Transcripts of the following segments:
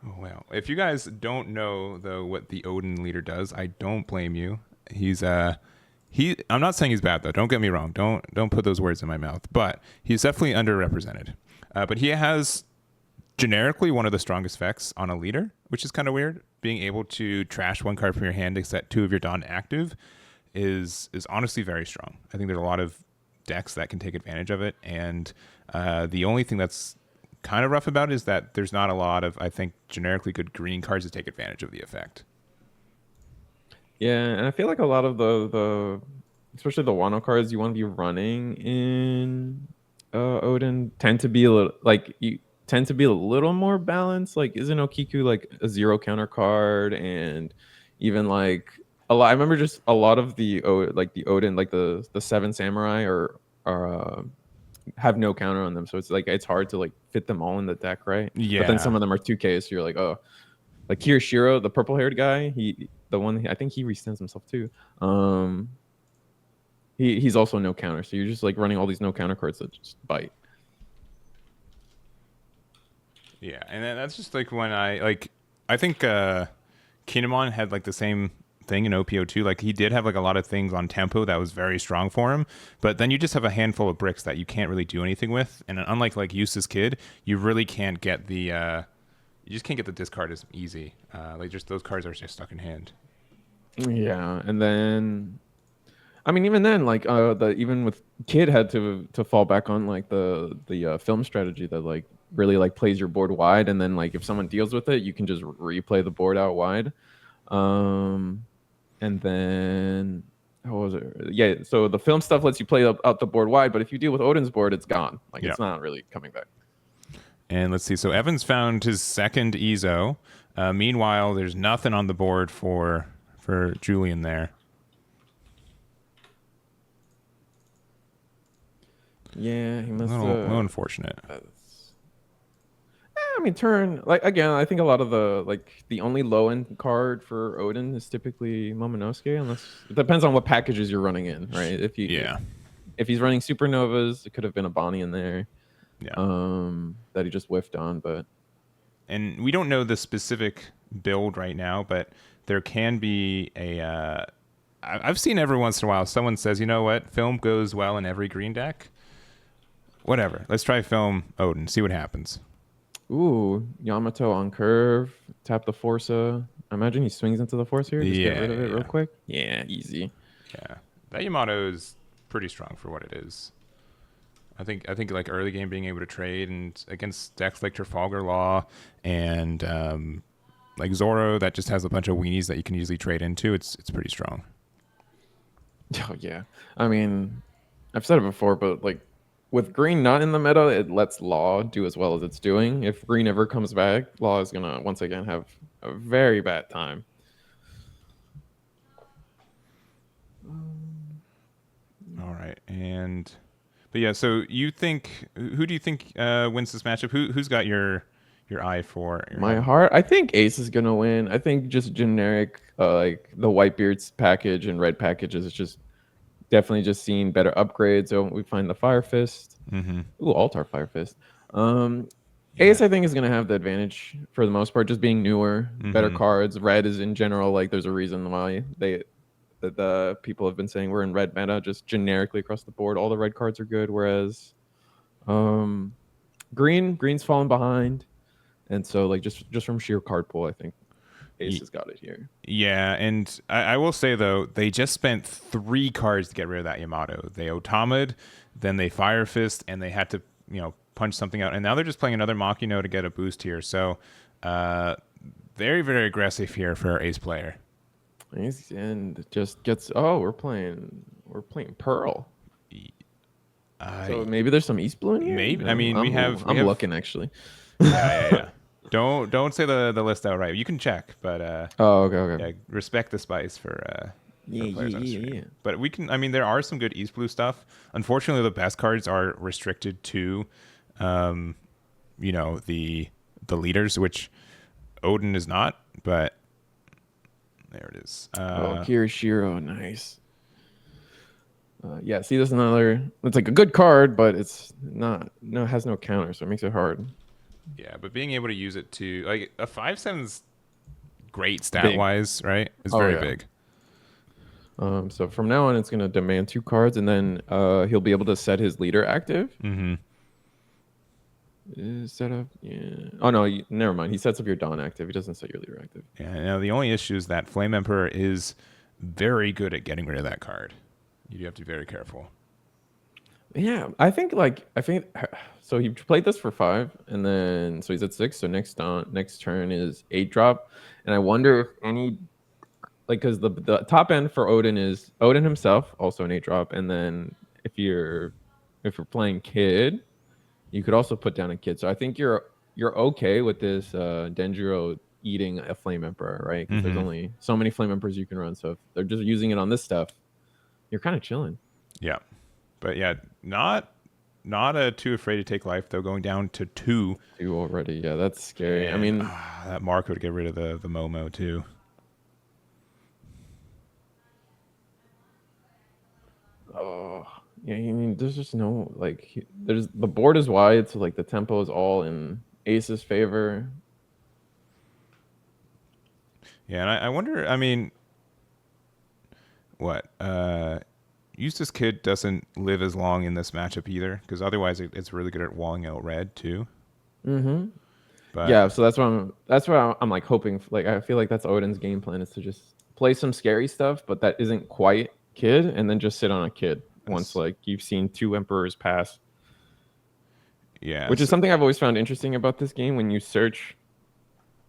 Oh, well, if you guys don't know though what the Odin leader does, I don't blame you. He's he. I'm not saying he's bad though. Don't get me wrong. Don't put those words in my mouth. But he's definitely underrepresented. But he has generically one of the strongest effects on a leader, which is kind of weird. Being able to trash one card from your hand to set two of your Dawn active is honestly very strong. I think there's a lot of decks that can take advantage of it, and the only thing that's kind of rough about it is that there's not a lot of, I think, generically good green cards to take advantage of the effect. Yeah, and I feel like a lot of the especially the Wano cards you want to be running in Odin tend to be a little like you tend to be a little more balanced. Like isn't Okiku like a zero counter card and even like a lot I remember just a lot of like the Odin like the seven samurai are have no counter on them. So it's like it's hard to like fit them all in the deck, right? But then some Yeah. of them are 2K, so you're like, oh, like Kirishiro, the purple haired guy, the one I think he resends himself too. Um, he's also no counter, so you're just like running all these no counter cards that just bite. Yeah, and then that's just like when I think Kinemon had like the same thing in OP02. Like he did have like a lot of things on tempo that was very strong for him, but then you just have a handful of bricks that you can't really do anything with. And unlike like Eustace Kid, you really can't get the you just can't get the discard as easy. Like just those cards are just stuck in hand. Yeah, and then I mean, even then, like even with Kid had to fall back on like the film strategy that like really like plays your board wide, and then like if someone deals with it, you can just replay the board out wide. Um, and then how was it? Yeah, so the film stuff lets you play out the board wide, but if you deal with Odin's board, it's gone. Like Yeah. it's not really coming back. And let's see. So Evans found his second Ezo. Meanwhile, there's nothing on the board for Julian there. Yeah, he A must. little unfortunate. I mean, turn like again. I think a lot of the only low end card for Odin is typically Momonosuke, unless it depends on what packages you're running in, right? Yeah. If he's running supernovas, it could have been a Bonnie in there, Yeah. that he just whiffed on. But And we don't know the specific build right now, but there can be a. I've seen every once in a while someone says, you know what, film goes well in every green deck. Whatever. Let's try film Odin. See what happens. ooh, Yamato on curve, tap the Forza. I imagine he swings into the Force here. Just get rid of it real Yeah. quick. Yeah, easy. Yeah. That Yamato is pretty strong for what it is. I think like early game being able to trade and against decks like Trafalgar Law and like Zoro that just has a bunch of weenies that you can easily trade into. It's pretty strong. Oh yeah. I mean, I've said it before, but like with green not in the meta, it lets Law do as well as it's doing. If green ever comes back, Law is gonna once again have a very bad time. All right, and but yeah, so you think who do you think wins this matchup? Who's got your eye for your My head? heart, I think Ace is gonna win. I think just generic, like the Whitebeard's package and red packages is just definitely just seeing better upgrades. So we find the Fire Fist. Mm-hmm. Ooh, Altar Fire Fist. Um, Yeah. Ace, I think, is going to have the advantage for the most part, just being newer, better Mm-hmm. cards. Red is in general, like, there's a reason why the people have been saying we're in red meta, just generically across the board. All the red cards are good, whereas um, green's fallen behind. And so, like, just from sheer card pool, I think Ace has got it here. Yeah, and I will say though, they just spent 3 cards to get rid of that Yamato. They Otamid, then they Fire Fist, and they had to, punch something out. And now they're just playing another Makino to get a boost here. So, uh, very, very aggressive here for our ace player. Ace and just gets. Oh, we're playing Pearl. So I maybe there's some East Blue in here. maybe. I No, mean, we I'm have. looking actually. Yeah, yeah, yeah. Don't say the list outright. You can check, but Oh, okay. yeah, respect the spice Yeah, for players yeah, on yeah, stream. yeah. But we can. I mean, there are some good East Blue stuff. Unfortunately, the best cards are restricted to, um, the leaders, which Odin is not. But there it is. Oh, Kirishiro, nice. Yeah, see, this is another. It's like a good card, but it's not. No, it has no counter, so it makes it hard. Yeah, but being able to use it to like a 5/7's great stat Big. wise, right? It's Oh very yeah. big. So from now on, it's gonna demand 2 cards, and then he'll be able to set his leader active. Mm-hmm. Set up, yeah. Oh no, never mind. He sets up your Dawn active. He doesn't set your leader active. Yeah. Now the only issue is that Flame Emperor is very good at getting rid of that card. You do have to be very careful. Yeah, I think so. He played this for 5, and then so he's at 6. So next turn is 8 drop, and I wonder if any because the top end for Odin is Odin himself, also an 8 drop, and then if you're playing Kid, you could also put down a Kid. So I think you're okay with this Denjiro eating a Flame Emperor, right? Because there's Mm-hmm. only so many Flame Emperors you can run. So if they're just using it on this stuff, you're kind of chilling. Yeah. But yeah, not too afraid to take life though. Going down to 2, 2 already, yeah, that's scary. I and mean, that Marco would get rid of the Momo too. oh yeah, I mean, there's just no there's the board is wide, so like the tempo is all in Ace's favor. Yeah, and I wonder. I mean, what? Eustace Kid doesn't live as long in this matchup either, because otherwise it's really good at walling out red too. Mm-hmm. But Yeah, so that's why I'm like hoping. Like I feel like that's Odin's game plan is to just play some scary stuff, but that isn't quite Kid, and then just sit on a Kid once like you've seen 2 Emperors pass. yeah, Which is something I've always found interesting about this game. When you search,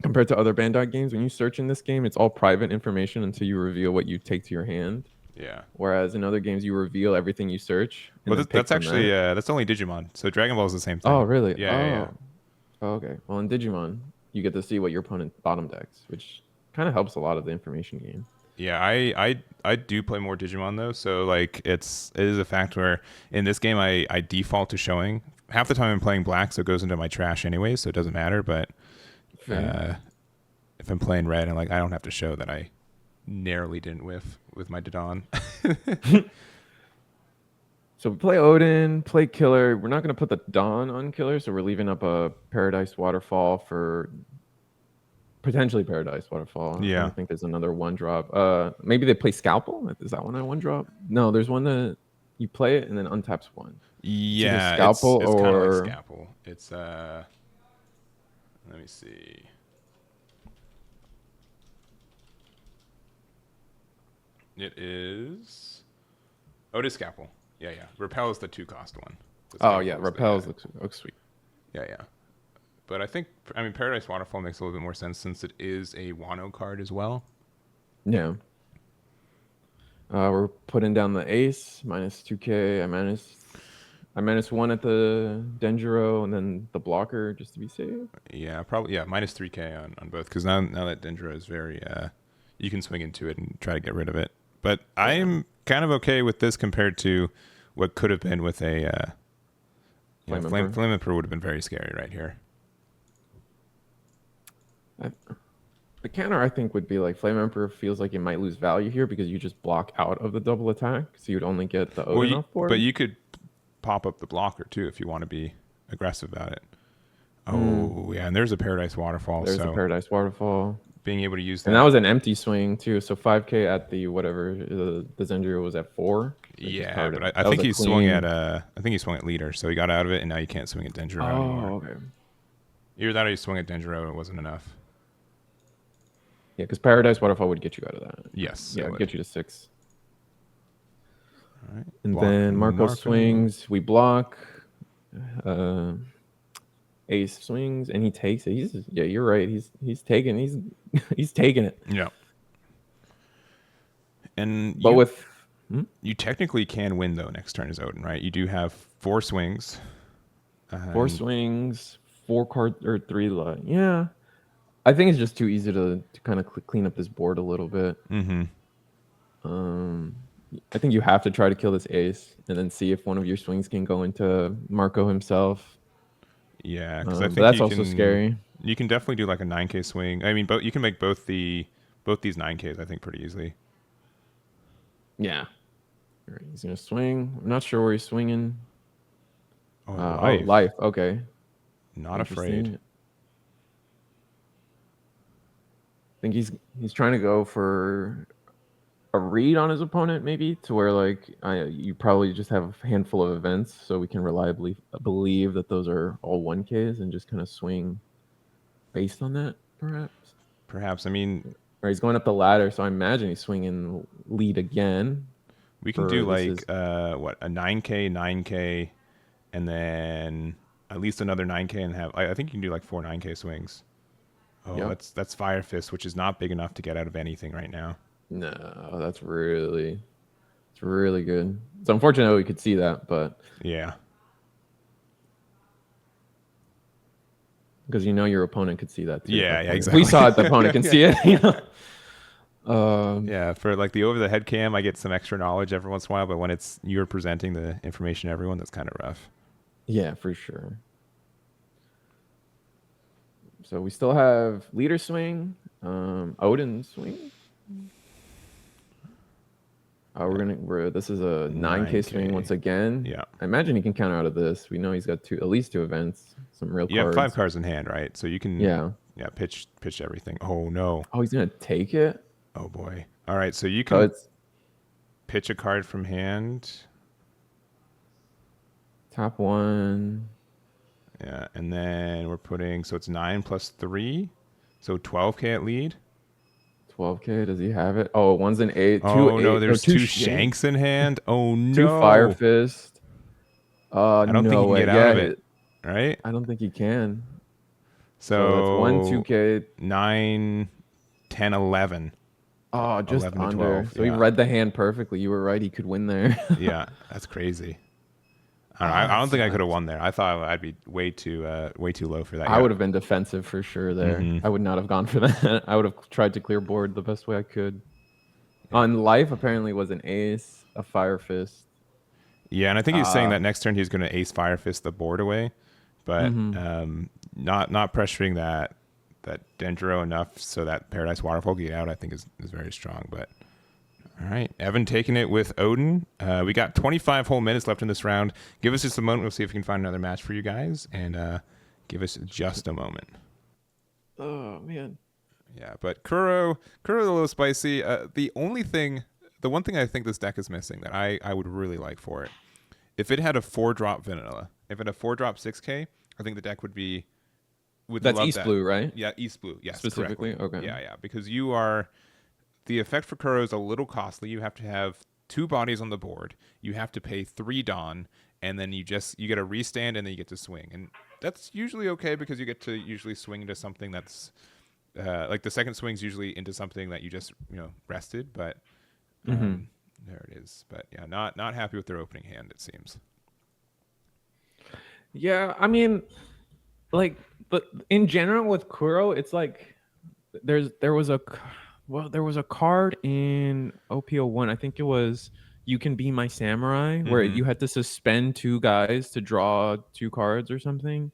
compared to other Bandai games, when you search in this game, it's all private information until you reveal what you take to your hand. yeah. Whereas in other games, you reveal everything you search. And Well, then pick that's from actually that. that's only Digimon. So Dragon Ball is the same thing. Oh, really? Yeah, yeah, yeah. Oh, okay. Well, in Digimon, you get to see what your opponent bottom decks, which kind of helps a lot of the information game. Yeah, I do play more Digimon though, so like it is a fact where in this game I default to showing. Half the time I'm playing black, so it goes into my trash anyway, so it doesn't matter. But if I'm playing red, and like I don't have to show that I narrowly didn't whiff with my Didon. So we play Odin, play Killer. We're not going to put the Dawn on Killer, so we're leaving up a Paradise Waterfall for potentially Paradise Waterfall. Yeah. I think there's another 1-drop. Maybe they play Scalpel. Is that one a 1-drop? No, there's one that you play it and then untaps 1. Yeah, Scalpel it's kind of or like Scalpel. It's let me see. It is it is Scalpel. Yeah, yeah. Repel is the 2-cost one. oh yeah, Repels looks sweet. Yeah, yeah. But I mean, Paradise Waterfall makes a little bit more sense since it is a Wano card as well. Yeah. We're putting down the Ace minus 2k. I minus 1 at the Denjiro and then the blocker just to be safe. Yeah, probably. Yeah, minus 3k on both because now that Dendro is very, you can swing into it and try to get rid of it. But I'm kind of okay with this compared to what could have been with a Flame Emperor would have been very scary right here. The counter I think would be like Flame Emperor feels like it might lose value here because you just block out of the double attack, so you'd only get the Odin off board. But you could pop up the blocker too if you want to be aggressive about it. Oh yeah, and there's a Paradise Waterfall. There's a Paradise Waterfall. Being able to use that. And that was an empty swing too, so 5k at the whatever the Zendrio was at 4. So yeah, but I think he swung at leader, so he got out of it, and now you can't swing at Denjiro anymore. Oh, okay. Either that or you swung at Denjiro and it wasn't enough. Yeah, because Paradise Waterfall would get you out of that. Yes. Yeah, get you to 6. All right. And then Marco swings, we block. Ace swings and he takes it. You're right. He's taking it. Yeah. And you technically can win though next turn as Odin, right? You do have 4 swings. 4 swings, 4 card or 3 light. Yeah. I think it's just too easy to kind of clean up this board a little bit. Mm-hmm. I think you have to try to kill this Ace and then see if one of your swings can go into Marco himself. Yeah, because I think that's also scary. You can definitely do like a 9k swing. I mean, you can make both these 9ks I think pretty easily. Yeah. All right, he's gonna swing. I'm not sure where he's swinging. Life. Life. Okay. Not afraid. I think he's trying to go for a read on his opponent, maybe, to where like you probably just have a handful of events, so we can reliably believe that those are all 1Ks and just kind of swing based on that, perhaps. Perhaps. I mean, or he's going up the ladder, so I imagine he's swinging lead again. We can do like what, a 9K, 9K, and then at least another 9K, and have I think you can do like 4 9K swings. Oh, yep. That's Fire Fist, which is not big enough to get out of anything right now. No, it's really good. It's unfortunate we could see that, but yeah, because your opponent could see that too. Yeah, exactly. We saw it, the opponent can see it. Yeah, for like the over the head cam, I get some extra knowledge every once in a while, but when it's you're presenting the information to everyone, that's kind of rough. Yeah, for sure. So we still have leader swing, Oden swing. This is a 9K swing once again. Yeah, I imagine he can counter out of this. We know he's got at least 2 events, some real cards. You have 5 cards in hand, right? So you can pitch everything. Oh no. Oh, he's gonna take it. Oh boy. All right, so you can pitch a card from hand. Top 1. Yeah, and then we're putting, so it's 9 plus 3, so 12K at lead. 12K, does he have it? Oh, one's an 8. Oh no, there's 2 shanks in hand. Oh no. 2 Fire Fist. I don't think he can get out of it, right? I don't think he can. So that's 1 2K. 9, 10, 11. Oh, just under. 12, so he read the hand perfectly. You were right. He could win there. Yeah, that's crazy. I don't think I could have won there. I thought I'd be way too low for that. I would have been defensive for sure there. I would not have gone for that. I would have tried to clear board the best way I could. Yeah. On life, apparently was an ace, a Fire Fist. Yeah, and I think he's saying that next turn he's going to ace Fire Fist the board away, but not pressuring that Dendro enough so that Paradise Waterfall get out, I think is very strong. But all right, Evan taking it with Oden. We got 25 whole minutes left in this round. Give us just a moment. We'll see if we can find another match for you guys, and give us just a moment. Oh man. Yeah, but Kuro's a little spicy. The one thing I think this deck is missing that I would really like for it, if it had a 4-drop vanilla, if it had a 4-drop 6K, I think the deck would be. That's East Blue, right? Yeah, East Blue. Yes, specifically. Correctly. Okay. Yeah, because you are. The effect for Kuro is a little costly. You have to have 2 bodies on the board. You have to pay 3 Dawn, and then you get a restand, and then you get to swing. And that's usually okay because you get to usually swing into something that's like the second swing's usually into something that you just rested. But there it is. But yeah, not happy with their opening hand, it seems. Yeah, I mean, like, but in general with Kuro, it's like there was a card in OP01. I think it was You Can Be My Samurai, where you had to suspend 2 guys to draw 2 cards or something.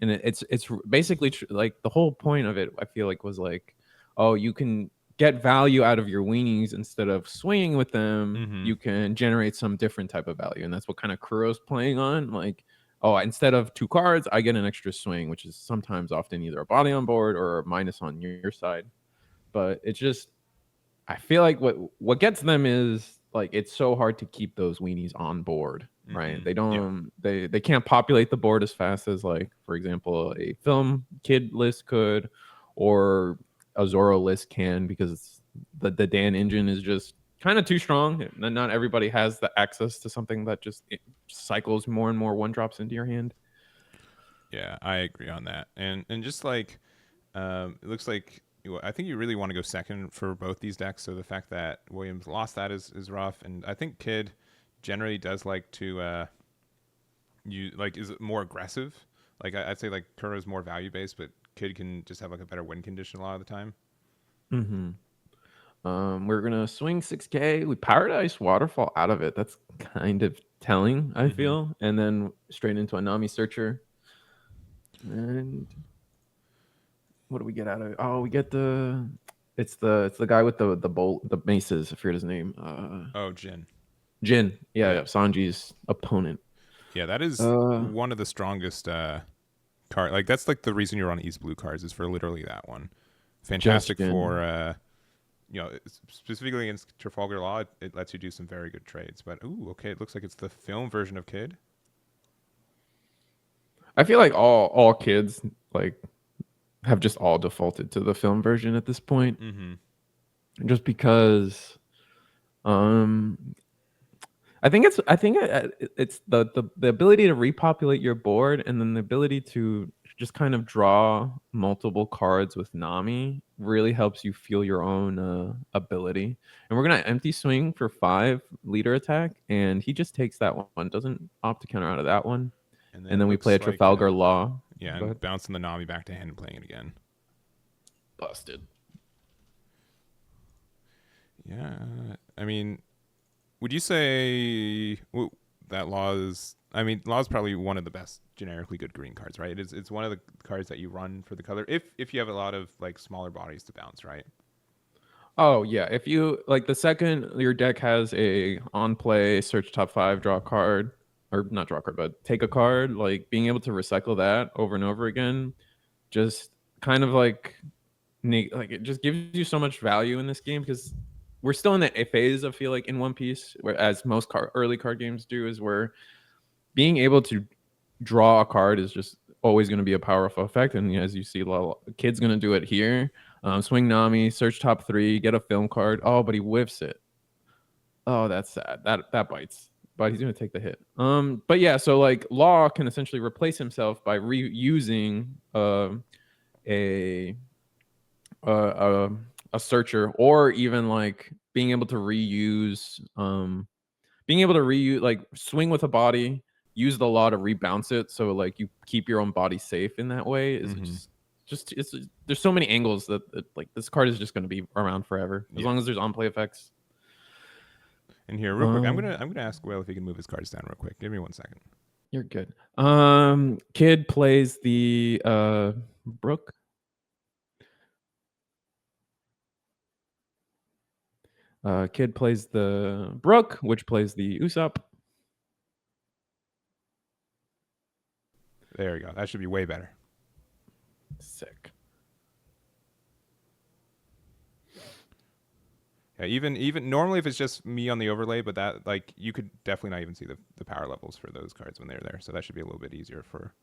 And it's basically like the whole point of it, I feel like, was like, oh, you can get value out of your weenies instead of swinging with them. You can generate some different type of value. And that's what kind of Kuro's playing on. Like, oh, instead of 2 cards, I get an extra swing, which is sometimes often either a body on board or a minus on your side. But it's just, I feel like what gets them is like it's so hard to keep those weenies on board, right? They don't they can't populate the board as fast as, like, for example, a Film Kid list could, or a Zoro list can, because the Dan engine is just kind of too strong. Not everybody has the access to something that just cycles more and more 1-drops into your hand. Yeah, I agree on that. And just like it looks like, I think you really want to go second for both these decks. So the fact that Williams lost that is rough. And I think Kid generally does like to is more aggressive. Like I'd say like Kuro's more value based, but Kid can just have like a better win condition a lot of the time. We're gonna swing 6K. We Paradise Waterfall out of it. That's kind of telling, I feel. And then straight into a Nami Searcher. And what do we get out of it? Oh, we get it's the guy with the maces. I forget his name. Jin. Jin. Yeah, Sanji's opponent. Yeah, that is one of the strongest card. Like that's like the reason you're on East Blue cards is for literally that one. Fantastic for specifically against Trafalgar Law. It lets you do some very good trades. But ooh, okay, it looks like it's the film version of Kid. I feel like all kids like have just all defaulted to the film version at this point, just because. I think it's the ability to repopulate your board, and then the ability to just kind of draw multiple cards with Nami really helps you feel your own ability. And we're gonna empty swing for 5 leader attack, and he just takes that one, doesn't opt to counter out of that one, and then we play a Trafalgar Law. Yeah, and bouncing the Nami back to hand and playing it again. Busted. Yeah, I mean, would you say that Law is? I mean, Law is probably one of the best generically good green cards, right? It's one of the cards that you run for the color if you have a lot of like smaller bodies to bounce, right? Oh yeah, if you like the second your deck has a on play search top 5 draw a card, or not draw a card but take a card, like being able to recycle that over and over again, just kind of like it just gives you so much value in this game, because we're still in a phase, I feel like, in One Piece, where as most early card games do, is where being able to draw a card is just always going to be a powerful effect. And as you see, Kid's going to do it here. Swing Nami, search top 3, get a film card. Oh, but he whiffs it. Oh, that's sad. That bites. But he's going to take the hit. But yeah, so like Law can essentially replace himself by reusing a searcher, or even like being able to reuse like swing with a body, use the Law to rebounce it, so like you keep your own body safe in that way. Is there's so many angles that like this card is just going to be around forever as long as there's on play effects. And here, real quick, I'm gonna ask Will if he can move his cards down real quick. Give me 1 second. You're good. Kid plays the Brook. Kid plays the Brook, which plays the Usopp. There we go. That should be way better. Sick. Yeah, even normally if it's just me on the overlay, but that like you could definitely not even see the power levels for those cards when they're there. So that should be a little bit easier for.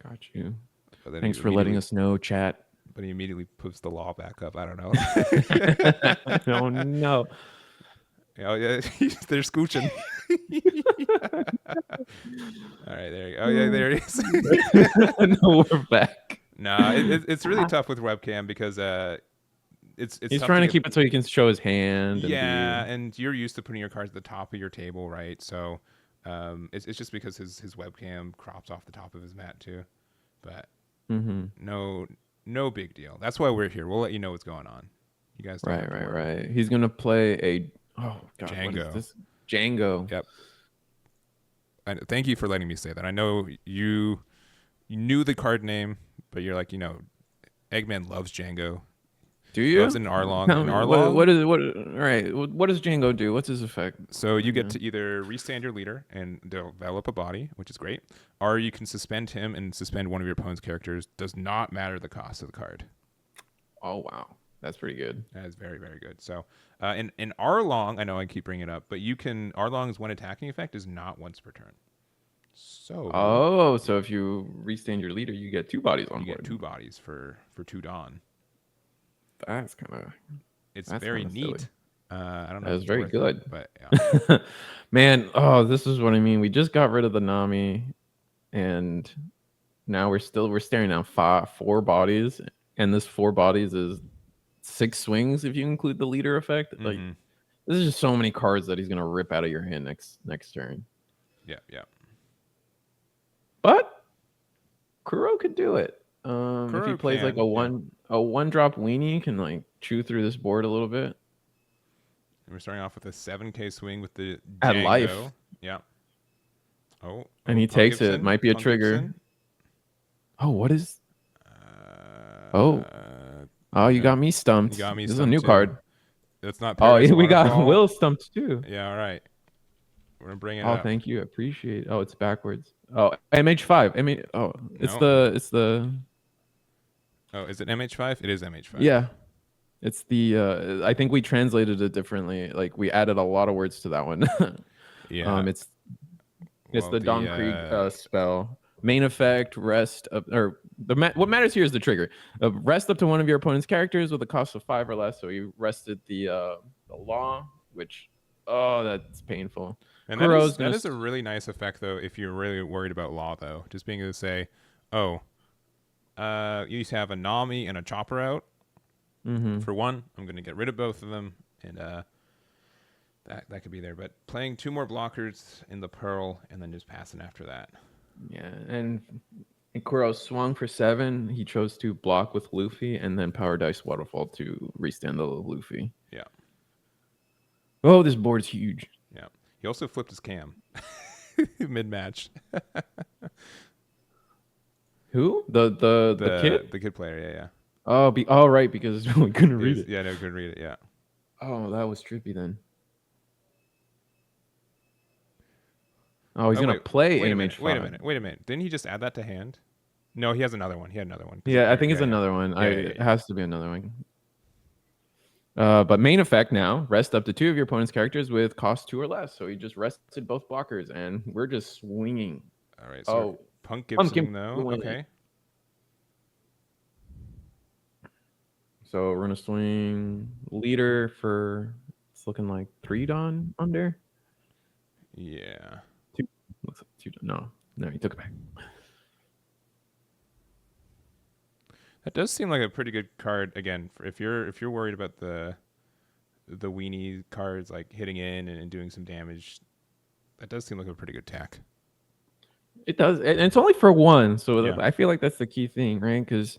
Got you. Thanks for letting us know, chat. But he immediately puts the Law back up. I don't know. Oh no. Oh yeah, they're scooching. All right, there you go. Oh yeah, there it is. No, we're back. No, it's really tough with webcam because he's trying to keep it so he can show his hand. Yeah, and you're used to putting your cards at the top of your table, right? So it's just because his webcam crops off the top of his mat too. But no big deal. That's why we're here. We'll let you know what's going on. You guys. Right. He's gonna play a Django. What is this? Django. Yep. Thank you for letting me say that. I know you knew the card name, but you're like, Eggman loves Django. Do you? Loves an Arlong. What does Django do? What's his effect? So you get to either restand your leader and develop a body, which is great, or you can suspend him and suspend one of your opponent's characters. Does not matter the cost of the card. Oh, wow. That's pretty good. That is very, very good. So in Arlong, I know I keep bringing it up, but Arlong's one attacking effect is not once per turn. So so if you restand your leader, you get 2 bodies on board. You get 2 bodies for 2 Dawn. That's kind of. It's very neat. I don't know. That's very good. But yeah. Man, this is what I mean. We just got rid of the Nami, and now we're staring down 4 bodies, and this 4 bodies is 6 swings if you include the leader effect. Like, this is just so many cards that he's gonna rip out of your hand next turn. Yeah. But Kuro could do it. If he plays like a one drop weenie, can like chew through this board a little bit. And we're starting off with a 7K swing with the at Django. life. Yeah. And he takes it. Might be a trigger. Oh, what is? You got me stumped. This is a new card. That's not. We got Will stumped too. Yeah. All right. We're gonna bring it Oh, up. thank you. Appreciate. Oh, it's backwards. Oh, MH5. Oh, it's No. the. Oh, is it MH5? It is MH5. Yeah, it's the. I think we translated it differently. Like we added a lot of words to that one. Yeah. It's Well, the Don Krieg spell. Main effect, rest up, or what matters here is the trigger. Rest up to one of your opponent's characters with a cost of 5 or less. So you rested the law, which that's painful. And Kuro's that is a really nice effect though if you're really worried about law though. Just being able to say, oh, you used to have a Nami and a Chopper out. For one, I'm gonna get rid of both of them, and that could be there. But playing 2 more blockers in the Pearl and then just passing after that. Yeah, and Kuro swung for 7. He chose to block with Luffy and then Power Dice Waterfall to restand the Luffy. Yeah. Oh, this board's huge. Yeah. He also flipped his cam mid-match. Who? The kid? The kid player, yeah. Oh, right, because we couldn't read it. Yeah, no, couldn't read it, yeah. Oh, that was trippy then. Oh, he's going to play MH5. Wait a minute. Didn't he just add that to hand? No, he has another one. He had another one. Yeah, I think it's another one. It has to be another one. But main effect now, rest up to 2 of your opponent's characters with cost 2 or less. So he just rested both blockers, and we're just swinging. All right, so Punk Gibson, though. Okay. So we're going to swing leader for, it's looking like 3 Don under. Yeah. 2. Looks like 2. No, he took it back. That does seem like a pretty good card. Again, if you're worried about the weenie cards like hitting in and doing some damage, that does seem like a pretty good tack. It does, and it's only for 1, so Yeah. I feel like that's the key thing, right? Because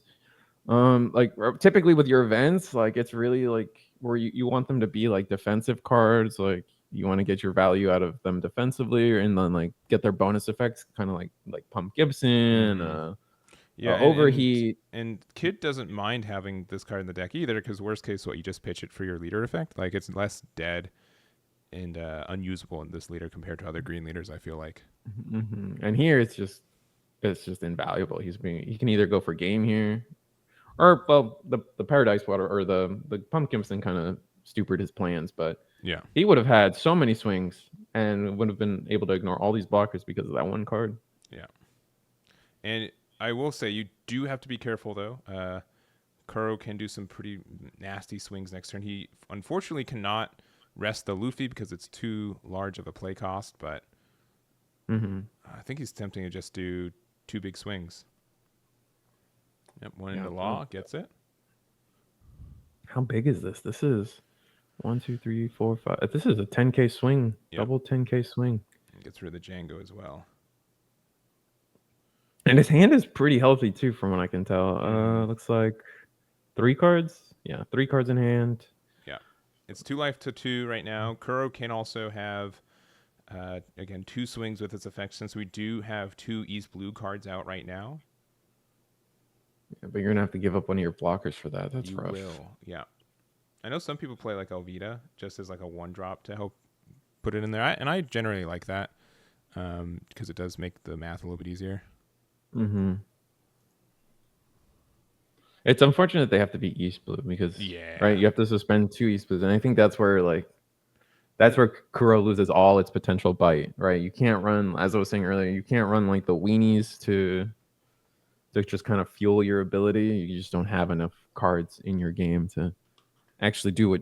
like typically with your events, like it's really like where you want them to be like defensive cards, like you want to get your value out of them defensively, and then like get their bonus effects, kind of like Pump Gibson. Yeah, overheat. And Kid doesn't mind having this card in the deck either, because worst case, you just pitch it for your leader effect. Like it's less dead and unusable in this leader compared to other green leaders, I feel like. And here it's just invaluable. He can either go for game here, or the Paradise Water or the Pumpkinson kind of stupid his plans, but yeah, he would have had so many swings and would have been able to ignore all these blockers because of that one card. Yeah, and I will say you do have to be careful though. Kuro can do some pretty nasty swings next turn. He unfortunately cannot rest the Luffy because it's too large of a play cost, but I think he's tempting to just do 2 big swings. Yep, 1 into law, gets it. How big is this? This is 1, 2, 3, 4, 5. This is a 10K swing, double 10K swing. Gets rid of the Django as well. And his hand is pretty healthy too, from what I can tell. Looks like 3 cards. Yeah, 3 cards in hand. Yeah, it's 2 life to 2 right now. Kuro can also have, again, 2 swings with its effect, since we do have 2 East Blue cards out right now. Yeah, but you're gonna have to give up one of your blockers for that. That's rough. You will, yeah. I know some people play like Alvida just as like a 1-drop to help put it in there, and I generally like that because it does make the math a little bit easier. It's unfortunate they have to be East Blue because right, you have to suspend 2 East Blues, and I think that's where Kuro loses all its potential bite. Right, you can't run, as I was saying earlier, you can't run like the weenies to just kind of fuel your ability. You just don't have enough cards in your game to actually do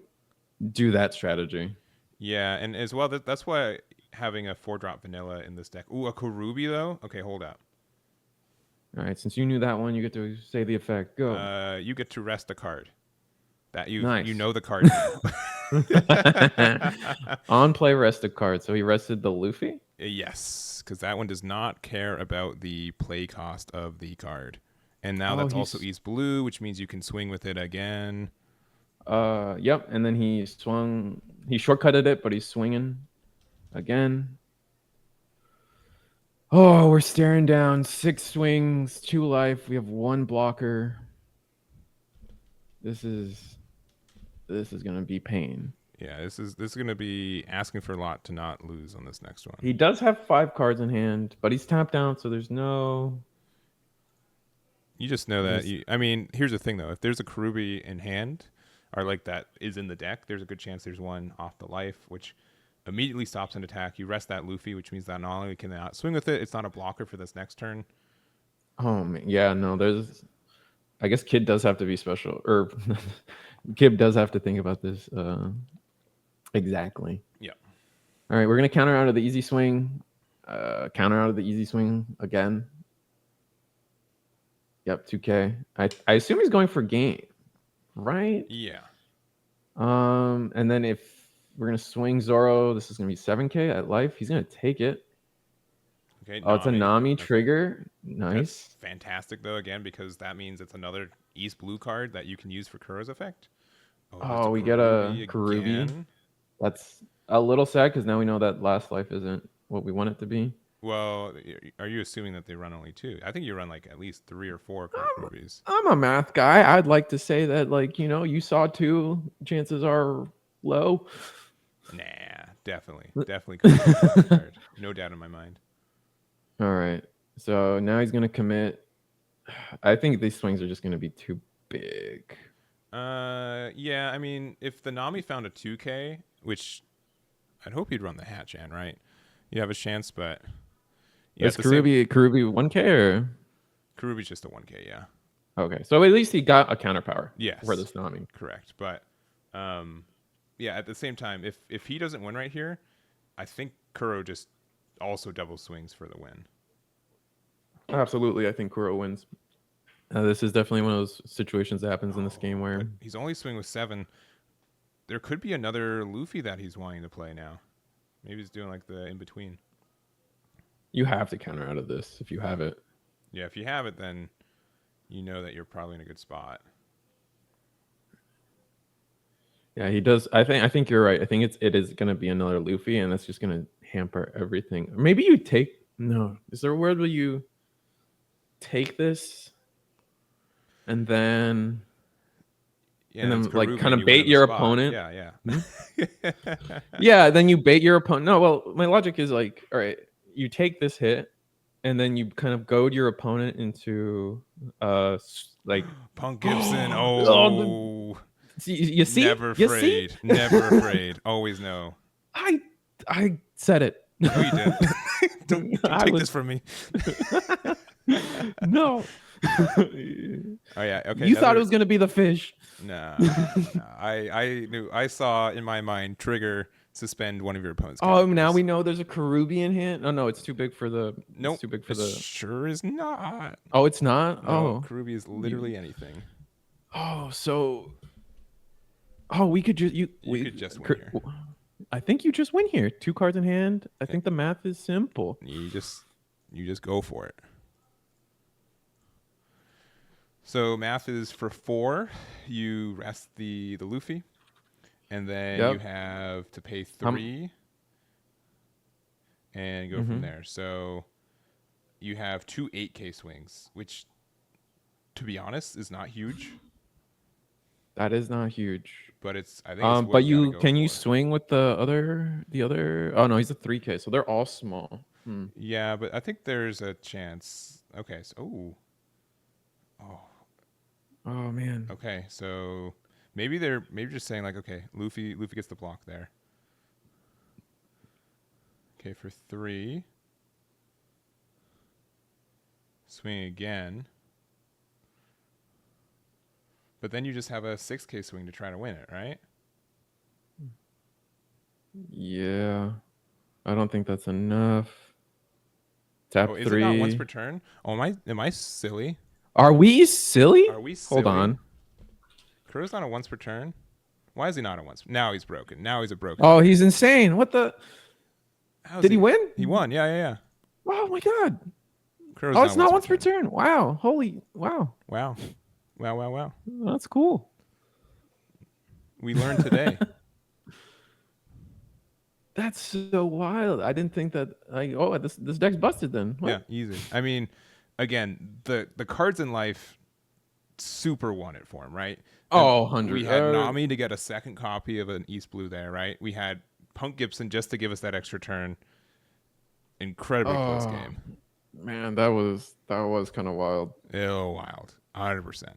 that strategy. Yeah, and as well, that's why having a 4-drop vanilla in this deck. Ooh, a Korubi though. Okay, hold up. All right, since you knew that one, you get to say the effect. Go. You get to rest a card. That you know the card. On play, rest a card. So he rested the Luffy? Yes, because that one does not care about the play cost of the card. And now that's also East Blue, which means you can swing with it again. Yep, and then he swung. He shortcutted it, but he's swinging again. Oh, we're staring down 6 swings, 2 life. We have 1 blocker. This is gonna be pain. Yeah, this is gonna be asking for a lot to not lose on this next one. He does have 5 cards in hand, but he's tapped down, so there's no. You just know that. I mean, here's the thing though: if there's a Karubi in hand, or like that is in the deck, there's a good chance there's one off the life, which immediately stops an attack. You rest that Luffy, which means that not only can they not swing with it, it's not a blocker for this next turn. Oh man, yeah, no, there's. I guess Kid does have to be special, or Kid does have to think about this. Exactly. Yeah. All right, we're gonna counter out of the easy swing. Counter out of the easy swing again. Yep, 2K. I assume he's going for game, right? Yeah. And then if we're gonna swing Zoro, this is gonna be 7K at life. He's gonna take it. Okay. Oh, it's a Nami trigger. Nice. That's fantastic though, again, because that means it's another East blue card that you can use for Kuro's effect. Oh, we get a Karubi. That's a little sad because now we know that last life isn't what we want it to be. Well, are you assuming that they run only 2? I think you run like at least 3 or 4 Karubis. I'm a math guy. I'd like to say that, like, you saw 2. Chances are low. Nah, definitely card. No doubt in my mind. All right. So now he's gonna commit. I think these swings are just gonna be too big. Yeah. I mean, if the Nami found a 2K, which I'd hope he'd run the Hatchan, right? You have a chance, but yeah. Is Karubi 1K or? Karubi's just a 1K, yeah. Okay, so at least he got a counterpower. Yes. For this Nami. Correct, but yeah. At the same time, if he doesn't win right here, I think Kuro just also double swings for the win. Absolutely, I think Kuro wins. This is definitely one of those situations that happens in this game where he's only swinging with 7. There could be another Luffy that he's wanting to play now. Maybe he's doing like the in between. You have to counter out of this if you have it. Yeah, if you have it, then you know that you're probably in a good spot. Yeah, he does. I think you're right. I think it is going to be another Luffy, and that's just going to hamper everything. Or maybe you take. No, is there a word where you take this and then like kind of bait your opponent? Yeah. Yeah, then you bait your opponent. No, well, my logic is like, all right, you take this hit, and then you kind of goad your opponent into like Punk Gibson. Oh. You see? Never afraid. Never afraid. Always know. I said it. No, you didn't. don't take this from me. No. Oh yeah. Okay. You thought it was gonna be the fish. No. I knew. I saw in my mind trigger suspend one of your opponents. Oh, now we know there's a Karubi in hand. Oh no, it's too big for the. Nope. It's too big for Sure is not. Oh, it's not. No, Karubi is literally anything. Oh, so. Oh, we could just we could just win here. I think you just win here. 2 cards in hand. I think the math is simple. You just go for it. So math is for 4. You rest the Luffy, and then you have to pay 3, and go from there. So you have 2 8K swings, which, to be honest, is not huge. That is not huge. But it's I think it's what but you can you swing with the other Oh no, he's a 3K, so they're all small. Yeah, but I think there's a chance. Okay, so oh man. Okay, so maybe they're just saying like, okay, Luffy gets the block there. Okay, for 3. Swing again. But then you just have a 6K swing to try to win it, right? Yeah. I don't think that's enough. Tap 3. Is it not once per turn? Oh, am I silly? Are we silly? Are we silly? Hold on. Kuro's not a once per turn? Why is he not a once? Now he's broken. Now he's a broken. Oh, he's insane. What the? Did he win? He won. Yeah. Oh my god. Kuro's it's not once per turn. Wow. Holy. Wow. Wow. That's cool. We learned today. That's so wild. I didn't think that. This deck's busted then. What? Yeah, easy. I mean, again, the cards in life super wanted for him, right? Oh, We 100. had Nami to get a second copy of an East Blue there, right? We had Punk Gibson just to give us that extra turn. Incredibly close Oh, game. man, that was kind of wild. Oh, wild. 100%.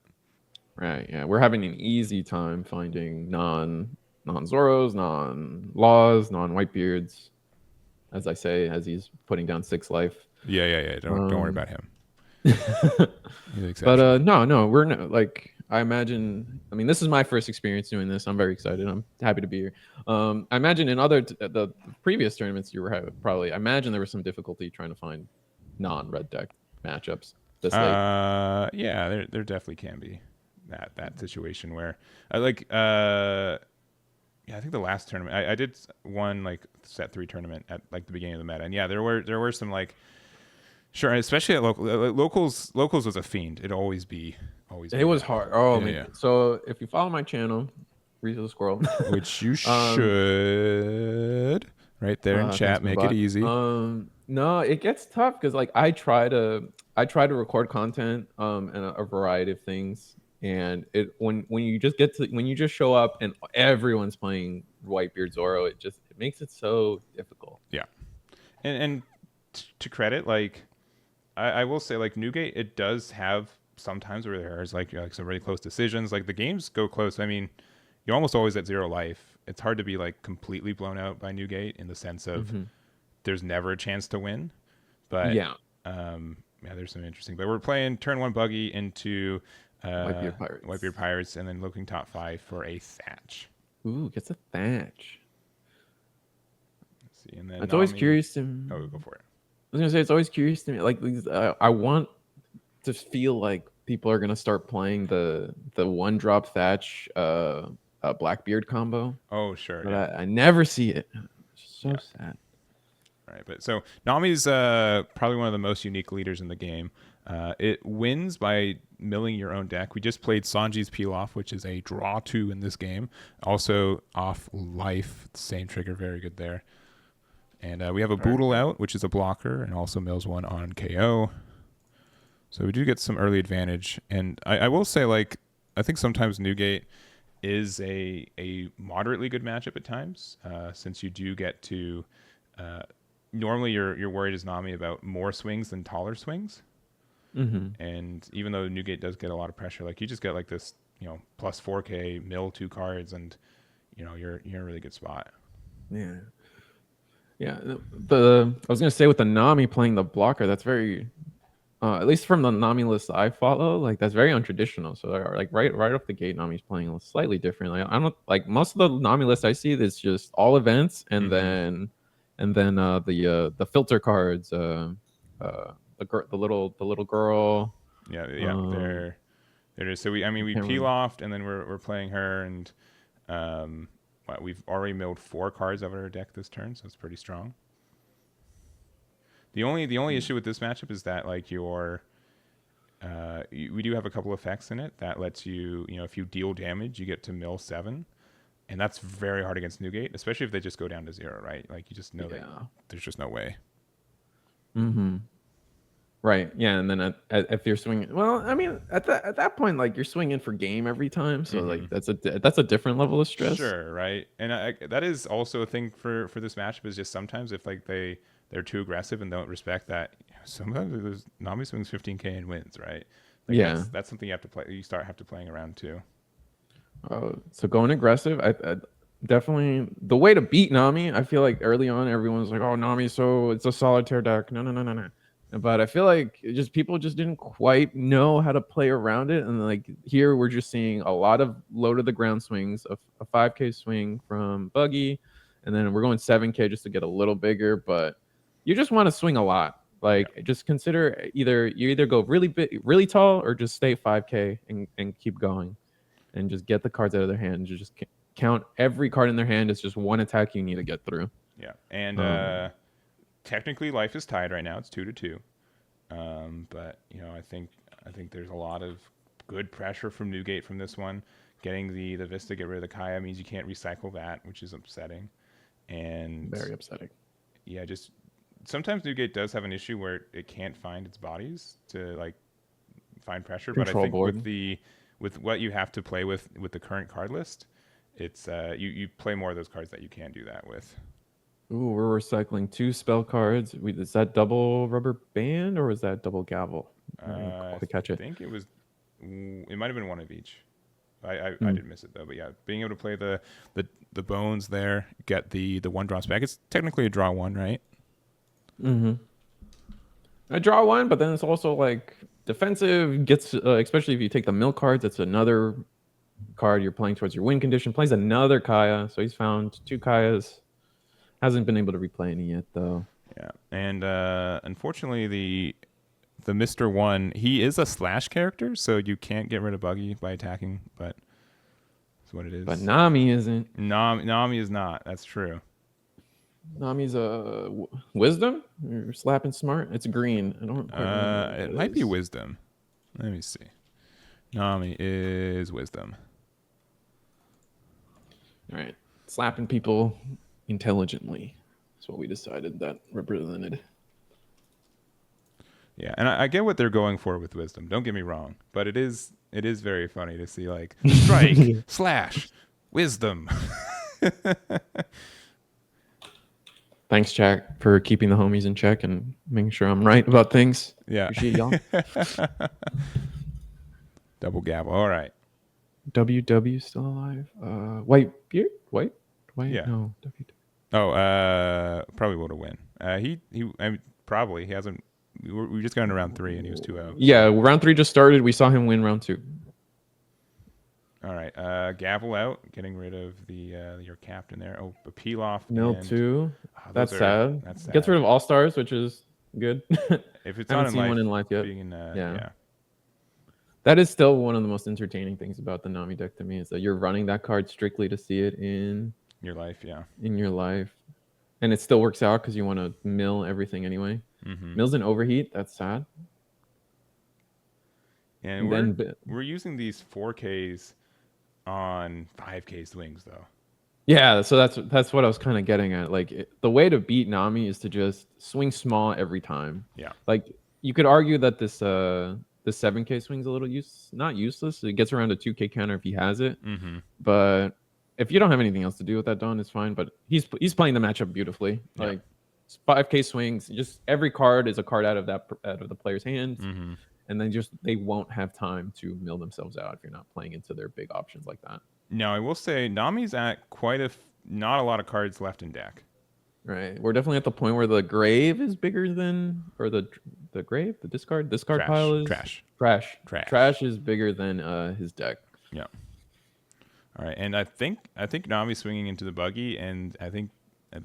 Right. Yeah, we're having an easy time finding non Zoros, non Laws, non Whitebeards, as I say, as he's putting down 6 life. Yeah. Don't worry about him. But no, we're no, like I imagine. I mean, this is my first experience doing this. I'm very excited. I'm happy to be here. I imagine in other the previous tournaments you were having, probably. I imagine there was some difficulty trying to find non-red deck matchups this late. Yeah, there definitely can be that situation where yeah, I think the last tournament I did one like set 3 tournament at like the beginning of the meta, and yeah, there were some like. Sure, especially at locals was a fiend. It'd always be It was hard. Oh yeah, man. yeah. So if you follow my channel, Reese the Squirrel, Which you should right there in chat. thanks, Make it Mabot. easy. No, it gets tough because like I try to record content and a variety of things, and it when you just show up and everyone's playing Whitebeard Zoro, it makes it so difficult. Yeah, and to credit, like I will say, like Newgate, it does have sometimes where there's like some really close decisions. Like the games go close. I mean, you're almost always at 0 life. It's hard to be like completely blown out by Newgate in the sense of there's never a chance to win. But Yeah, yeah, there's some interesting. But we're playing turn 1 buggy into Whitebeard Pirates, and then looking top 5 for a Thatch. ooh, gets a Thatch. Let's see, and then It's always curious to. Oh, go for it. I was gonna say it's always curious to me. Like I want to feel like people are gonna start playing the 1-drop Thatch Blackbeard combo. Oh, sure. But Yeah. I never see it. It's so sad. Right, but so Nami's probably one of the most unique leaders in the game. It wins by milling your own deck. We just played Sanji's Peel Off, which is a draw 2 in this game. Also off life, same trigger, very good there. And we have a Boodle out, which is a blocker, and also mills 1 on KO. So we do get some early advantage. And I will say, like, I think sometimes Newgate is a moderately good matchup at times, since you do get to normally you're worried as Nami about more swings than taller swings. And even though Newgate does get a lot of pressure, like you just get like this, plus 4K mill 2 cards, and you're in a really good spot. Yeah. Yeah, I was gonna say with the Nami playing the blocker, that's very, at least from the Nami list I follow, like that's very untraditional. So like right off the gate, Nami's playing slightly different. Like I don't like most of the Nami list I see. There's just all events, and then the filter cards, the little girl. Yeah, there it is. So we peel off, and then we're playing her, and we've already milled 4 cards out of our deck this turn, so it's pretty strong. The only issue with this matchup is that like we do have a couple effects in it that lets you, if you deal damage, you get to mill 7, and that's very hard against Newgate, especially if they just go down to 0, right? Like you just know that there's just no way. Right. Yeah. And then if you're swinging, well, I mean, at that point, like you're swinging for game every time, so like that's a different level of stress. Sure. Right. And that is also a thing for this matchup, is just sometimes if like they're too aggressive and don't respect that, sometimes Nami swings 15K and wins, right? Like that's something you have to play. You have to playing around too. So going aggressive, I definitely the way to beat Nami. I feel like early on everyone's like, oh, Nami, so it's a solitaire deck. No. But I feel like people just didn't quite know how to play around it, and like here we're just seeing a lot of low to the ground swings, a 5K swing from Buggy, and then we're going 7K just to get a little bigger. But you just want to swing a lot. Like just consider either go really big, really tall, or just stay 5K and keep going, and just get the cards out of their hand. You just count every card in their hand as just one attack you need to get through. Yeah, and technically life is tied right now. It's 2-2. But I think there's a lot of good pressure from Newgate from this one. Getting the Vista, get rid of the Kaya means you can't recycle that, which is upsetting. And very upsetting. Yeah, just sometimes Newgate does have an issue where it can't find its bodies to like find pressure. But I Control think board. with what you have to play with the current card list, it's you play more of those cards that you can do that with. Ooh, we're recycling 2 spell cards. Is that double rubber band or is that double gavel? I didn't quite catch I it. think it was. It might have been one of each. I Hmm. did miss it though, but yeah, being able to play the bones there, get the 1 drops back. It's technically a draw 1, right? Mm-hmm. I draw 1, but then it's also like defensive. Gets especially if you take the mill cards. It's another card you're playing towards your win condition. Plays another Kaya, so he's found 2 Kayas. Hasn't been able to replay any yet though. Yeah, and unfortunately the Mr. One, he is a slash character, so you can't get rid of Buggy by attacking, but that's what it is. But Nami isn't. Nami is not. That's true. Nami's a wisdom. You're slapping smart. It's green. I don't quite remember. What It might be is. wisdom. Let me see. Nami is wisdom. All right, slapping people intelligently. That's what we decided that represented. Yeah, and I get what they're going for with wisdom. Don't get me wrong, but it is very funny to see like strike slash wisdom. Thanks, Jack, for keeping the homies in check and making sure I'm right about things. Yeah. Appreciate y'all. Double gavel. All right. WW still alive. White beard. White. Yeah. No. WW. Oh, probably would have win. I mean, probably he hasn't. We just got into round 3 and he was 2 out. Yeah, round 3 just started. We saw him win round 2. All right, gavel out, getting rid of your captain there. Oh, a peel off. Mill and- 2. those That's sad. That's sad. Gets rid of all stars, which is good. If it's I not haven't seen one in life yet. being in, Yeah. yeah. That is still one of the most entertaining things about the Nami deck to me is that you're running that card strictly to see it in Your life, yeah. your life, and it still works out because you want to mill everything anyway. Mm-hmm. Mills in overheat. That's sad. And then we're using these 4Ks on 5K swings though. yeah, so that's what I was kind of getting at. Like the way to beat Nami is to just swing small every time. Yeah. Like you could argue that this 7K swing's a little not useless. It gets around a 2K counter if he has it. Mm-hmm. But if you don't have anything else to do with that Dawn, it's fine. But he's playing the matchup beautifully. Yeah. Like 5K swings, just every card is a card out of the player's hand, Mm-hmm. and then they won't have time to mill themselves out if you're not playing into their big options like that. Now I will say Nami's at not a lot of cards left in deck. Right, we're definitely at the point where the grave is bigger than, or the discard Trash. pile is trash is bigger than his deck. Yeah. All right, and I think Nami's swinging into the buggy, and I think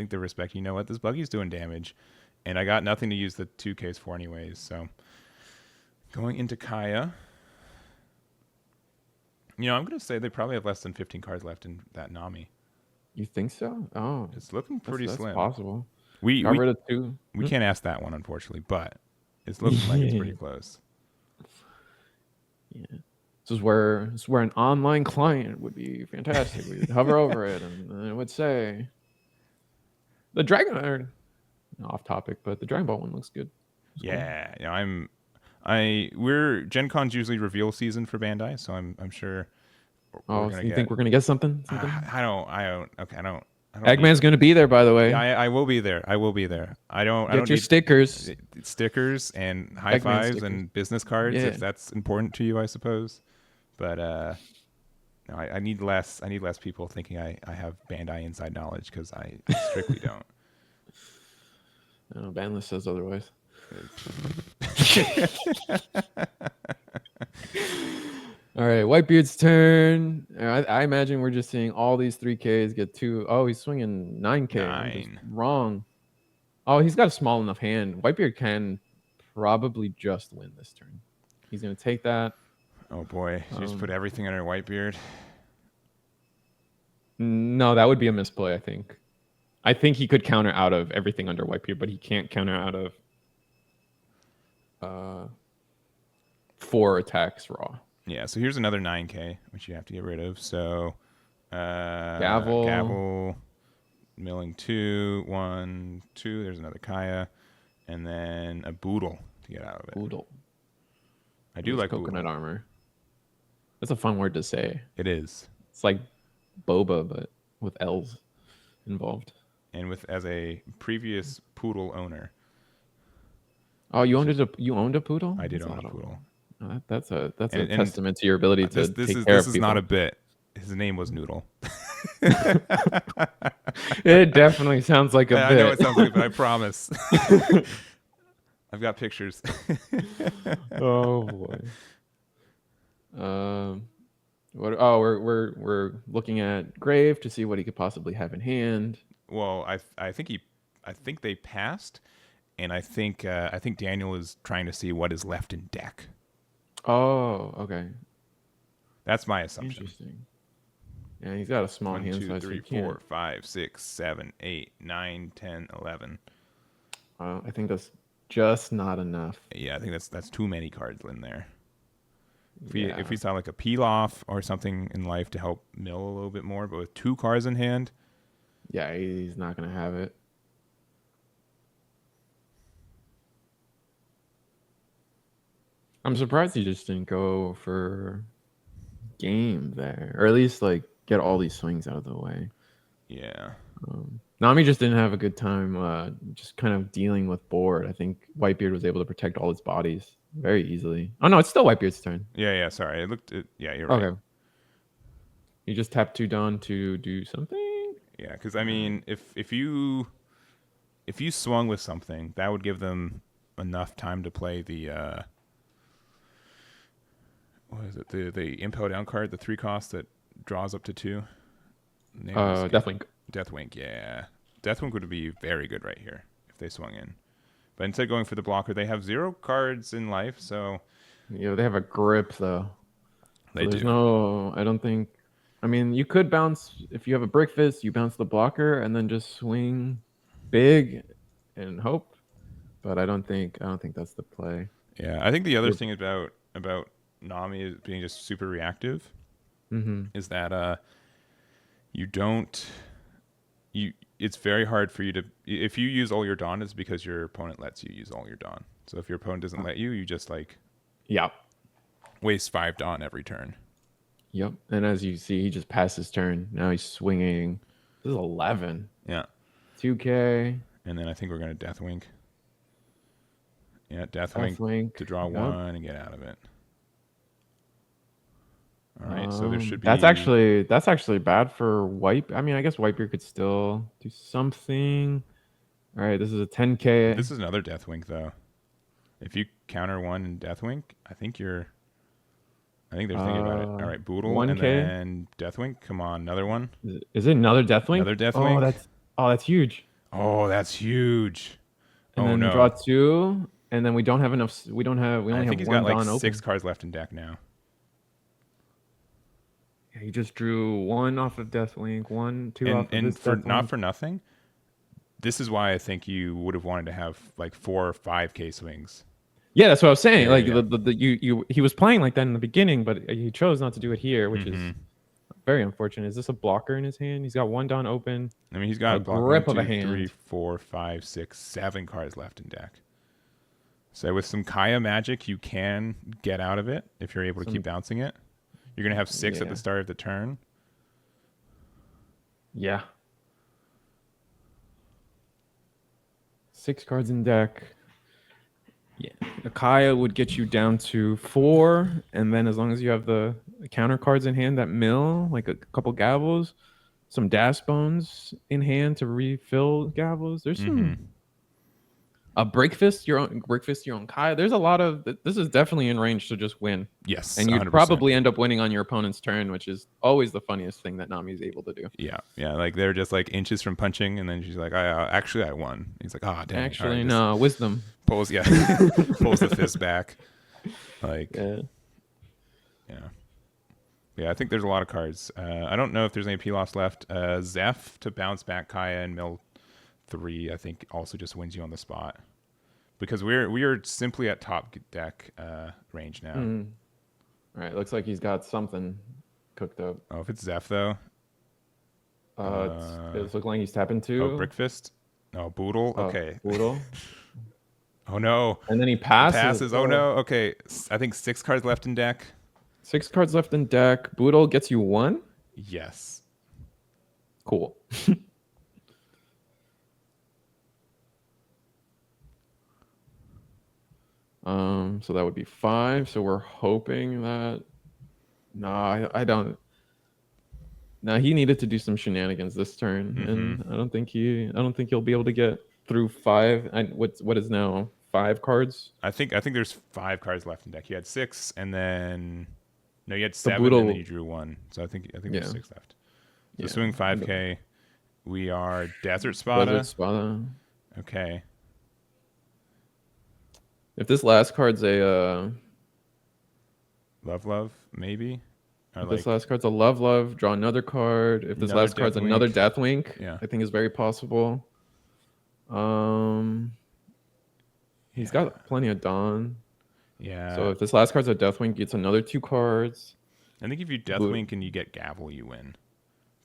they're respecting. You know what? This buggy's doing damage, and I got nothing to use the 2Ks for anyways. So going into Kaya, I'm gonna say they probably have less than 15 cards left in that Nami. You think so? Oh, It's looking pretty that's slim. possible. We Got rid of 2. we can't ask that one unfortunately, but it's looking like it's pretty close. Yeah. This is where an online client would be fantastic. We'd hover over it and it would say the Dragon off topic, but the Dragon Ball one looks good. It's cool. Yeah, we're Gen Con's usually reveal season for Bandai, so I'm sure Oh, so you think we're gonna get something? I don't. Eggman's gonna be there, by the way. Yeah, I will be there. I don't Get your need stickers. stickers and high fives stickers. and business cards Yeah. if that's important to you, I suppose. But no, I need less people thinking I have Bandai inside knowledge because I strictly don't. I don't know, Banlist says otherwise. All right, Whitebeard's turn. I imagine we're just seeing all these 3Ks get 2. Oh, he's swinging 9K. I'm just 9. wrong. Oh, he's got a small enough hand. Whitebeard can probably just win this turn. He's going to take that. Oh boy, you just put everything under Whitebeard. No, that would be a misplay, I think. I think he could counter out of everything under Whitebeard, but he can't counter out of 4 attacks raw. Yeah, so here's another 9K, which you have to get rid of. So Gavel, milling 2, 1, 2. There's another Kaya, and then a Boodle to get out of it. Boodle. I do like coconut Boodle. armor. That's a fun word to say. It is. It's like boba, but with L's involved. And with as a previous poodle owner, Oh, you owned a poodle? I did That's own a awesome. poodle. Oh, that's a And testament to your ability to this take is care this of is people. not a bit. His name was Noodle. It definitely sounds like a I bit. know it sounds like, but I promise. I've got pictures. Oh boy. What? Oh, we're looking at Grave to see what he could possibly have in hand. Well, I think they passed, and I think Daniel is trying to see what is left in deck. Oh, okay. That's my assumption. Interesting. Yeah, he's got a small 1, hand 2, size. 3, 4, 5, 6, 7, 8, 9, 10, 11. I think that's just not enough. Yeah, I think that's too many cards in there. Yeah. If we saw like a peel off or something in life to help mill a little bit more, but with 2 cards in hand, Yeah, he's not gonna have it. I'm surprised he just didn't go for game there, or at least like get all these swings out of the way. yeah. Nami just didn't have a good time, just kind of dealing with board. I think Whitebeard was able to protect all his bodies very easily. Oh no, it's still Whitebeard's turn. Yeah, sorry. Yeah, you're right. Okay. You just tap 2 Dawn to do something? Yeah, because I mean, if you swung with something, that would give them enough time to play the what is it? The impel down card, the 3 cost that draws up to 2. Definitely. Deathwink, yeah. Deathwink would be very good right here if they swung in. But instead of going for the blocker, they have 0 cards in life, so Yeah, they have a grip though. they There's do. no, I don't think. I mean, you could bounce if you have a brick fist. You bounce the blocker and then just swing big and hope. But I don't think that's the play. Yeah, I think the other thing about Nami being just super reactive is that it's very hard for you to, if you use all your Dawn, it's because your opponent lets you use all your Dawn. So if your opponent doesn't let you, you just like Yep. waste 5 Dawn every turn. Yep. And as you see, he just passed his turn. Now he's swinging. This is 11. Yeah. 2K. And then I think we're going to Deathwink. Yeah, Deathwink Deathwink. to draw Yep. 1 and get out of it. All right, so there should be. That's actually bad for Wipe. I mean, I guess Wipebeard could still do something. All right, this is a 10K. This is another Deathwink though. If you counter 1 in Deathwink, I think they're thinking about it. All right, Boodle 1K? and then Deathwink. Come on, another one. Is it another Deathwink? Another Deathwink. That's huge. Oh, that's huge. And oh then no. draw 2, and then we don't have enough. We only I have think he's one got like Dawn 6 open. cards left in deck now. Yeah, he just drew 1 off of Deathwink, 1, 2 off of And this for Deathwink. not for nothing, this is why I think you would have wanted to have like 4 or 5K swings. Yeah, that's what I was saying. Yeah, like yeah. he was playing like that in the beginning, but he chose not to do it here, which is very unfortunate. Is this a blocker in his hand? He's got 1 Dawn open. I mean, he's got A block grip 1, of a 2, hand. 3, 4, 5, 6, 7 cards left in deck. So with some Kaya magic, you can get out of it if you're able to keep bouncing it. You're gonna have 6 at Yeah. the start of the turn. Yeah. 6 cards in deck. Yeah. Akaya would get you down to 4, and then as long as you have the counter cards in hand that mill, like a couple gavels, some dash bones in hand to refill gavels. There's some a breakfast your own Kaya. There's a lot of this is definitely in range to just win. Yes, And you'd 100%. probably end up winning on your opponent's turn, which is always the funniest thing that Nami is able to do. Yeah. Like they're just like inches from punching, and then she's like, actually, I won." He's like, "Ah, damn." Actually, no, wisdom. Pulls the fist back. Like, Yeah. yeah. I think there's a lot of cards. I don't know if there's any P-Loss left. Zeph to bounce back Kaya and mill 3, I think also just wins you on the spot. Because we are simply at top deck range now. All right, looks like he's got something cooked up. Oh, if it's Zeph though. It's looking like he's tapping 2. Oh, Brickfist. Oh, Boodle. Okay. Boodle. Oh no. And then he It passes. passes. Oh no. Okay. I think 6 cards left in deck. 6 cards left in deck. Boodle gets you 1. Yes. Cool. So that would be 5. So we're hoping that. No, I don't. No, he needed to do some shenanigans this turn, and I don't think he'll be able to get through 5. And what is now 5 cards? I think there's 5 cards left in deck. You had 6, and then no, you had The 7, Boodle, and then you drew 1. So I think there's 6 left. So swing 5K. We are Desert Spada. Desert Spada. Okay. If this last card's a Love, maybe. Or if this last card's a Love, draw another card. If this last card's another Deathwink, yeah, I think is very possible. He's got plenty of Dawn. Yeah. So if this last card's a Deathwink, it's another 2 cards. I think if you Deathwink and you get Gavel, you win.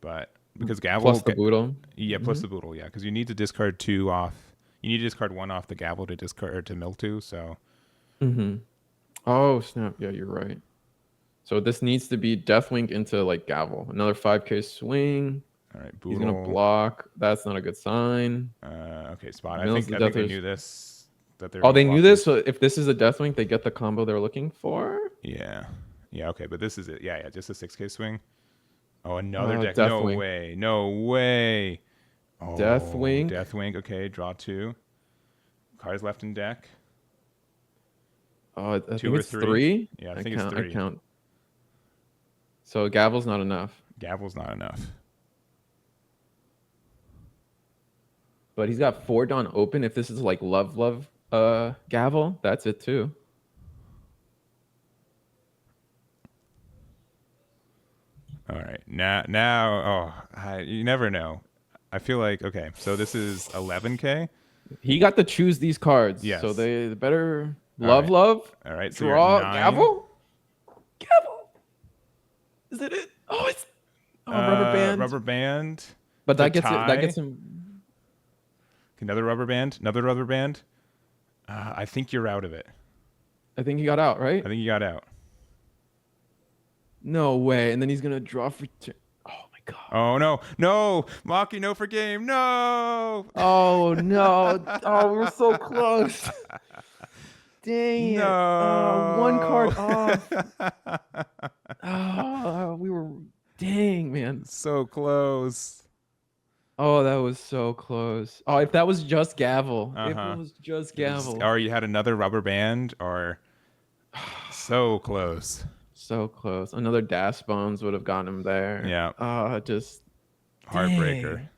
But because Gavel plus the Boodle. Yeah, plus the Boodle, yeah, because you need to discard 2 off. You need to discard 1 off the Gavel to discard or to mill 2. So. Oh snap! Yeah, you're right. So this needs to be Deathwink into like Gavel. Another 5K swing. All right, Boodle. He's gonna block. That's not a good sign. Okay, Spot. I think they knew this. They knew this. So if this is a Deathwink, they get the combo they're looking for. Yeah. Okay, but this is it. Yeah, just a 6K swing. Oh, another deck. Deathwink. No way. Oh, Deathwink. Okay, draw 2. Cards left in deck. I think it's 3. Yeah, I think it's 3. I count. So Gavel's not enough. Gavel's not enough. But he's got 4 Dawn open. If this is like Love, Gavel, that's it too. All right, now, you never know. I feel like okay, so this is 11K. He got to choose these cards. Yes. So they better Love. All right, so draw you're 9. Gavel. Is it? Oh, it's rubber band. Rubber band. But that gets him. Another rubber band. I think you're out of it. I think he got out, right? I think you got out. No way. And then he's gonna draw for. Oh my god. Oh no, Maki, no for game, no. Oh no. Oh, we're so close. Dang it. No. 1 card off. Oh, we were. Dang, man. So close. Oh, that was so close. Oh, if that was just Gavel. If it was just Gavel. Or you had another rubber band, or so close. So close. Another Das Bones would have gotten him there. Yeah. Just heartbreaker. Dang.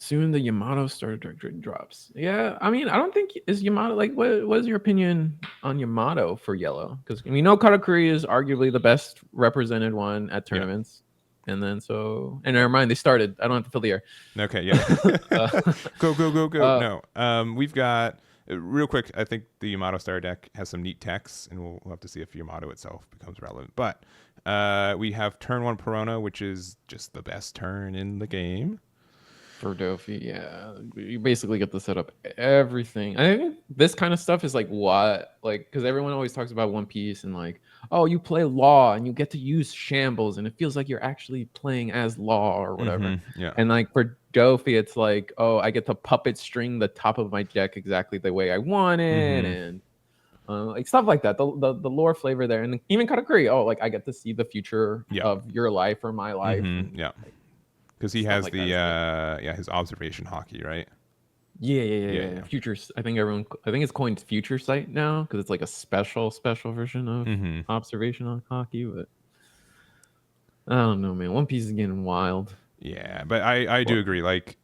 Soon the Yamato starter drops. Yeah, I mean, I don't think is Yamato like. What is your opinion on Yamato for yellow? Because we know Katakuri is arguably the best represented one at tournaments. Yeah. And then and never mind, they started. I don't have to fill the air. Okay, yeah. Go. No. We've got real quick. I think the Yamato Star deck has some neat techs, and we'll have to see if Yamato itself becomes relevant. But we have turn 1 Perona, which is just the best turn in the game. For Dofi, yeah. You basically get to set up everything. I think this kind of stuff is like because everyone always talks about One Piece and like, oh, you play Law and you get to use Shambles and it feels like you're actually playing as Law or whatever. Yeah. And like for Dofi, it's like, oh, I get to puppet string the top of my deck exactly the way I want it, and like stuff like that. The lore flavor there, and even Katakuri. Oh, like I get to see the future of your life or my life. And, yeah. Because he has his observation hockey, right? Yeah. Futures. I think it's coined Future Sight now because it's like a special version of observation on hockey. But I don't know, man. One Piece is getting wild. Yeah, but I do agree. Like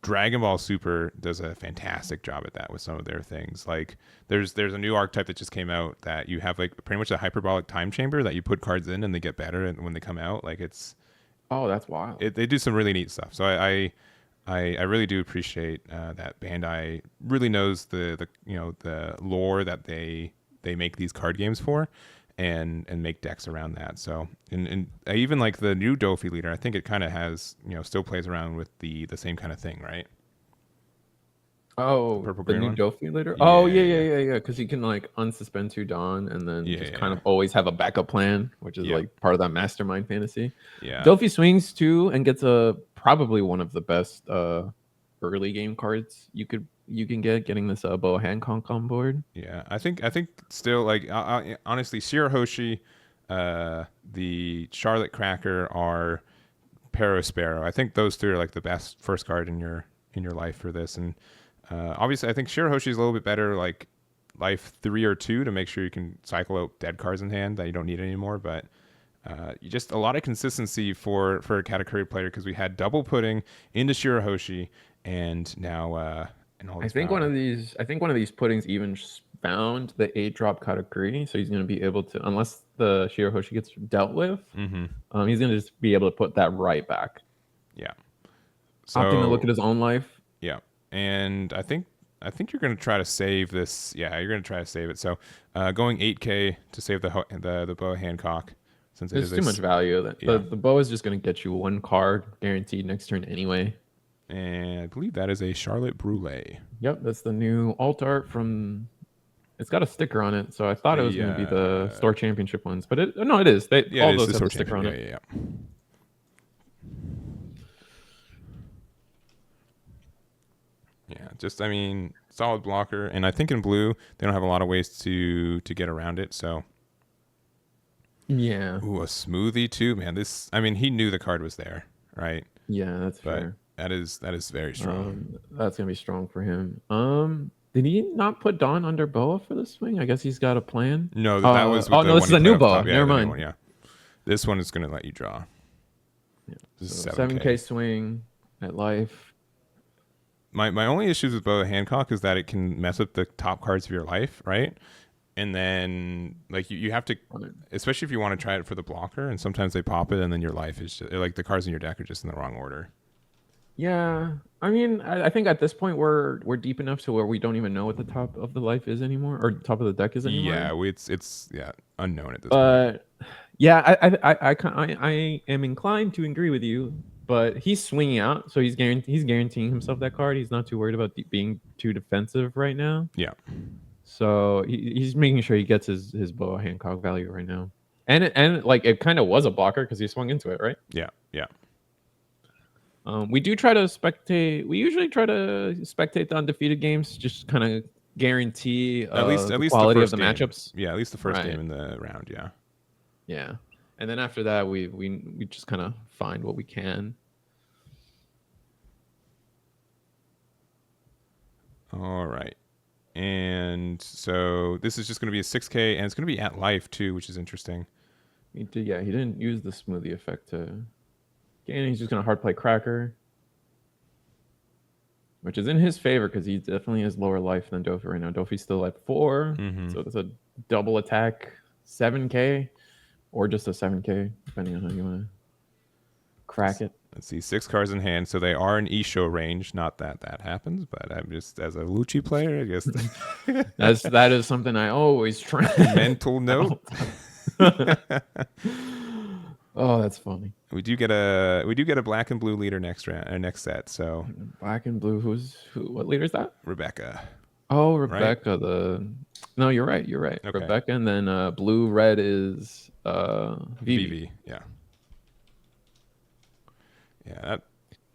Dragon Ball Super does a fantastic job at that with some of their things. Like there's a new archetype that just came out that you have like pretty much a hyperbolic time chamber that you put cards in and they get better when they come out. Like it's. Oh, that's wild. They do some really neat stuff. So I really do appreciate that Bandai really knows the lore that they make these card games for, and make decks around that. So and I even like the new Dofi leader. I think it kind of has still plays around with the same kind of thing, right? Oh, purple the green new one. Dofi later. Yeah, Oh yeah, yeah, yeah, yeah, yeah. Because you can like unsuspend 2 Dawn and then yeah, just yeah, kind of always have a backup plan, which is yeah, like part of that mastermind fantasy. yeah. Dofi swings too and gets a probably one of the best early game cards you can getting this Boa Hancock on board. Yeah, I think still like honestly, Shirahoshi, the Charlotte Cracker are Pero Sparrow. I think those three are like the best first card in your life for this. And obviously, I think Shirahoshi is a little bit better, like life 3 or 2 to make sure you can cycle out dead cards in hand that you don't need anymore. But you just a lot of consistency for a Katakuri player because we had double putting into Shirahoshi and now and all I this think power. I think one of these puddings even found the 8-drop Katakuri, so he's going to be able to, unless the Shirahoshi gets dealt with, he's going to just be able to put that right back. Yeah. Opting to So look at his own life. yeah, and I think you're going to try to save this. Yeah, you're going to try to save it. So going 8K to save the Boa Hancock since it There's is too much value. Yeah. The bow is just going to get you 1 card guaranteed next turn anyway. And I believe that is a Charlotte Brulee. Yep, that's the new alt art from. It's got a sticker on it, so I thought it was going to be the store championship ones, but it is. All those have the sticker on it. Yeah. Yeah, just I mean, solid blocker, and I think in blue they don't have a lot of ways to get around it. So, Yeah. ooh, a smoothie too, man. This, I mean, he knew the card was there, right? Yeah, that's But fair. that is very strong. That's gonna be strong for him. Did he not put Dawn under Boa for this swing? I guess he's got a plan. No, that was with the no, this is one a he put new up Boa. top. Yeah, Never the new mind. one, yeah. This one is gonna let you draw. Yeah. This is So 7K. 7K swing at life. My only issues with Boa Hancock is that it can mess up the top cards of your life, right? And then like you have to, especially if you want to try it for the blocker, and sometimes they pop it, and then your life is just, like the cards in your deck are just in the wrong order. Yeah, I mean, I think at this point we're deep enough to where we don't even know what the top of the life is anymore, or top of the deck is anymore. Yeah, it's unknown at this point. But yeah, I am inclined to agree with you. But he's swinging out, so he's guaranteeing himself that card. He's not too worried about being too defensive right now. Yeah. So he's making sure he gets his Boa Hancock value right now, and like it kind of was a blocker because he swung into it, right? Yeah. We do try to spectate. We usually try to spectate the undefeated games, just kind of guarantee At least the the quality of first the game. matchups. Yeah, at least the first Right. game in the round. Yeah. Yeah, and then after that, we just kind of find what we can. All right. And so this is just going to be a 6K, and it's going to be at life too, which is interesting. He didn't use the smoothie effect to gain. He's just gonna hard play Cracker, which is in his favor because he definitely has lower life than Dofi right now. Dofi's still at 4, so it's a double attack 7K, or just a 7K, depending on how you want to crack it. Let's see, 6 cards in hand, so they are in Isho range. Not that happens, but I'm just as a Lucci player, I guess. That is something I always try. Mental note. Oh, that's funny. We do get a black and blue leader next set. So Black and blue. What leader is that? Rebecca. Oh, Rebecca. Right? No, you're right. Okay. Rebecca, and then blue red is Vivi. Yeah. Yeah,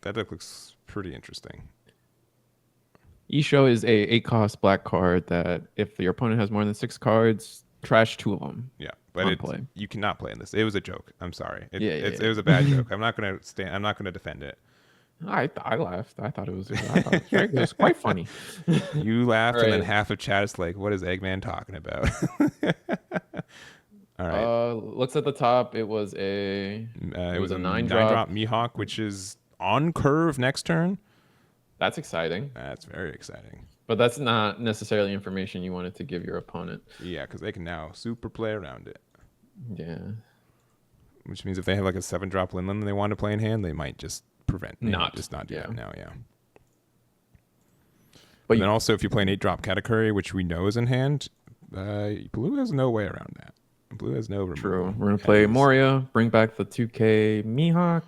that deck looks pretty interesting. Isho is a 8-cost black card that if your opponent has more than 6 cards, trash 2 of them. Yeah, but you cannot play in this. It was a joke. I'm sorry. It was a bad joke. I'm not gonna defend it. I laughed. I thought it was quite funny. You laughed, right. And then half of chat is like, "What is Eggman talking about?" All right. Looks at the top. It was a 9-drop Mihawk, which is on curve next turn. That's exciting. That's very exciting. But that's not necessarily information you wanted to give your opponent. Yeah, because they can now super play around it. Yeah. Which means if they have like a 7-drop Linlin they want to play in hand, they might just prevent. Not do that now. Yeah. But then also, if you play an 8-drop Katakuri, which we know is in hand, blue has no way around that. Blue has no removal. True. We're gonna play Moria, bring back the 2K Mihawk,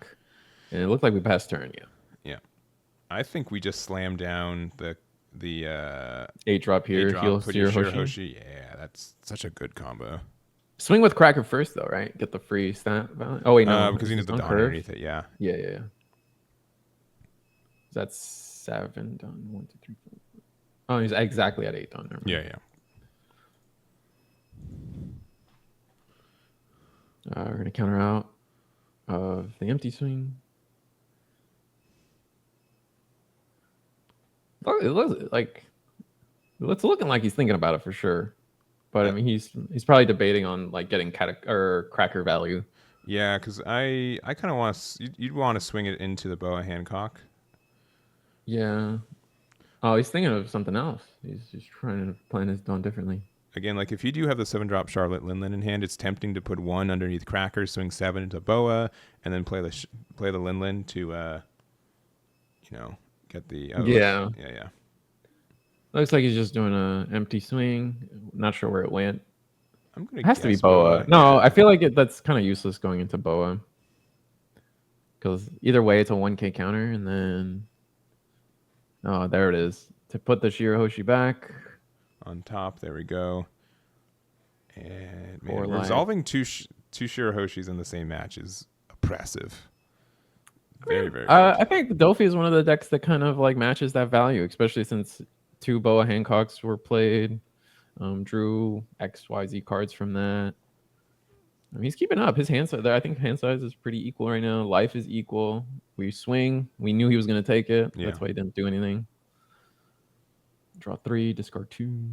and it looked like we passed turn. Yeah. I think we just slam down the the 8-drop here, 8-drop, heal put your Shirahoshi. Shirahoshi. Yeah, that's such a good combo. Swing with Cracker first, though, right? Get the free stat value. Oh, wait, no. Because he needs the Dawn underneath it, yeah. Yeah. That's 7 done. 1, 2, 3, 4. Oh, he's exactly at 8 done. Yeah. We're going to counter out of the empty swing. It looks like it's looking like he's thinking about it for sure. But I mean, he's probably debating on like getting Cracker value. Yeah, because I kind of want to. You'd want to swing it into the Boa Hancock. Yeah. Oh, he's thinking of something else. He's just trying to plan his Dawn differently. Again, like if you do have the 7-drop Charlotte Linlin in hand, it's tempting to put 1 underneath Cracker, swing 7 into Boa, and then play the Linlin to, get the. Yeah. Yeah. Looks like he's just doing an empty swing. Not sure where it went. I'm gonna. It has to be Boa. No, yeah. I feel like that's kind of useless going into Boa. Because either way, it's a 1K counter, and then. Oh, there it is. To put the Shirahoshi back. On top, there we go. And man, life. resolving two Shirahoshis in the same match is oppressive. Very, very. I think Dofi is one of the decks that kind of like matches that value, especially since 2 Boa Hancocks were played. Drew XYZ cards from that. I mean, he's keeping up. His hand size, I think hand size is pretty equal right now. Life is equal. We swing. We knew he was going to take it. Yeah. That's why he didn't do anything. Draw 3, discard 2.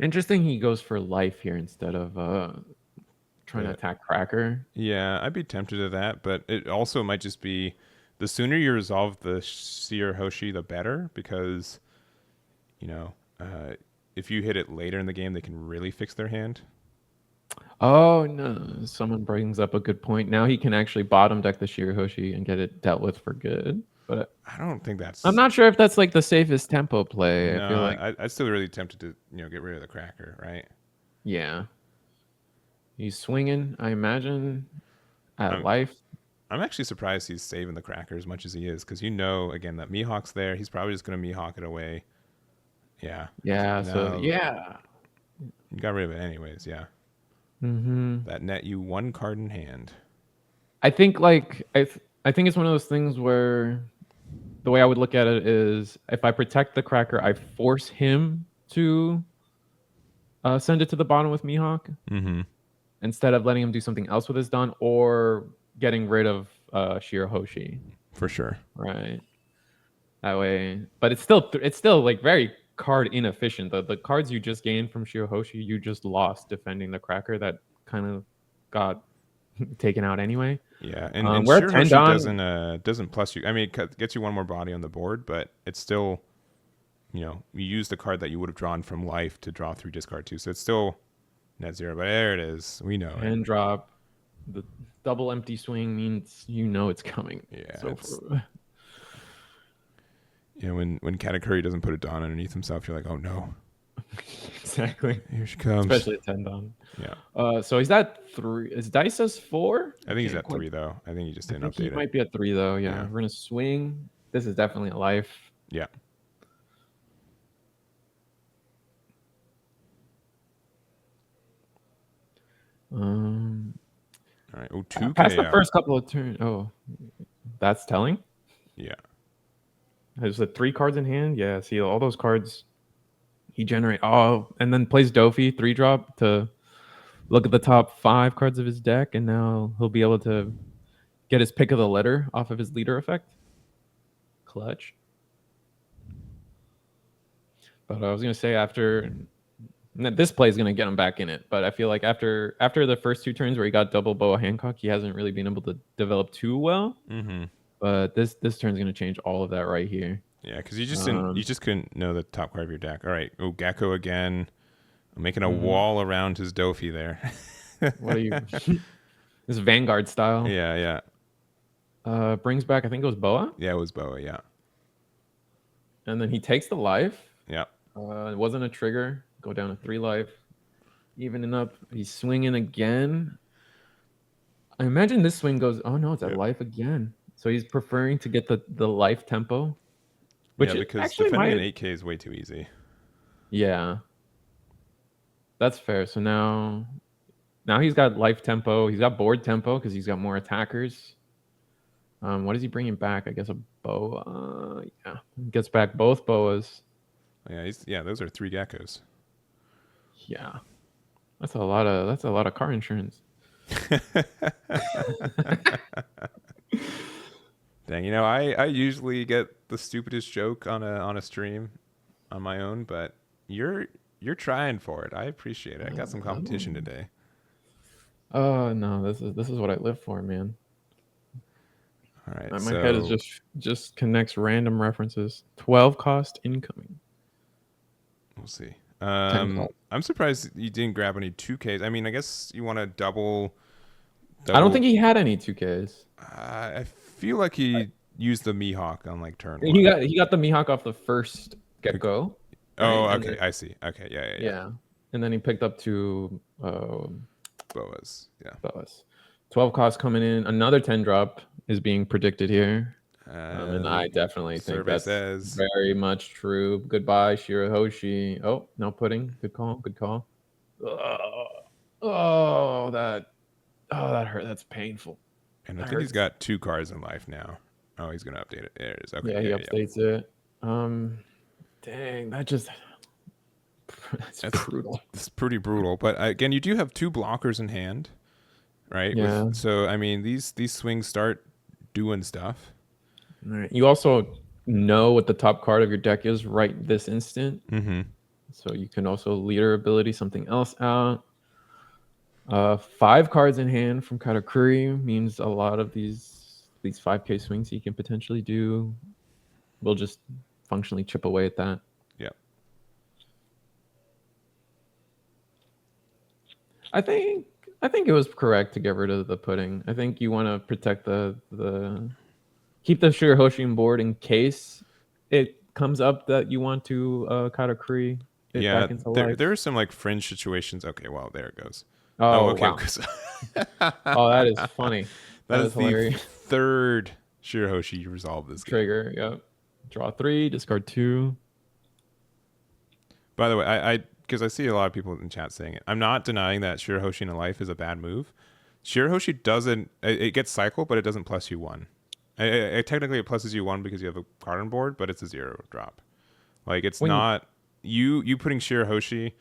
Interesting he goes for life here instead of trying to attack Cracker. Yeah, I'd be tempted to that, but it also might just be the sooner you resolve the Shirahoshi, the better, because, if you hit it later in the game, they can really fix their hand. Oh, no. Someone brings up a good point. Now he can actually bottom deck the Shirahoshi and get it dealt with for good. But I don't think that's. I'm not sure if that's like the safest tempo play. No, I feel like I'd still really tempted to get rid of the Cracker, right? Yeah. He's swinging, I imagine, at life. I'm actually surprised he's saving the Cracker as much as he is, because again, that Mihawk's there. He's probably just going to Mihawk it away. Yeah. Yeah, You got rid of it anyways, yeah. Mm-hmm. That net you 1 card in hand. I think I think it's one of those things where the way I would look at it is if I protect the Cracker, I force him to send it to the bottom with Mihawk instead of letting him do something else with his Dawn or getting rid of Shirahoshi. For sure. Right. That way, but it's still like very card inefficient. The cards you just gained from Shirahoshi, you just lost defending the Cracker that kind of got taken out anyway. Yeah, and Shirahoshi doesn't plus you. I mean, it gets you 1 more body on the board, but it's still, you use the card that you would have drawn from life to draw 3 discard 2, so it's still net 0. But there it is. We know it. And drop the double empty swing means it's coming. Yeah. So when Katakuri doesn't put a Dawn underneath himself, you're like, oh no. Exactly. Here she comes. Especially at 10 Dawn. Yeah. So he's at 3. Is Dice says 4? I think he's at 3 though. I think he just didn't update it. He might be at 3 though. Yeah. We're gonna swing. This is definitely a life. Yeah. All right. Oh, 2 past the first couple of turns. Oh, that's telling. Yeah. There's the 3 cards in hand. Yeah. See all those cards. He and then plays Dofi 3-drop to look at the top 5 cards of his deck, and now he'll be able to get his pick of the litter off of his leader effect. Clutch. But I was gonna say this play is gonna get him back in it. But I feel like after the first 2 turns where he got double Boa Hancock, he hasn't really been able to develop too well. Mm-hmm. But this turn's gonna change all of that right here. Yeah, because you just couldn't know the top card of your deck. All right, Gecko again. I'm making a wall around his Dofi there. What are you? This Vanguard style. Yeah. Brings back, I think it was Boa. Yeah, it was Boa. Yeah. And then he takes the life. Yeah. It wasn't a trigger. Go down to 3 life. Evening up. He's swinging again. I imagine this swing goes. Oh no, it's at Yep. life again. So he's preferring to get the life tempo, which Yeah, it because actually defending might. an 8K is way too easy. Yeah, that's fair. So now he's got life tempo. He's got board tempo because he's got more attackers. What is he bringing back? I guess a boa. Yeah, gets back both boas. Yeah, those are 3 geckos. Yeah, that's a lot of car insurance. Dang, I usually get the stupidest joke on a stream on my own, but you're trying for it. I appreciate it. I got some competition today. Oh no, this is what I live for, man. All right, My head is just connects random references. 12 cost incoming. We'll see. I'm surprised you didn't grab any 2Ks. I mean, I guess you want to double. I don't think he had any 2Ks. I feel like he used the Mihawk on like turn 1. He got the Mihawk off the first get-go. Oh, right? okay. I see. Okay, yeah. And then he picked up 2 boas. Yeah. boas. 12 cost coming in. Another 10 drop is being predicted here. And I definitely think that's very much true. Goodbye, Shirahoshi. Oh, no pudding. Good call. Oh, that hurt. That's painful. And I think he's got 2 cards in life now. Oh, he's gonna update it. There it is. Okay. Yeah, he updates it. Dang, that's brutal. It's pretty brutal. But again, you do have 2 blockers in hand, right? Yeah. So I mean, these swings start doing stuff. All right. You also know what the top card of your deck is right this instant. Mm-hmm. So you can also leader ability something else out. 5 cards in hand from Katakuri means a lot of these 5K swings he can potentially do will just functionally chip away at that. Yeah. I think it was correct to get rid of the pudding. I think you want to protect keep the Shirahoshi on board in case it comes up that you want to Katakuri it back into life. There are some like fringe situations. Okay, well, there it goes. Oh, okay. Wow. Oh, that is funny. that is hilarious. The 3rd Shirahoshi you resolve this trigger. game. Yep. Draw 3, discard 2. By the way, because I see a lot of people in chat saying it. I'm not denying that Shirahoshi in a life is a bad move. Shirahoshi doesn't. It gets cycle, but it doesn't plus you 1. Technically, it pluses you 1 because you have a card on board, but it's a 0 drop. Like it's not you putting Shirahoshi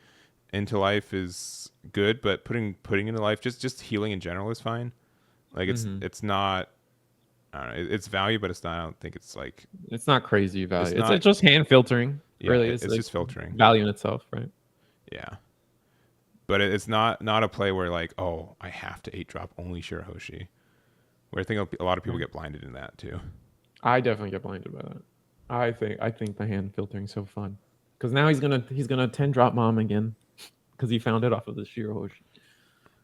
into life is good, but putting into life just healing in general is fine. Like it's not. I don't know, it's value, but it's not. I don't think it's like. It's not crazy value. It's just hand filtering. Yeah, really, it's just filtering value in itself, right? Yeah, but it's not a play where like, oh, I have to 8 drop only Shirahoshi. Where I think a lot of people get blinded in that too. I definitely get blinded by that. I think the hand filtering is so fun because now he's gonna 10 drop mom again because he found it off of the Shirahoshi.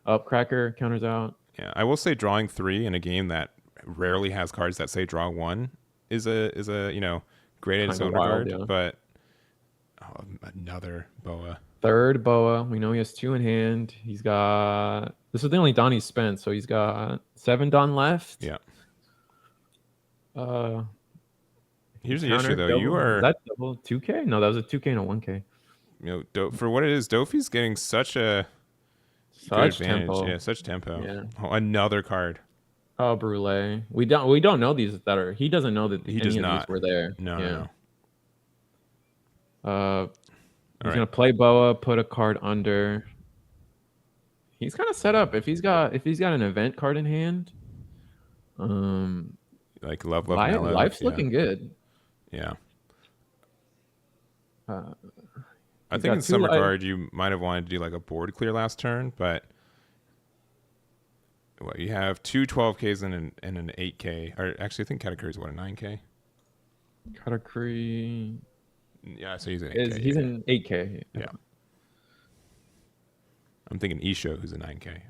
Up cracker counters out. Yeah, I will say drawing 3 in a game that rarely has cards that say draw 1 is a great in its own regard. Yeah. But another boa. 3rd boa. We know he has 2 in hand. He's got. This is the only Don he's spent, so he's got 7 Don left. Yeah. Here's the issue, though. Double. You are. Is that double 2K? No, that was a 2K and a 1K. For what it is, Dofi's getting such a good advantage. Tempo. Yeah, such tempo. Yeah. Oh, another card. Oh, Brule. We don't know these that are. He doesn't know that he does not. These were there. No. He's gonna play boa, put a card under. He's kind of set up. If he's got an event card in hand, like life's looking good. Yeah. I think in some regard you might have wanted to do like a board clear last turn, but you have 2 12Ks and an 8K. Or actually, I think Katakuri's a 9K. Katakuri. Yeah, so he's an 8K. He's an 8K. Yeah. I'm thinking Isho, who's a 9K.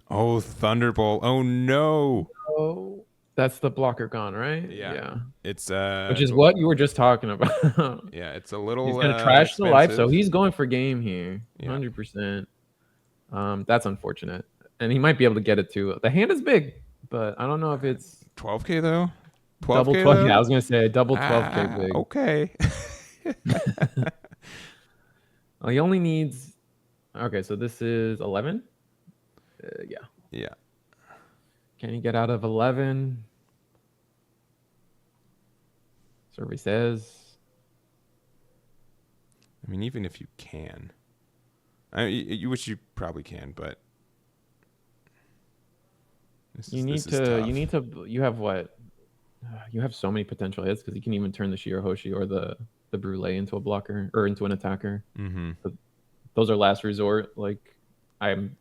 Oh, Thunderbolt. Oh, no. Oh, that's the blocker gone, right? Yeah. It's which is what you were just talking about. Yeah, it's a little. He's gonna trash the life, so he's going for game here, 100%. That's unfortunate. and he might be able to get it too. The hand is big, but I don't know if it's 12K though. double 12K 12. though. Yeah, I was gonna say double 12K big. Okay. Oh, he only needs. Okay, so this is 11. Yeah. Yeah. Can he get out of 11? Survey says. I mean, even if you can, you wish you probably can, but You need to. You have what? You have so many potential hits because you can even turn the Shirahoshi or the Brule into a blocker or into an attacker. Mm-hmm. But those are last resort. Like I'm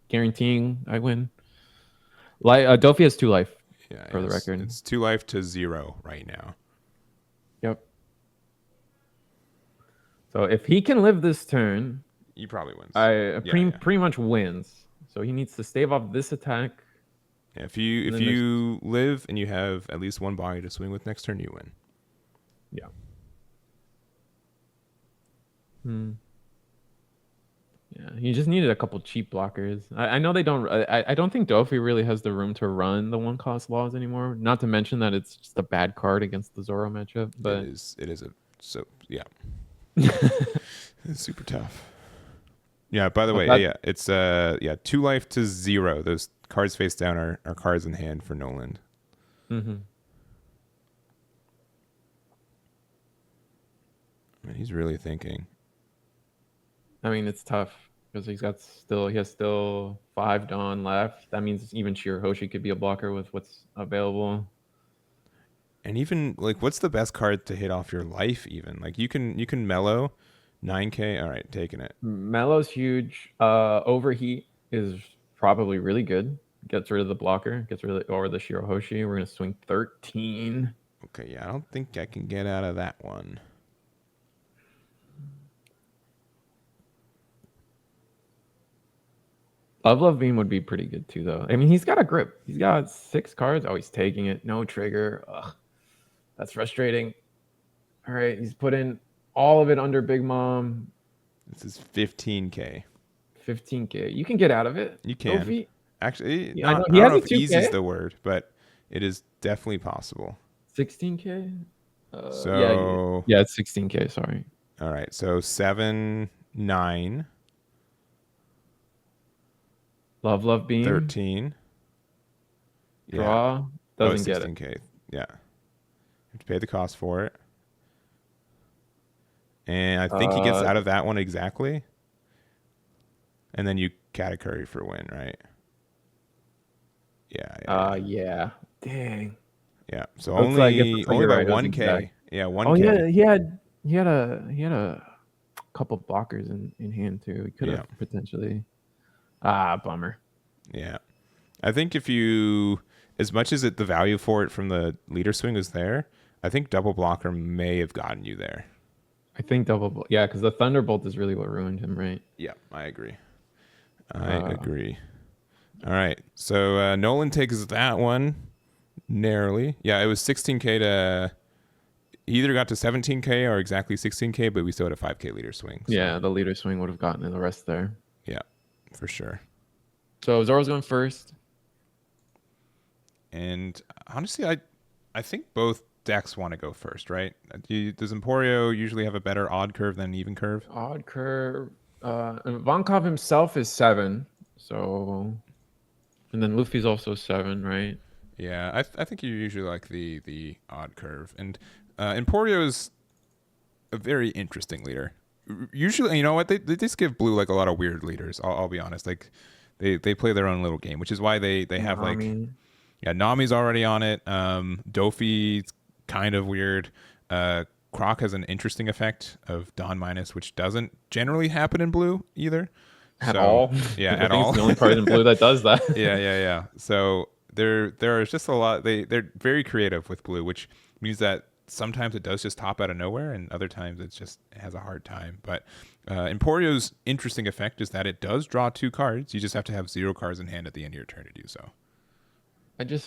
guaranteeing I win. Like Dofi has 2 life. Yeah, for the record, it's 2 life to 0 right now. Yep. So if he can live this turn, he probably wins. Pretty much wins. So he needs to stave off this attack. Yeah, if you live and you have at least 1 body to swing with next turn, you win. Yeah. Yeah, he just needed a couple cheap blockers. I know they don't. I don't think Dofi really has the room to run the 1-cost laws anymore. Not to mention that it's just a bad card against the Zoro matchup. But it is it's super tough. Yeah. By the way, it's 2 life to 0. Those cards face down are cards in hand for Noland. Mm-hmm. I mean, he's really thinking. I mean, it's tough because he has still 5 Dawn left. That means even Shirahoshi could be a blocker with what's available. And even like, what's the best card to hit off your life? Even like you can mellow 9K. All right, taking it. Mellow's huge. Overheat is probably really good. Gets rid of the blocker. Gets rid of or the Shirahoshi. We're gonna swing 13. Okay, yeah, I don't think I can get out of that one. Love Beam would be pretty good too, though. I mean, he's got a grip. He's got 6 cards. Oh, he's taking it. No trigger. Ugh, that's frustrating. All right, he's put in all of it under Big Mom. This is 15K. 15K. You can get out of it. You can. Sophie. Actually, Yeah, I don't know if easy is the word, but it is definitely possible. 16K? So yeah, it's 16K. Sorry. All right, so 7, 9. Love Beam. 13. Draw. Doesn't get 16K. Yeah. You have to pay the cost for it. And I think he gets out of that one exactly. And then you Katakuri for win, right? Yeah. Yeah. Dang. Yeah. So Looks only right, about 1K. Yeah, 1K. Oh yeah, he had a couple blockers in hand too. He could have potentially. Bummer. Yeah. I think if you, as much as the value for it from the leader swing was there, I think double blocker may have gotten you there. I think because the Thunderbolt is really what ruined him, right? Yeah, I agree. I agree. All right. So Nolan takes that one narrowly. Yeah, it was 16K to, he either got to 17K or exactly 16K, but we still had a 5K leader swing. So. Yeah, the leader swing would have gotten the rest there. Yeah, for sure. So Zoro's going first. And honestly, I think both decks want to go first, right? Does Emporio usually have a better odd curve than even curve? Odd curve. Ivankov himself is 7. So, and then Luffy's also 7, right? Yeah, I think you usually like the odd curve. And Emporio is a very interesting leader. Usually, you know what? They just give blue like a lot of weird leaders. I'll be honest. Like they play their own little game, which is why they have Nami. like, yeah, Nami's already on it. Dofi's kind of weird. Croc has an interesting effect of Dawn minus, which doesn't generally happen in blue either. At all? Yeah, I at think all. It's the only card in blue that does that. Yeah. So there is just a lot. They're very creative with blue, which means that sometimes it does just top out of nowhere, and other times it has a hard time. But Emporio's interesting effect is that it does draw 2 cards. You just have to have 0 cards in hand at the end of your turn to do so.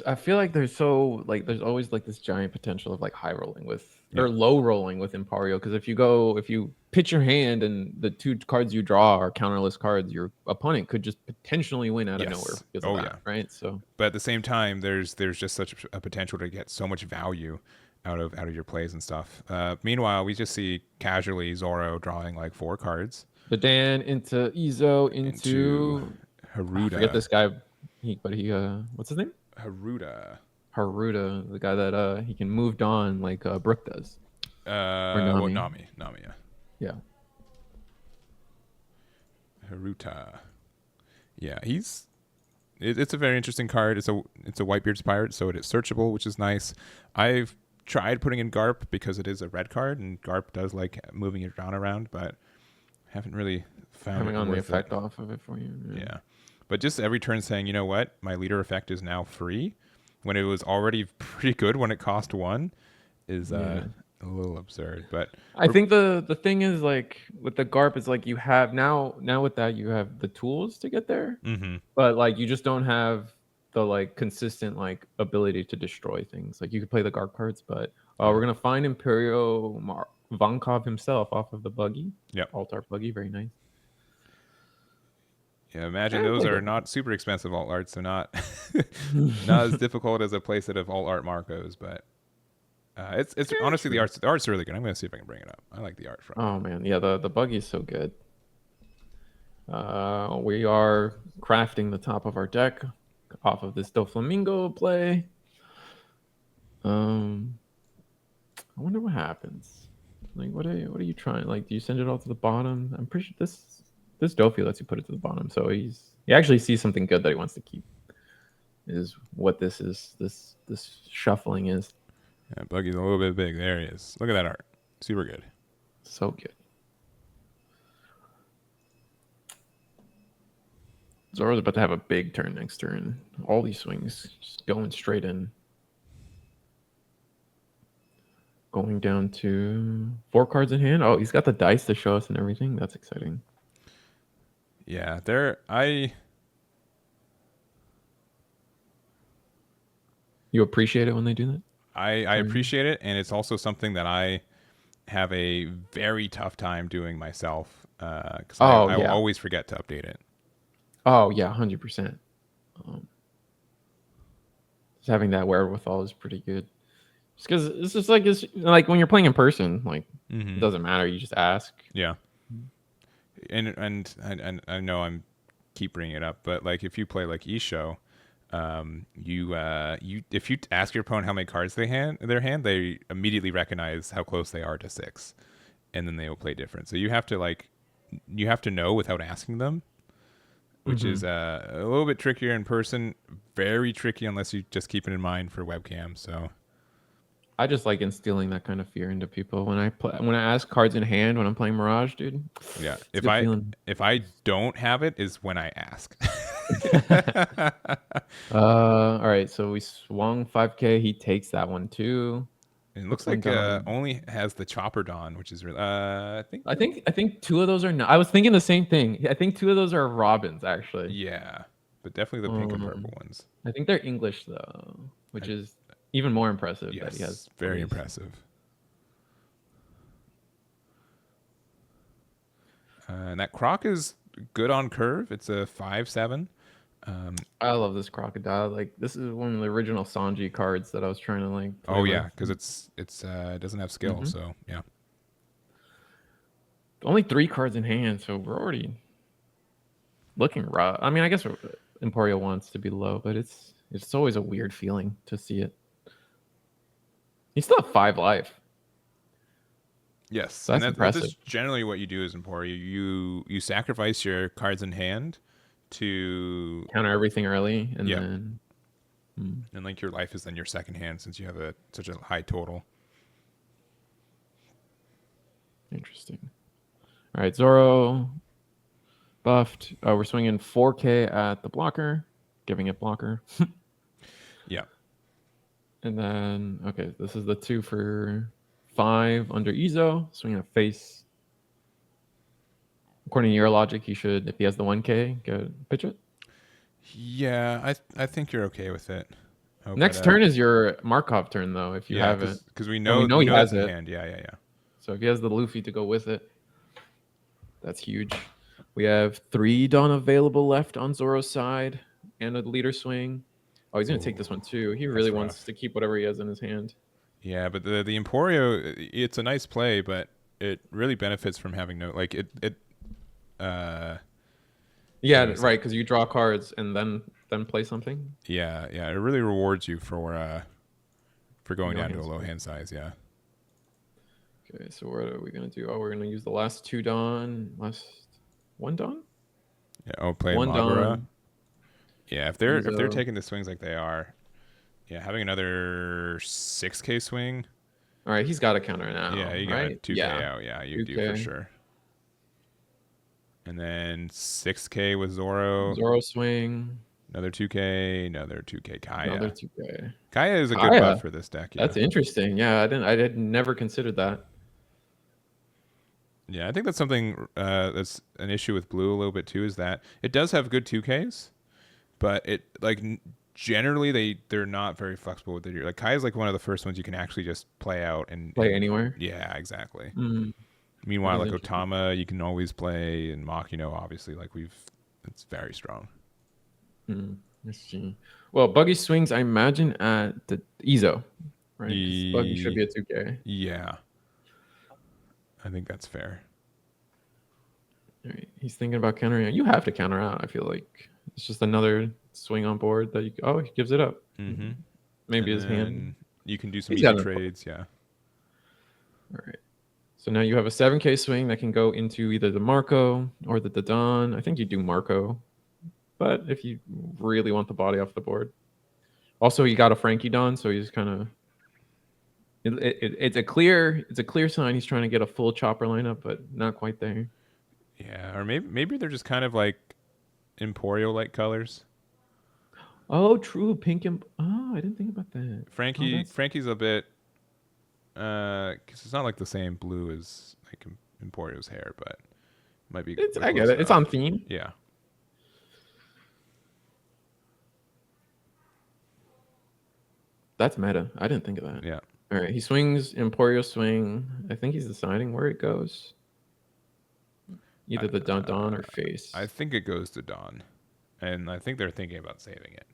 I feel like there's always like this giant potential of like high rolling with or low rolling with Emporio, because if you pitch your hand and the 2 cards you draw are counterless cards, your opponent could just potentially win out of nowhere because of that, right? So, but at the same time, there's just such a potential to get so much value out of your plays and stuff. Meanwhile, we just see casually Zoro drawing like 4 cards. the Dan into Izo into Haruda. I forget this guy. He what's his name? Haruda, the guy that he can move Dawn like Brook does. Nami. Nami, yeah. Haruta. Yeah, it's a very interesting card. It's a Whitebeard's pirate, so it is searchable, which is nice. I've tried putting in Garp because it is a red card, and Garp does like moving your Dawn around, but haven't really found coming on the effect off of it for you. Yeah. But just every turn saying, you know what, my leader effect is now free, when it was already pretty good when it cost 1, is a little absurd. But I think the thing is, like, with the Garp is like you have now with that you have the tools to get there, but like you just don't have the like consistent like ability to destroy things. Like you could play the Garp cards, but we're gonna find Imperio Vankov himself off of the buggy. Yeah, alt art buggy, very nice. Yeah, imagine those are not super expensive alt arts, so not not as difficult as a playset of alt art Marcos, but it's honestly the art's really good. I'm gonna see if I can bring it up. I like the art from. Oh man, yeah, the buggy is so good. We are crafting the top of our deck off of this Doflamingo play. I wonder what happens. Like, what are you trying? Like, do you send it all to the bottom? I'm pretty sure this Dofi lets you put it to the bottom, so he actually sees something good that he wants to keep. Is what this is. This shuffling is. Yeah, Buggy's a little bit big. There he is. Look at that art. Super good. So good. Zoro's about to have a big turn next turn. All these swings just going straight in. Going down to 4 cards in hand. Oh, he's got the dice to show us and everything. That's exciting. Yeah, You appreciate it when they do that? I appreciate it, and it's also something that I have a very tough time doing myself because I will always forget to update it. Oh yeah, 100%. Just having that wherewithal is pretty good. Just because it's like when you're playing in person, like it doesn't matter. You just ask. Yeah. And I know I'm keep bringing it up, but like if you play like Isho, you if you ask your opponent how many cards their hand, they immediately recognize how close they are to 6, and then they will play different. So you have to know without asking them, which is a little bit trickier in person. Very tricky unless you just keep it in mind for webcam. So I just like instilling that kind of fear into people when I ask cards in hand when I'm playing Mirage, dude. Yeah, if I don't have it is when I ask. All right, so we swung 5K. He takes that one too. It looks like only has the Chopper Dawn, which is really I think 2 of those are not. I was thinking the same thing. I think 2 of those are Robins actually. Yeah, but definitely the pink and purple ones. I think they're English though, which is even more impressive. Yes, that he has very impressive. And that Croc is good on curve. It's a 5/7. I love this crocodile. Like this is one of the original Sanji cards that I was trying to like. Oh yeah, because it doesn't have skill. So yeah. Only 3 cards in hand, so we're already looking rough. I mean, I guess Emporio wants to be low, but it's always a weird feeling to see it. He's still at 5 life. Yes, so that's impressive. That's generally what you do as Emporio. You sacrifice your cards in hand to counter everything early, and then and like your life is then your second hand since you have such a high total. Interesting. All right, Zoro buffed. We're swinging 4K at the blocker, giving it blocker. Yeah. And then, okay, this is the 2 for 5 under Izo, swinging a face. According to your logic, he should, if he has the 1K, go pitch it. Yeah, I think you're okay with it. Oh, Next turn is your Markov turn, though, if you have it. Because we And know, we know he that's has in it. hand. Yeah. So if he has the Luffy to go with it, that's huge. We have 3 Dawn available left on Zoro's side and a leader swing. Oh, he's going to take this one too. He really wants to keep whatever he has in his hand. Yeah, but the Emporio, it's a nice play, but it really benefits from having no like it. Yeah, right. Because you draw cards and then play something. Yeah. It really rewards you for going down to a low hand size. Yeah. Okay, so what are we gonna do? Oh, we're gonna use the last 2 Dawn. Last 1 Dawn? Yeah. Oh, play 1 Magura. Dawn. Yeah, if they're taking the swings like they are, yeah, having another 6K swing. All right, he's got a counter now. Yeah, you got right? 2K out. Yeah, you 2K. do for sure. And then 6K with Zoro. Zoro swing. Another 2K. Another 2K. Kaya. Another 2K. Kaya is a good buff for this deck. Yeah. That's interesting. Yeah, I had never considered that. Yeah, I think that's something that's an issue with blue a little bit too. Is that it does have good 2Ks, but it like generally they're not very flexible with it. Like Kai is like one of the first ones you can actually just play out and play anywhere. Yeah, exactly. Mm-hmm. Meanwhile, like Otama, you can always play, and Makino, obviously, like it's very strong. Let's see. Well, Buggy swings, I imagine at the Ezo, right? Buggy should be a 2K. Yeah, I think that's fair. All right, he's thinking about countering out. You have to counter out. I feel like it's just another swing on board that he gives it up. Mm-hmm. Maybe his hand. You can do some easy trades. Yeah. All right. So now you have a 7K swing that can go into either the Marco or the Dawn. I think you do Marco, but if you really want the body off the board. Also, you got a Frankie Dawn, so he's kind of. It's a clear sign he's trying to get a full chopper lineup, but not quite there. Yeah, or maybe they're just kind of like Emporio like colors. Oh, true, pink and I didn't think about that. Frankie's a bit, because it's not like the same blue as like Emporio's hair, but it might be. I get it. It's on theme. Yeah. That's meta. I didn't think of that. Yeah. All right, he swings Emporio swing. I think he's deciding where it goes. Either the Dawn or face. I think it goes to Dawn, and I think they're thinking about saving it.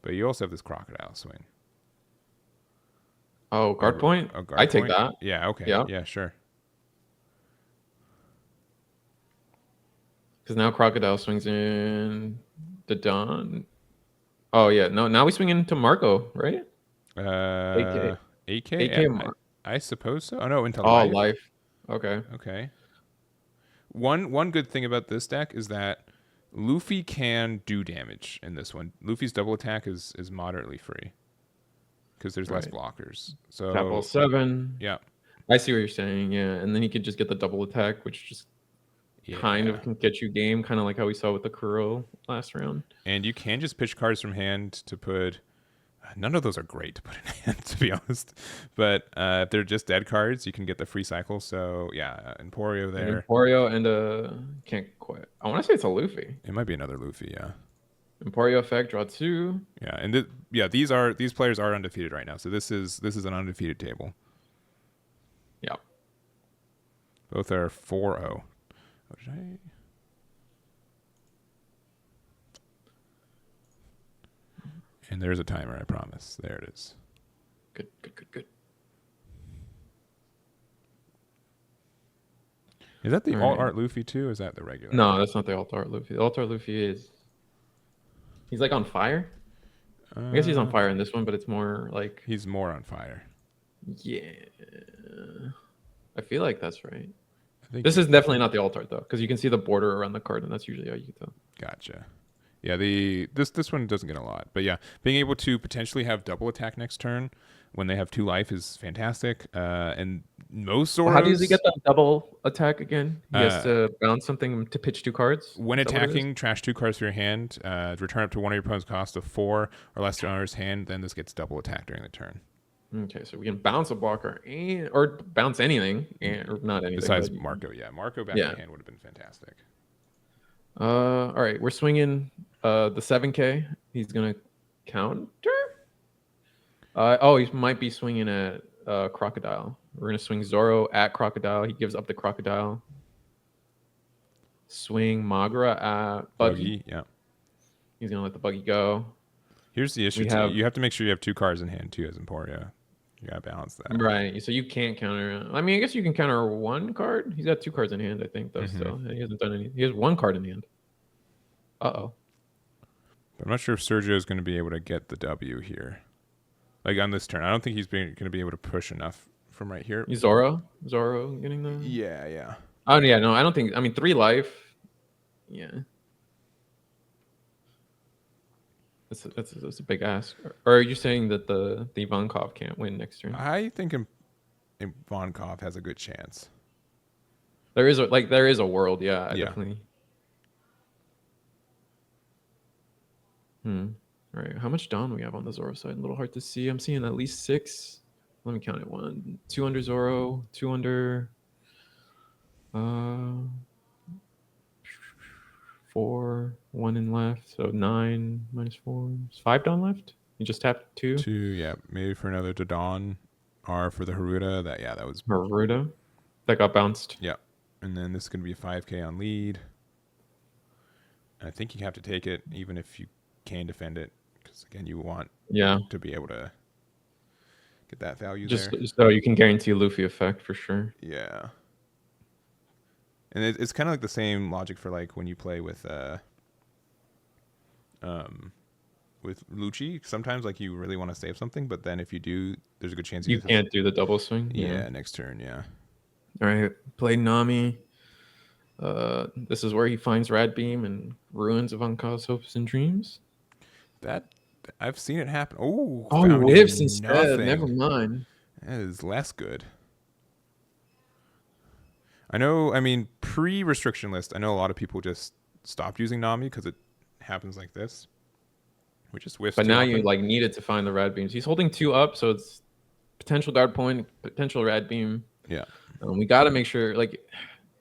But you also have this crocodile swing. Oh, guard point? I take that. Yeah, okay. Yeah, sure. Because now crocodile swings in the Dawn. Oh, yeah. No, now we swing into Marco, right? 8K. 8K? I suppose so. Oh, no, into life. Oh, life. Okay. Okay. One good thing about this deck is that Luffy can do damage in this one. Luffy's double attack is moderately free because there's less blockers. So Capital 7. Yeah. I see what you're saying. Yeah, and then he could just get the double attack, which just kind of can get you game, kind of like how we saw with the Kuro last round. And you can just pitch cards from hand to put. None of those are great to put in hand, to be honest. But if they're just dead cards, you can get the free cycle. So yeah, Emporio there. Emporio and can't quite. I want to say it's a Luffy. It might be another Luffy, yeah. Emporio effect, draw 2. Yeah, and these players are undefeated right now. So this is an undefeated table. Yeah. Both are 4-0. What did I? And there's a timer, I promise. There it is. Good. Is that the alt art Luffy too? Or is that the regular? No, that's not the alt art Luffy. The alt art Luffy is. He's like on fire. I guess he's on fire in this one, but it's more like. He's more on fire. Yeah. I feel like that's right. This is definitely not the alt art though, because you can see the border around the card, and that's usually how you can tell. Gotcha. Yeah, this one doesn't get a lot, but yeah, being able to potentially have double attack next turn when they have 2 life is fantastic. And most Zoros. How does he get that double attack again? He has to bounce something to pitch 2 cards. When attacking, trash 2 cards from your hand. Return up to one of your opponent's cost of 4 or less to owner's hand. Then this gets double attack during the turn. Okay, so we can bounce a blocker or bounce anything, or not anything. Besides Marco, yeah, Marco back in hand would have been fantastic. All right, we're swinging the 7K. He's gonna counter. Oh, he might be swinging at Crocodile. We're gonna swing Zoro at Crocodile. He gives up the Crocodile. Swing Magra at Buggy. Yeah. He's gonna let the Buggy go. Here's the issue. You have to make sure you have 2 cards in hand too as Emporio. You gotta balance that. Right. So you can't counter. I mean, I guess you can counter 1 card. He's got 2 cards in hand, I think, though. Still, he hasn't done any. He has 1 card in hand. Uh-oh. But I'm not sure if Sergio is going to be able to get the W here, like on this turn. I don't think he's going to be able to push enough from right here. Zoro getting the. Yeah. Oh yeah, no, I don't think. I mean, 3 life. Yeah. That's a big ask. Or are you saying that the Ivankov can't win next turn? I think Ivankov has a good chance. There is a world, yeah. Definitely. All right, how much Dawn we have on the Zoro side? A little hard to see. I'm seeing at least 6. Let me count it. 1, 2 under Zoro, 2 under 4, 1 in left, so 9 minus 4. It's 5 Dawn left. You just tapped 2. 2, yeah. Maybe for another to Dawn. R for the Haruta. That was Haruta. That got bounced. Yeah. And then this is going to be a 5k on lead. I think you have to take it even if you can defend it, because again, you want to be able to get that value just there. So you can guarantee Luffy effect for sure. Yeah. And it's kind of like the same logic for like when you play with Lucci. Sometimes like you really want to save something, but then if you do, there's a good chance you can't do the double swing. Yeah, next turn, yeah. All right, play Nami. This is where he finds Rad Beam and ruins Ivankov's hopes and dreams. That I've seen it happen. Oh, he whiffs instead. Never mind. That is less good. I know. I mean, pre-restriction list, I know a lot of people just stopped using Nami because it happens like this. We just whiffs. But now you like needed to find the Rad Beams. He's holding 2 up, so it's potential guard point, potential Rad Beam. Yeah. We got to make sure. Like,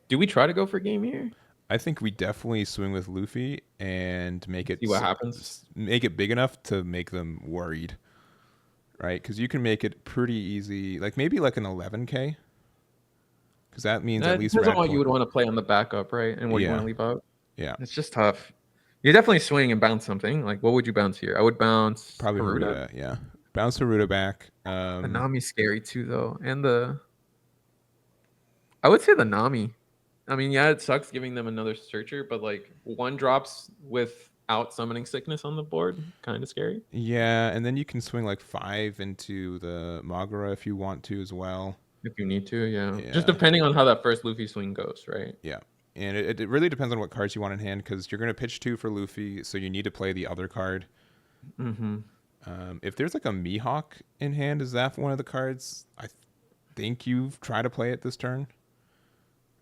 do we try to go for game here? I think we definitely swing with Luffy and make it. See what happens. Make it big enough to make them worried, right? Because you can make it pretty easy, like maybe like an 11k. Because that means at least. Depends on what you would want to play on the backup, right? And what you want to leave out. Yeah, it's just tough. You definitely swing and bounce something. Like, what would you bounce here? I would bounce probably Haruta. Yeah, bounce Haruta back. The Nami's scary too, though, and I would say the Nami. I mean, yeah, it sucks giving them another searcher, but like 1 drops without summoning sickness on the board, kind of scary. Yeah, and then you can swing like 5 into the Magura if you want to as well. If you need to, yeah. Just depending on how that first Luffy swing goes, right? Yeah. And it really depends on what cards you want in hand, because you're going to pitch 2 for Luffy, so you need to play the other card. If there's like a Mihawk in hand, is that one of the cards? I think you've tried to play it this turn.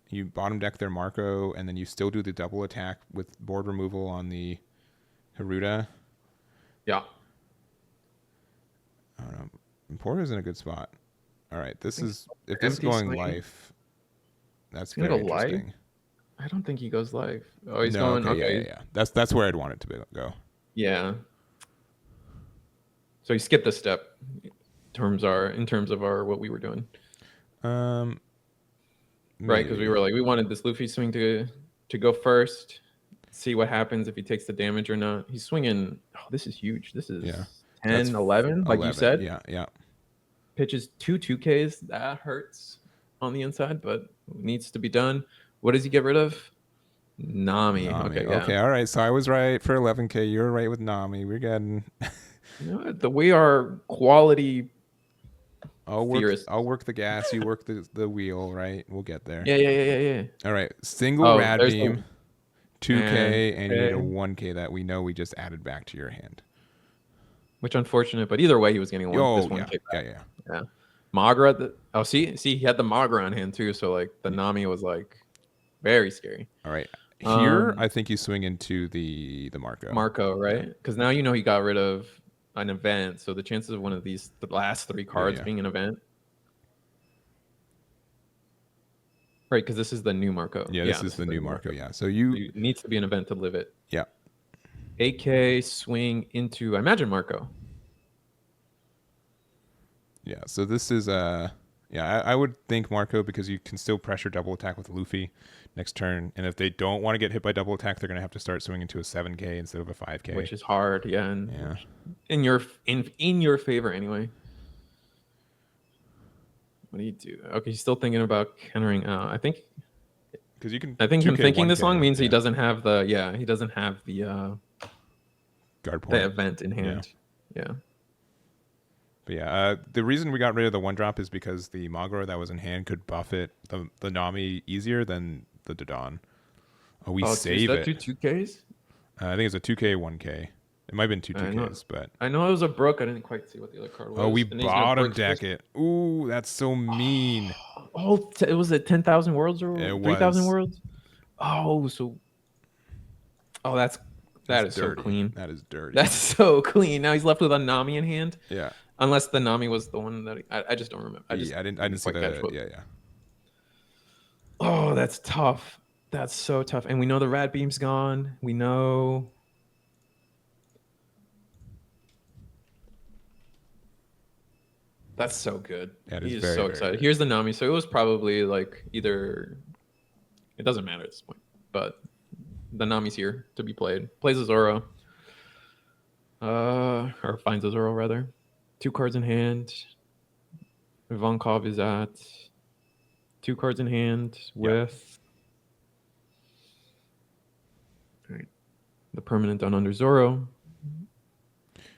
You bottom deck their Marco, and then you still do the double attack with board removal on the Haruta. Yeah. I don't know. Emporio's in a good spot. All right, if this is going life, that's very interesting. Life? I don't think he goes life. Oh, he's going. Okay. Yeah. That's where I'd want it to go. Yeah. So he skipped a step. In terms of what we were doing. Right, because we were like, we wanted this Luffy swing to go first, see what happens if he takes the damage or not. He's swinging. Oh, this is huge. This is 10, 11, like 11, you said. Yeah. Pitches 2 2Ks. That hurts on the inside, but needs to be done. What does he get rid of? Nami. Okay, all right. So I was right for 11k. You were right with Nami. We're getting. We are quality. I'll work the gas. You work the wheel. Right. We'll get there. Yeah. All right. Single Rad Beam, 2k, and you need a 1k that we know we just added back to your hand. Which unfortunate, but either way, he was getting this 1k back. Yeah. Magra. See, he had the Magra on hand too. So like the Nami was like very scary. All right. Here, I think you swing into the Marco. Marco, right? Because now you know he got rid of an event, so the chances of one of the last 3 cards being an event, right? Because this is the new Marco. Yeah, this is the new Marco. Yeah, so you it needs to be an event to live it. Yeah. AK swing into, I imagine, Marco. Yeah, so this is I would think Marco because you can still pressure double attack with Luffy next turn, and if they don't want to get hit by double attack, they're gonna have to start swinging to a 7K instead of a 5K, which is hard. Yeah, and yeah. in your favor anyway. What do you do? Okay, he's still thinking about countering out. I think because you can. I think him 2K, thinking 1K, this long means yeah. he doesn't have the guard point. the event in hand. Yeah. But yeah, the reason we got rid of the 1-drop is because the Maguro that was in hand could buff it the Nami easier than the Dodon. Oh, we save it. Is that 2Ks? I think it's a 2K, 1K. It might have been 2Ks, but I know it was a Brook. I didn't quite see what the other card was. Oh, we bottom deck it. Ooh, that's so mean. Oh, it was at 10,000 worlds or 3,000 worlds. Oh, so that is dirty. So clean. That is dirty. That's so clean. Now he's left with a Nami in hand. Yeah. Unless the Nami was the one that I just don't remember. I didn't see that. Yeah. Oh, that's tough. That's so tough. And we know the Rad Beam's gone. We know. That's so good. He's so excited. Here's the Nami. So it was probably like either. It doesn't matter at this point, but the Nami's here to be played. Plays a Zoro. Or finds a Zoro rather. 2 cards in hand. Ivankov is at 2 cards in hand with the permanent down under Zoro,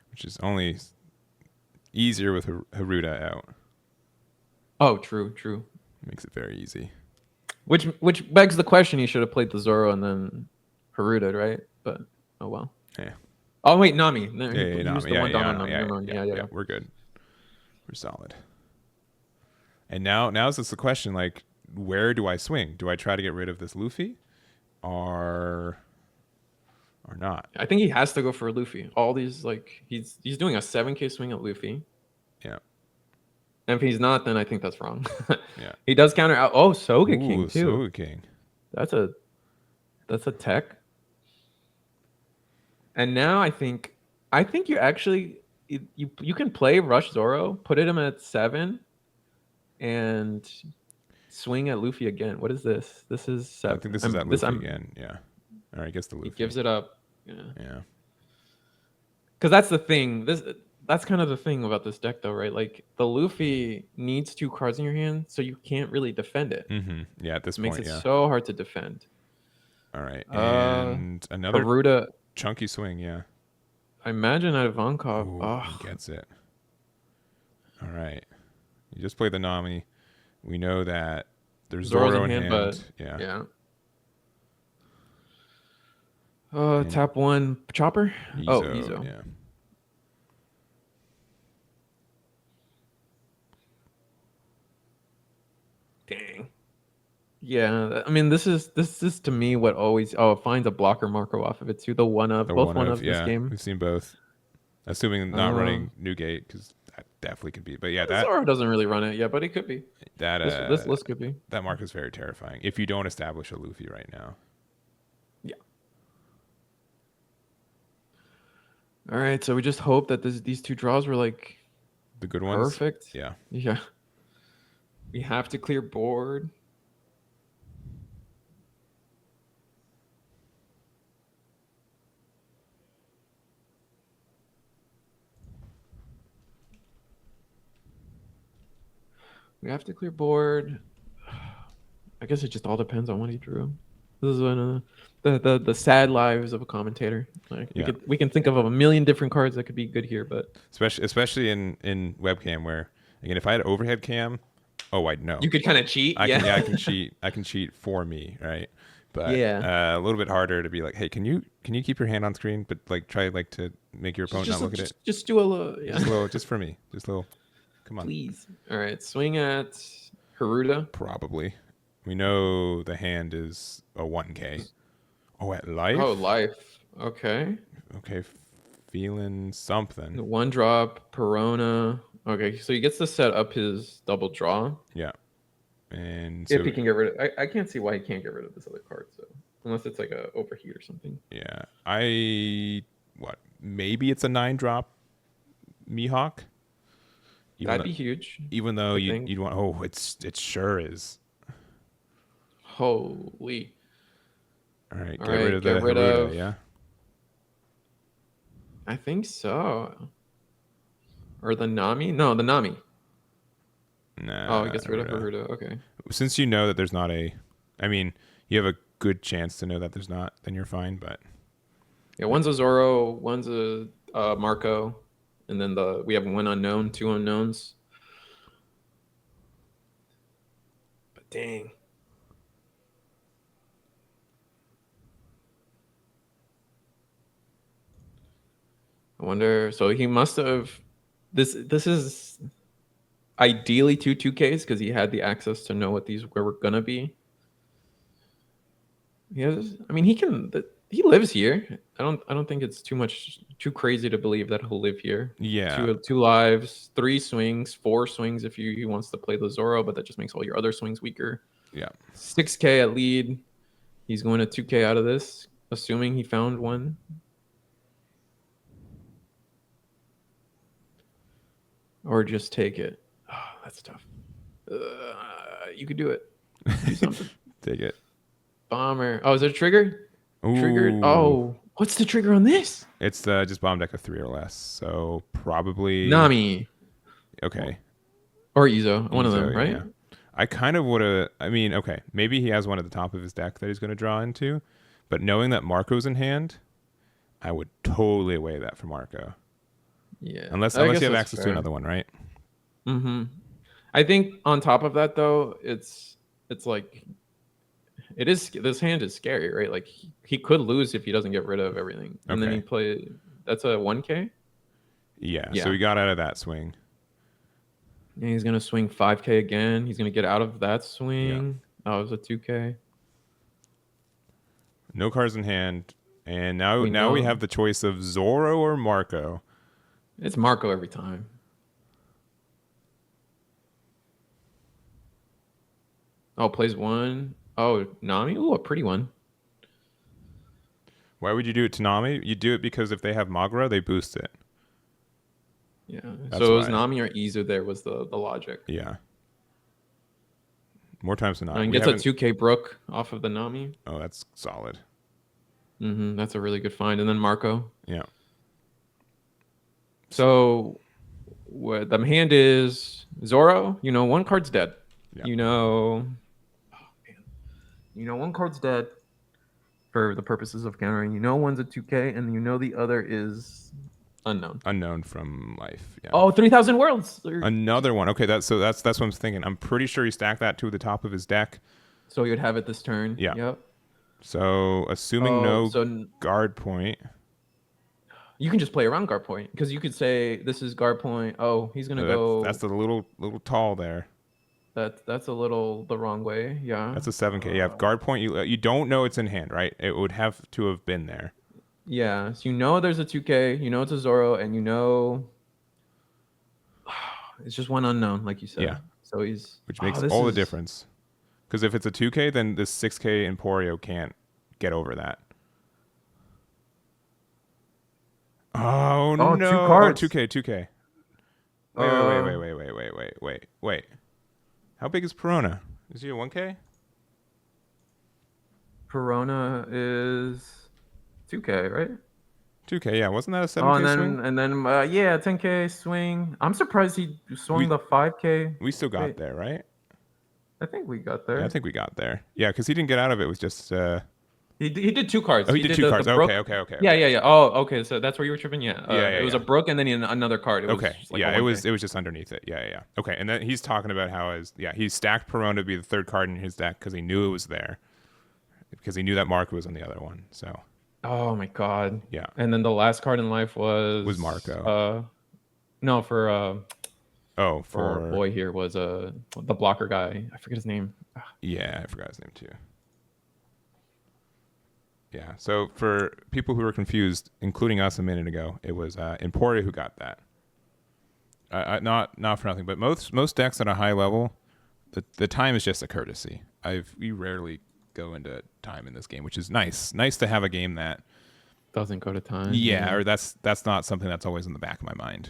which is only easier with Haruda out. Oh, true. Makes it very easy. Which begs the question: he should have played the Zoro and then Haruda, right? But oh well. Yeah. Oh wait, Nami. Nami. Yeah. We're good. We're solid. And now is just the question: like, where do I swing? Do I try to get rid of this Luffy, or not? I think he has to go for Luffy. All these he's doing a 7K swing at Luffy. Yeah. And if he's not, then I think that's wrong. Yeah. He does counter out. Oh, Soga King too. Soga King. That's a tech. And now I think you actually you can play Rush Zoro, put him at 7, and swing at Luffy again. What is this? This is 7. I think this is at Luffy again. Yeah. All right, I guess the Luffy. He gives it up. Yeah. Yeah. Because that's the thing. That's kind of the thing about this deck, though, right? Like the Luffy needs 2 cards in your hand, so you can't really defend it. Mm-hmm. Yeah, at this point, makes it so hard to defend. All right, and another Haruda, chunky swing. Yeah. I imagine at Ivankov. He gets it. All right. You just play the Nami. We know that there's Zoro in hand. But yeah. Tap 1 Chopper. Izo. Yeah. Dang. Yeah, I mean this is to me what always it finds a blocker Marco off of it too. Both one of this game. We've seen both. Assuming not running Newgate because that definitely could be. But yeah, that Zoro doesn't really run it yet, but it could be. That this list could be. That mark is very terrifying if you don't establish a Luffy right now. Yeah. All right, so we just hope that these 2 draws were like the good ones. Perfect. Yeah. Yeah. We have to clear board. We have to clear board. I guess it just all depends on what he drew. This is one of the sad lives of a commentator. Like we can think of a million different cards that could be good here, but especially in webcam where again if I had overhead cam, I'd know. You could kind of cheat. I can cheat. I can cheat for me, right? But a little bit harder to be like, hey, can you keep your hand on screen, but like try to make your opponent not look at it. Just do a little, just for me, just a little. Come on, please. All right, swing at Haruda. Probably. We know the hand is a 1K. Oh, at life. Oh, life. Okay. Feeling something. The 1-drop Perona. Okay, so he gets to set up his double draw. Yeah. And If so he can get rid of, I can't see why he can't get rid of this other card. So unless it's like a overheat or something. yeah, maybe it's a 9-drop Mihawk. That'd be huge. Even though I think. you'd want, it sure is. Holy. All right, get rid of the Haruda, yeah? I think so. Or the Nami? No, the Nami. Nah. Oh, it gets rid of Haruda. Okay. Since you know that there's not a... I mean, you have a good chance to know that there's not, then you're fine, but... Yeah, one's a Zoro, one's a Marco, and then we have one unknown, two unknowns. But dang. I wonder. So he must have. This is ideally 2Ks because he had the access to know what these were gonna be. I mean, he lives here. I don't think it's too crazy to believe that he'll live here. Yeah. Two lives, 3 swings, 4 swings if he wants to play the Zoro, but that just makes all your other swings weaker. Yeah. 6K at lead. He's going to 2K out of this, assuming he found one. Or just take it. Oh, that's tough. You could do it. Do something. Take it. Bomber. Oh, is it a trigger? Ooh. Triggered. Oh, what's the trigger on this? It's just bomb deck of 3 or less. So probably Nami. Okay. Or Izo. One of them, right? Yeah. I kind of would have. I mean, okay, maybe he has one at the top of his deck that he's going to draw into, but knowing that Marco's in hand, I would totally away that for Marco. Yeah. Unless you have access to another one, right? Mm-hmm. I think on top of that though, it's like this hand is scary, right? Like he could lose if he doesn't get rid of everything. And then that's a 1K? Yeah. So he got out of that swing. And he's gonna swing 5K again. He's gonna get out of that swing. Yeah. Oh, it was a 2K. No cards in hand. And now we have the choice of Zoro or Marco. It's Marco every time. Oh, plays one. Oh, Nami? Ooh, a pretty one. Why would you do it to Nami? You do it because if they have Magra, they boost it. Yeah. So it was Nami or Izu there was the logic. Yeah. More times than not. And gets a 2K Brook off of the Nami. Oh, that's solid. Mm-hmm. That's a really good find. And then Marco. Yeah. So what the hand is Zoro, one card's dead. Yeah. One card's dead for the purposes of countering. One's a 2K and the other is unknown. Unknown from life. Yeah. Oh, 3,000 worlds. Another one. Okay, that's what I'm thinking. I'm pretty sure he stacked that to the top of his deck. So he would have it this turn. Yeah. Yep. So assuming guard point. You can just play around guard point because you could say this is guard point. Oh, he's gonna go. That's a little tall there. That's a little the wrong way. Yeah. That's a 7K. Yeah, guard point. You don't know it's in hand, right? It would have to have been there. Yeah. So there's a 2K. It's a Zoro, and it's just one unknown, like you said. Yeah. So which makes all the difference. Because if it's a 2K, then this 6K Emporio can't get over that. Oh no! 2 cards. 2K. Wait. How big is Perona? Is he a 1K? Perona is 2K, right? 2K, yeah. Wasn't that a 7K swing? And then 10K swing. I'm surprised he swung the 5K. We still got there, right? I think we got there. Yeah, I think we got there. Yeah, because he didn't get out of it. It was just... He did 2 cards. Oh, he did 2 cards. Okay. Yeah. Oh, okay. So that's where you were tripping? Yeah. It was a Brook and then another card. It okay. Was it was just underneath it. Yeah. Okay, and then he's talking about how he stacked Perona to be the 3rd card in his deck because he knew it was there. Because he knew that Marco was on the other one. So... Oh my god. Yeah. And then the last card in life was Marco. No, for for our boy here was the blocker guy. I forget his name. Yeah, I forgot his name too. Yeah. So for people who were confused, including us a minute ago, it was Emporio who got that. Not for nothing, but most decks at a high level the time is just a courtesy. We rarely go into time in this game, which is nice. Nice to have a game that doesn't go to time. Yeah, or that's not something that's always in the back of my mind.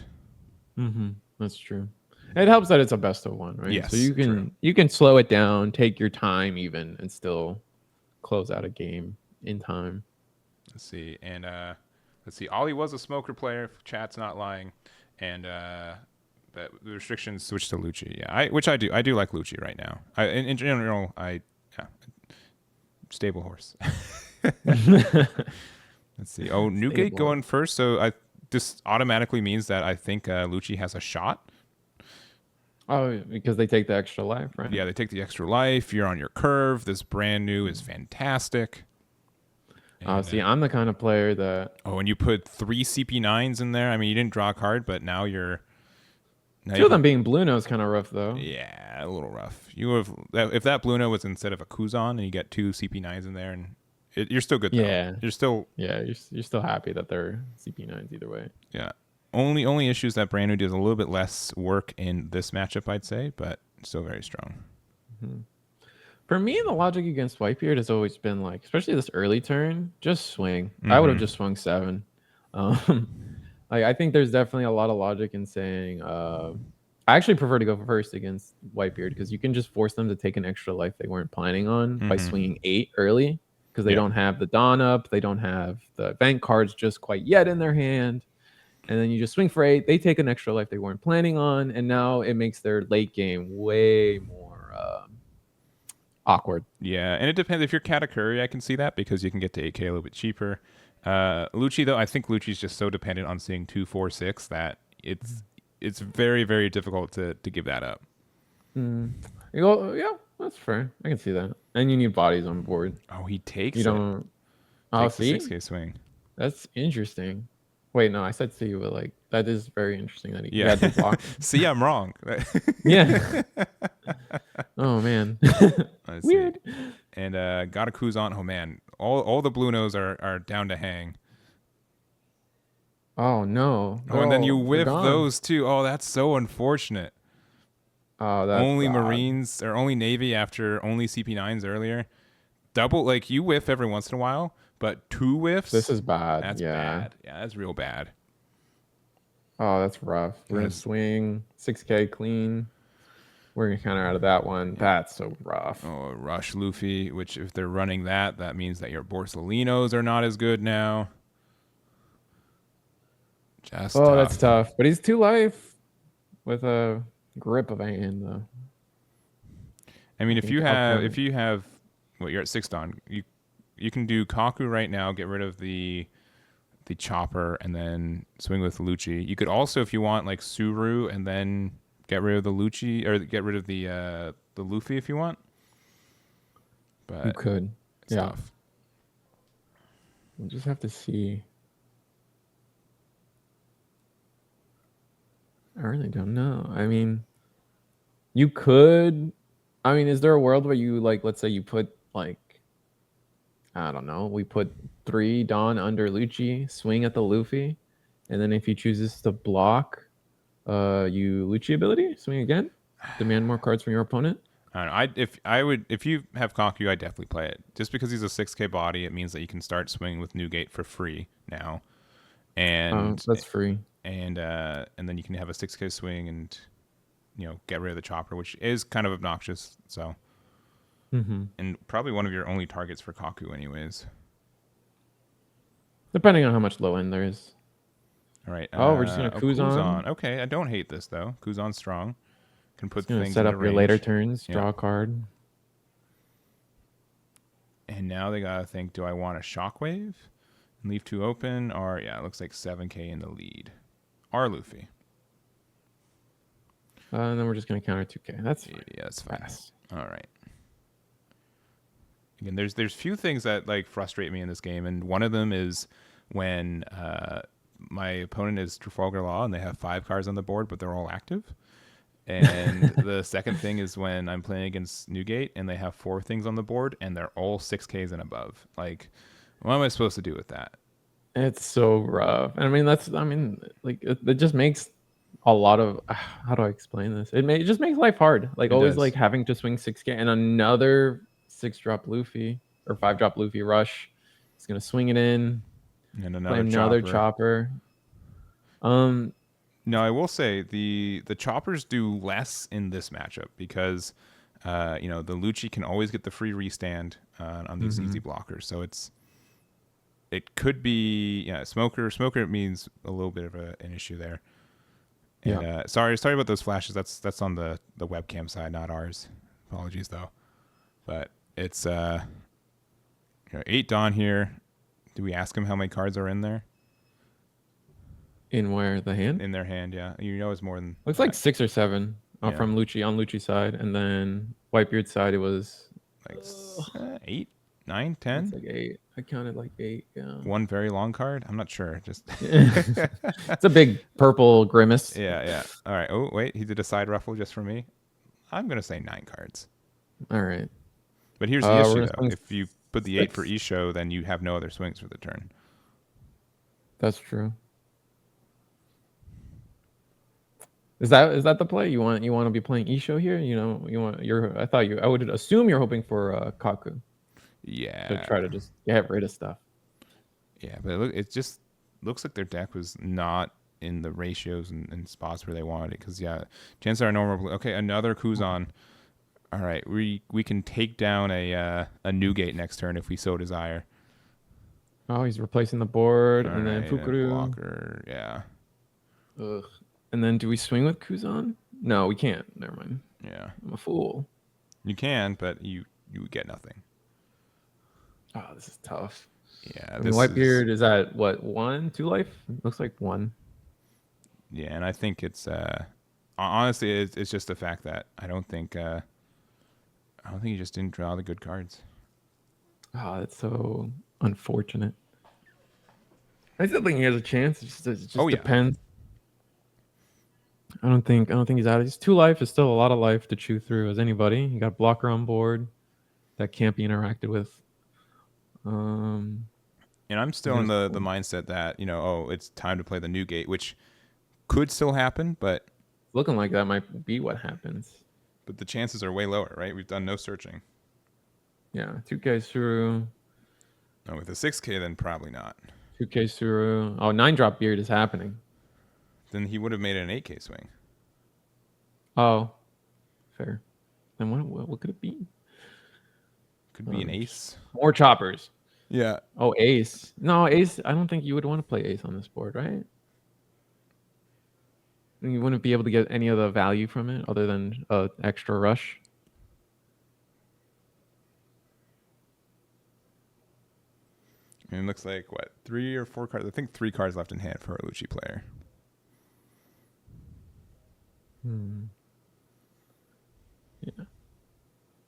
That's true. It helps that it's a best of one, right? Yes, so you can slow it down, take your time even, and still close out a game in time. Let's see. And let's see. Ollie was a smoker player. If chat's not lying. And but the restrictions switched to Lucci. Yeah, which I do. I do like Lucci right now. In general, stable horse. Let's see. Oh, Newgate going first. So this automatically means that I think Lucci has a shot. Oh, because they take the extra life, right? Yeah, they take the extra life. You're on your curve. This brand new is fantastic. And, see, I'm the kind of player that... Oh, and you put 3 CP9s in there. I mean, you didn't draw a card, but now you're... Two of them being blue nose kind of rough, though. Yeah, a little rough. If that blue nose was instead of a Kuzan and you get 2 CP9s in there, and you're still good, though. Yeah. You're still... Yeah, you're still happy that they're CP9s either way. Yeah. Only issue is that brand new does a little bit less work in this matchup, I'd say, but still very strong. For me, the logic against Whitebeard has always been like, especially this early turn, just swing. I would have just swung 7. I think there's definitely a lot of logic in saying I actually prefer to go first against Whitebeard because you can just force them to take an extra life they weren't planning on by swinging 8 early because they don't have the Dawn up, they don't have the event cards just quite yet in their hand. And then you just swing for 8. They take an extra life they weren't planning on, and now it makes their late game way more awkward. Yeah, and it depends. If you're Katakuri, I can see that because you can get to 8K a little bit cheaper. Lucci, though, I think Lucci's just so dependent on seeing 2, 4, 6 that it's very, very difficult to give that up. You go, yeah, that's fair. I can see that. And you need bodies on board. Oh, he takes you don't. Oh, see, 6K swing. That's interesting. Wait, no, I said see, but like that is very interesting that he had to block. See, I'm wrong. Yeah. Oh man. Weird. See. And got a Kuzan. Oh man, all the blue nose are down to hang. Oh no. Oh, and then you whiff those too. Oh, that's so unfortunate. Oh, that's only bad. Marines or only Navy after only CP9s earlier. Double, like you whiff every once in a while. But 2 whiffs? This is bad. That's bad. Yeah, that's real bad. Oh, that's rough. We're going to swing 6K clean. We're going to counter out of that one. That's so rough. Oh, Rush Luffy, which if they're running that means that your Borsalinos are not as good now. Just tough. That's tough. But he's 2 life with a grip of a hand, though. I mean, if you have, well, you're at 6 Dawn. You can do Kaku right now, get rid of the chopper, and then swing with Lucci. You could also, if you want, like Suru, and then get rid of the Lucci, or get rid of the Luffy if you want. But you could. It's tough. We'll just have to see. I really don't know. I mean, you could. I mean, is there a world where you like, let's say you put like, I don't know, we put 3 Dawn under Lucci, swing at the Luffy, and then if he chooses to block, you Lucci ability, swing again, demand more cards from your opponent. I don't know. If you have Kaku, I definitely play it. Just because he's a 6K body, it means that you can start swinging with Newgate for free now, and that's free. And then you can have a 6K swing and get rid of the chopper, which is kind of obnoxious. So. And probably one of your only targets for Kaku anyways. Depending on how much low end there is. All right. We're just going to Kuzan. Okay, I don't hate this, though. Kuzan's strong. Can put things set in up the your range. later turns, draw a card. And now they got to think, do I want a Shockwave and leave 2 open? Or, it looks like 7K in the lead. Or Luffy. And then we're just going to counter 2K. That's fine. Yeah, that's fast. All right. Again, there's few things that like frustrate me in this game, and one of them is when my opponent is Trafalgar Law and they have 5 cards on the board, but they're all active. And the second thing is when I'm playing against Newgate and they have 4 things on the board and they're all 6Ks and above. Like, what am I supposed to do with that? It's so rough. And I mean, like it just makes a lot of how do I explain this? It just makes life hard. Like It always, does. like having to swing 6K and another 6-drop Luffy or 5-drop Luffy rush. He's gonna swing it in. And Play another another chopper. chopper. No, I will say the choppers do less in this matchup because the Lucci can always get the free restand on these easy blockers. So it could be smoker. Smoker means a little bit of an issue there. And sorry about those flashes. That's on the webcam side, not ours. Apologies though. But it's 8 Dawn here. Do we ask him how many cards are in there? In where the hand? In their hand, yeah. It's more than Looks like 6 or 7 from Lucci on Lucci's side, and then Whitebeard's side it was like 8, 9, 10. It's like 8. I counted like 8. Yeah. One very long card. I'm not sure. Just it's a big purple grimace. Yeah. All right. Oh wait, he did a side ruffle just for me. I'm gonna say 9 cards. All right. But here's the issue though. If you put the 8 for Isho, then you have no other swings for the turn. That's true. Is that the play you want? You want to be playing Isho here? I would assume you're hoping for Kaku. Yeah. To try to just get rid of stuff. Yeah, but it just looks like their deck was not in the ratios and spots where they wanted it. Because chances are normal. Okay, another Kuzan. All right, we can take down a Newgate next turn if we so desire. Oh, he's replacing the board, and then Fukuru. Blocker, yeah. Ugh. And then do we swing with Kuzan? No, we can't. Never mind. Yeah. I'm a fool. You can, but you get nothing. Oh, this is tough. Yeah. Whitebeard is at what, 1, 2 life? Looks like 1. Yeah, and I think it's honestly it's just the fact that I don't think he just didn't draw the good cards. Oh, that's so unfortunate. I still think he has a chance. It just depends. I don't think he's out. He's 2 life is still a lot of life to chew through as anybody. You got blocker on board that can't be interacted with. And I'm still in the mindset that it's time to play the Newgate, which could still happen, but looking like that might be what happens. But the chances are way lower, right? We've done no searching. Yeah, 2K through. No, with a 6K, then probably not. 2K through. Oh, 9-drop beard is happening. Then he would have made it an 8K swing. Oh, fair. Then what could it be? Could be an ace. More choppers. Yeah. Oh, ace. No, ace. I don't think you would want to play ace on this board, right? You wouldn't be able to get any of the value from it other than extra rush. And it looks like 3 or 4 cards. I think 3 cards left in hand for a Lucci player. Yeah.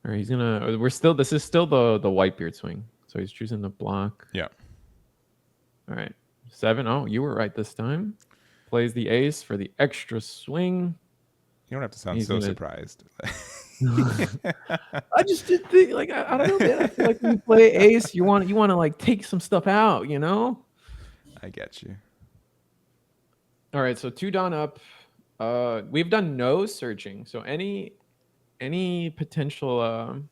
All right, he's gonna. This is still the Whitebeard swing, so he's choosing the block. Yeah. All right, 7. Oh, you were right this time. Plays the ace for the extra swing. You don't have to sound surprised. I just did think I don't know, man. I feel like when you play ace, you want to take some stuff out, I get you. All right, so 2 Dawn up. We've done no searching, so any potential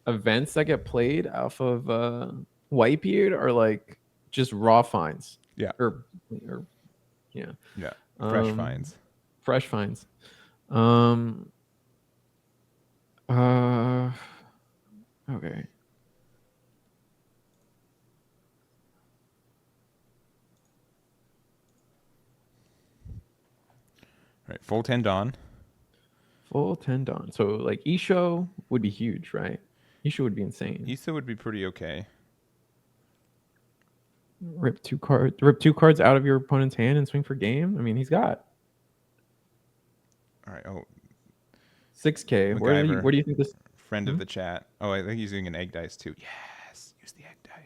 events that get played off of Whitebeard are just raw finds. Yeah. Or yeah. Yeah. Fresh finds. Fresh finds. Okay. All right, full 10 Dawn. Full 10 Dawn. So Isho would be huge, right? Isho would be insane. Isho would be pretty okay. Rip 2 cards out of your opponent's hand and swing for game. I mean, he's got. All right. Oh. 6K. Where do you think this friend of the chat? Oh, I think he's using an egg dice too. Yes, use the egg dice.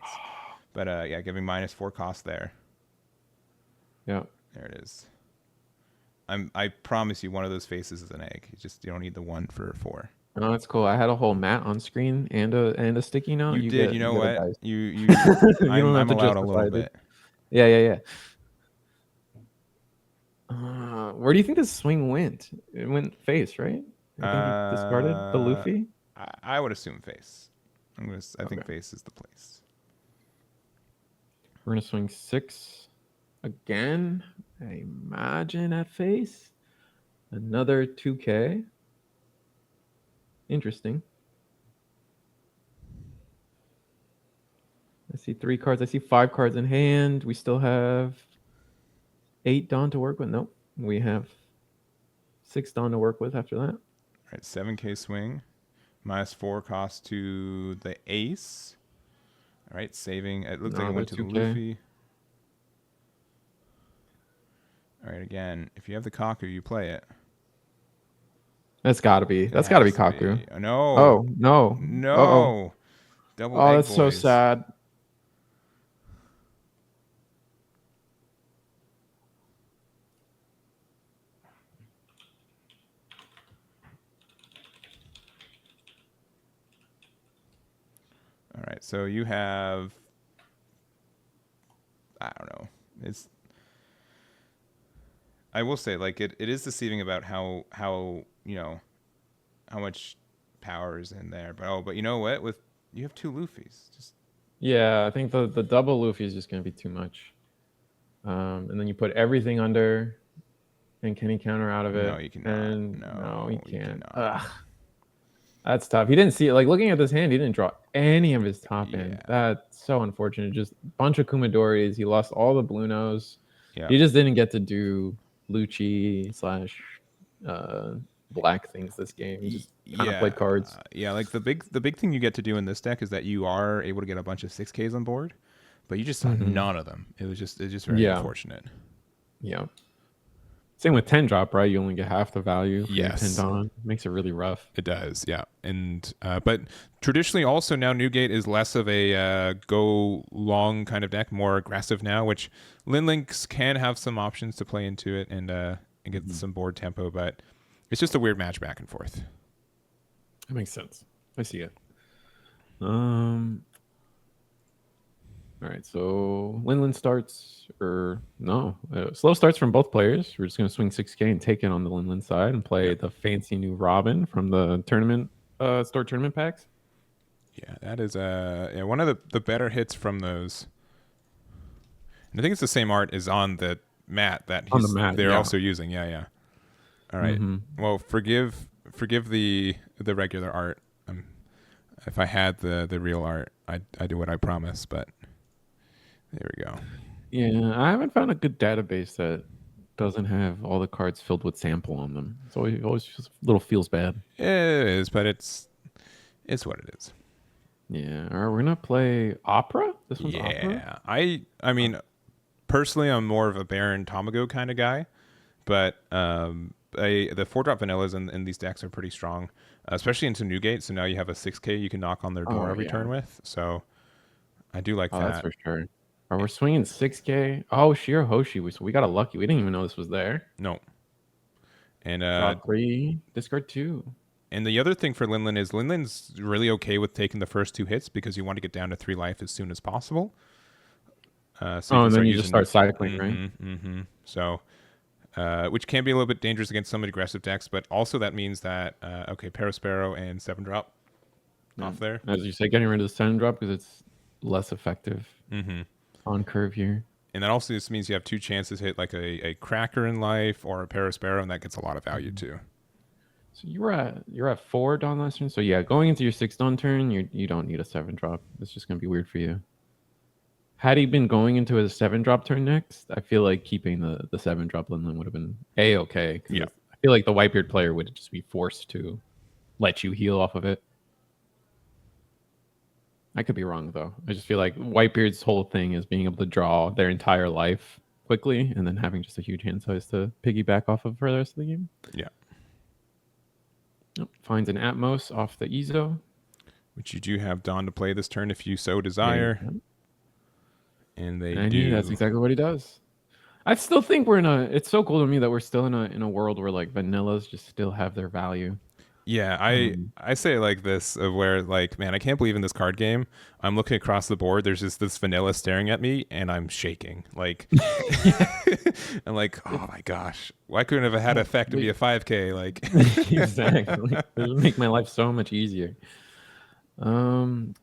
But giving -4 cost there. Yeah. There it is. I promise you, one of those faces is an egg. You don't need the 1 for 4. Oh, that's cool. I had a whole mat on screen and a sticky note. You did. You know what? You I'm allowed a little bit. Yeah. Where do you think this swing went? It went face, right? I think he discarded the Luffy. I would assume face. I think Okay. face is the place. We're gonna swing 6 again. I imagine at face. Another 2K. Interesting. I see 3 cards. I see 5 cards in hand. We still have 8 Dawn to work with. Nope. We have 6 Dawn to work with after that. All right, 7K swing. -4 cost to the ace. All right, saving. It looks like it went to the 2K. Luffy. All right, again, if you have the Kaku, you play it. That's gotta be. That's gotta be Kaku. No. Oh no. No. Uh-oh. Double Oh, egg that's so boys. sad. All right, so you have, I don't know. I will say, like, it is deceiving about how you know how much power is in there. But you know what? You have 2 Luffy's. Just Yeah, I think the double Luffy is just gonna be too much. And then you put everything under, and can he counter out of it? No, you cannot. And No, he you can't. cannot. Ugh. That's tough. He didn't see it. Like looking at this hand, he didn't draw any of his top end. That's so unfortunate. Just a bunch of Kumadoris. He lost all the blue nose. Yeah. He just didn't get to do Lucci / black things this game. He just kind of played cards. Yeah, like the big thing you get to do in this deck is that you are able to get a bunch of 6Ks on board, but you just saw none of them. It's just very unfortunate. Yeah. Same with 10 drop, right? You only get half the value. Yes. 10 Dawn makes it really rough. It does, yeah. And but traditionally, also now Newgate is less of a go long kind of deck, more aggressive now, which Linlinks can have some options to play into it and get some board tempo, but it's just a weird match back and forth. That makes sense. I see it. All right, so Linlin starts, slow starts from both players. We're just going to swing 6K and take it on the Linlin side and play the fancy new Robin from the tournament store tournament packs. Yeah, that is one of the better hits from those. And I think it's the same art is on the mat that they're also using. Yeah. All right. Well, forgive the regular art. If I had the real art, I'd do what I promised, but there we go. Yeah, I haven't found a good database that doesn't have all the cards filled with sample on them. It's always just a little feels bad. It is, but it's what it is. Yeah. All right, we're gonna play Opera. This one's Opera. I mean, personally, I'm more of a Baron Tamago kind of guy, but the 4-drop vanillas in these decks are pretty strong, especially into Newgate. So now you have a 6K you can knock on their door every turn with. So I do like that. That's for sure. We're swinging 6K. Oh, Shiro Hoshi. We got a lucky. We didn't even know this was there. No. And draw 3, discard 2. And the other thing for Linlin is Linlin's really okay with taking the first 2 hits because you want to get down to 3 life as soon as possible. And then you just start cycling, right? So, which can be a little bit dangerous against some aggressive decks, but also that means that Perospero and 7-drop off there. As you say, getting rid of the 7-drop because it's less effective on curve here. And that also just means you have 2 chances to hit like a Cracker in life or a Perospero, and that gets a lot of value too. So you're at 4 Dawn last turn. So yeah, going into your 6 Dawn turn, you don't need a 7-drop. It's just gonna be weird for you. Had he been going into a 7-drop turn next, I feel like keeping the 7-drop Linlin would have been okay. Yeah, I feel like the Whitebeard player would just be forced to let you heal off of it. I could be wrong though. I just feel like Whitebeard's whole thing is being able to draw their entire life quickly and then having just a huge hand size to piggyback off of for the rest of the game. Yeah. Finds an Atmos off the Ezo. Which you do have Dawn to play this turn if you so desire. And they do. That's exactly what he does. I still think it's so cool to me that we're still in a world where like vanillas just still have their value. Yeah, I say it like this of where like, man, I can't believe in this card game, I'm looking across the board, there's just this vanilla staring at me and I'm shaking. Like I'm like, oh my gosh, why couldn't have had effect to be a 5K? Like Exactly. This would make my life so much easier. Like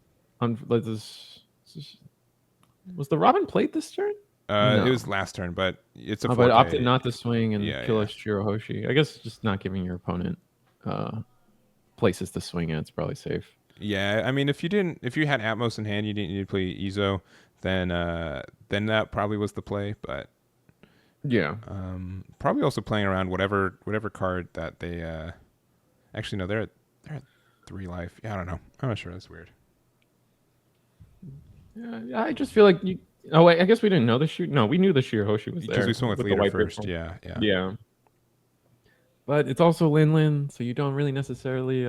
was the Robin played this turn? it No. was last turn, but it's a Oh, but 4K. opted not to swing and Yeah, kill a yeah. Shirohoshi. I guess just not giving your opponent places to swing at. It's probably safe. Yeah, I mean, if you had Atmos in hand, you didn't need to play Ezo, then that probably was the play. But Yeah. probably also playing around whatever card that they. Actually, no, they're at 3 life. Yeah, I don't know. I'm not sure. That's weird. Yeah, I just feel like you. Oh wait, I guess we didn't know the shoot. No, we knew the Shirohoshi was there Because we swung with the leader white beard first. form. Yeah, yeah. Yeah. But it's also Linlin, so you don't really necessarily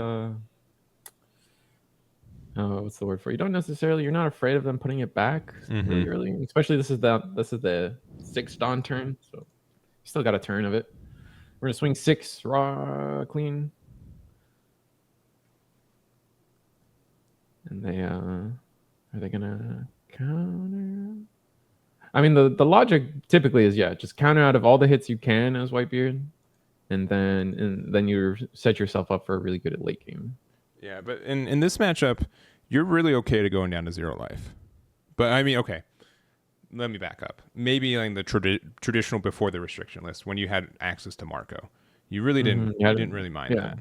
what's the word for it? You don't necessarily you're not afraid of them putting it back really early. Especially this is the 6th dawn turn, so you still got a turn of it. We're gonna swing 6 raw clean. And they are they gonna counter? I mean the logic typically is just counter out of all the hits you can as Whitebeard, and then you set yourself up for a really good late game. Yeah, but in this matchup, you're really okay to going down to 0 life. But I mean, okay. Let me back up. Maybe like the traditional before the restriction list when you had access to Marco, you really didn't. You didn't really mind that.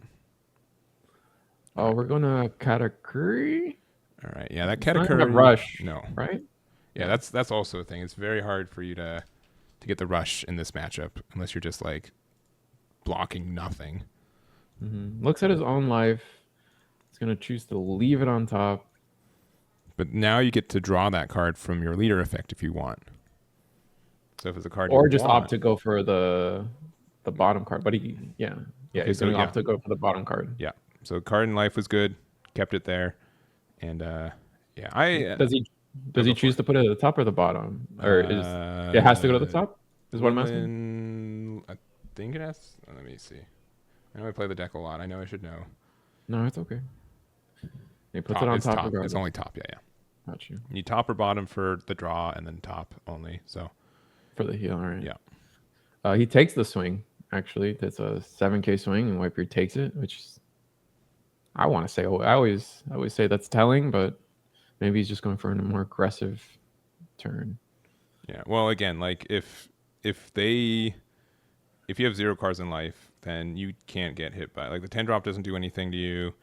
Oh, we're gonna Katakuri. All right. Yeah, that It's not Katakuri. gonna rush. No. Right. Yeah, that's also a thing. It's very hard for you to get the rush in this matchup unless you're just like blocking nothing. Looks at his own life. He's gonna choose to leave it on top. But now you get to draw that card from your leader effect if you want. So if it's a card, or just opt to go for the bottom card. But he's gonna opt to go for the bottom card. Yeah. So card in life was good, kept it there, and does he choose to put it at the top or the bottom, or is it has to go to the top? Is what I'm asking. I think it has. Let me see. I know I play the deck a lot. I know I should know. No, it's okay. He puts it on top. It's only top. Yeah. Got you. You need top or bottom for the draw, and then top only. So for the heal, all right. Yeah. He takes the swing. Actually, that's a 7K swing, and Whitebeard takes it, which is, I want to say, I always say that's telling, but maybe he's just going for a more aggressive turn. Yeah. Well, again, like if you have 0 cards in life, then you can't get hit by like the 10 drop doesn't do anything to you.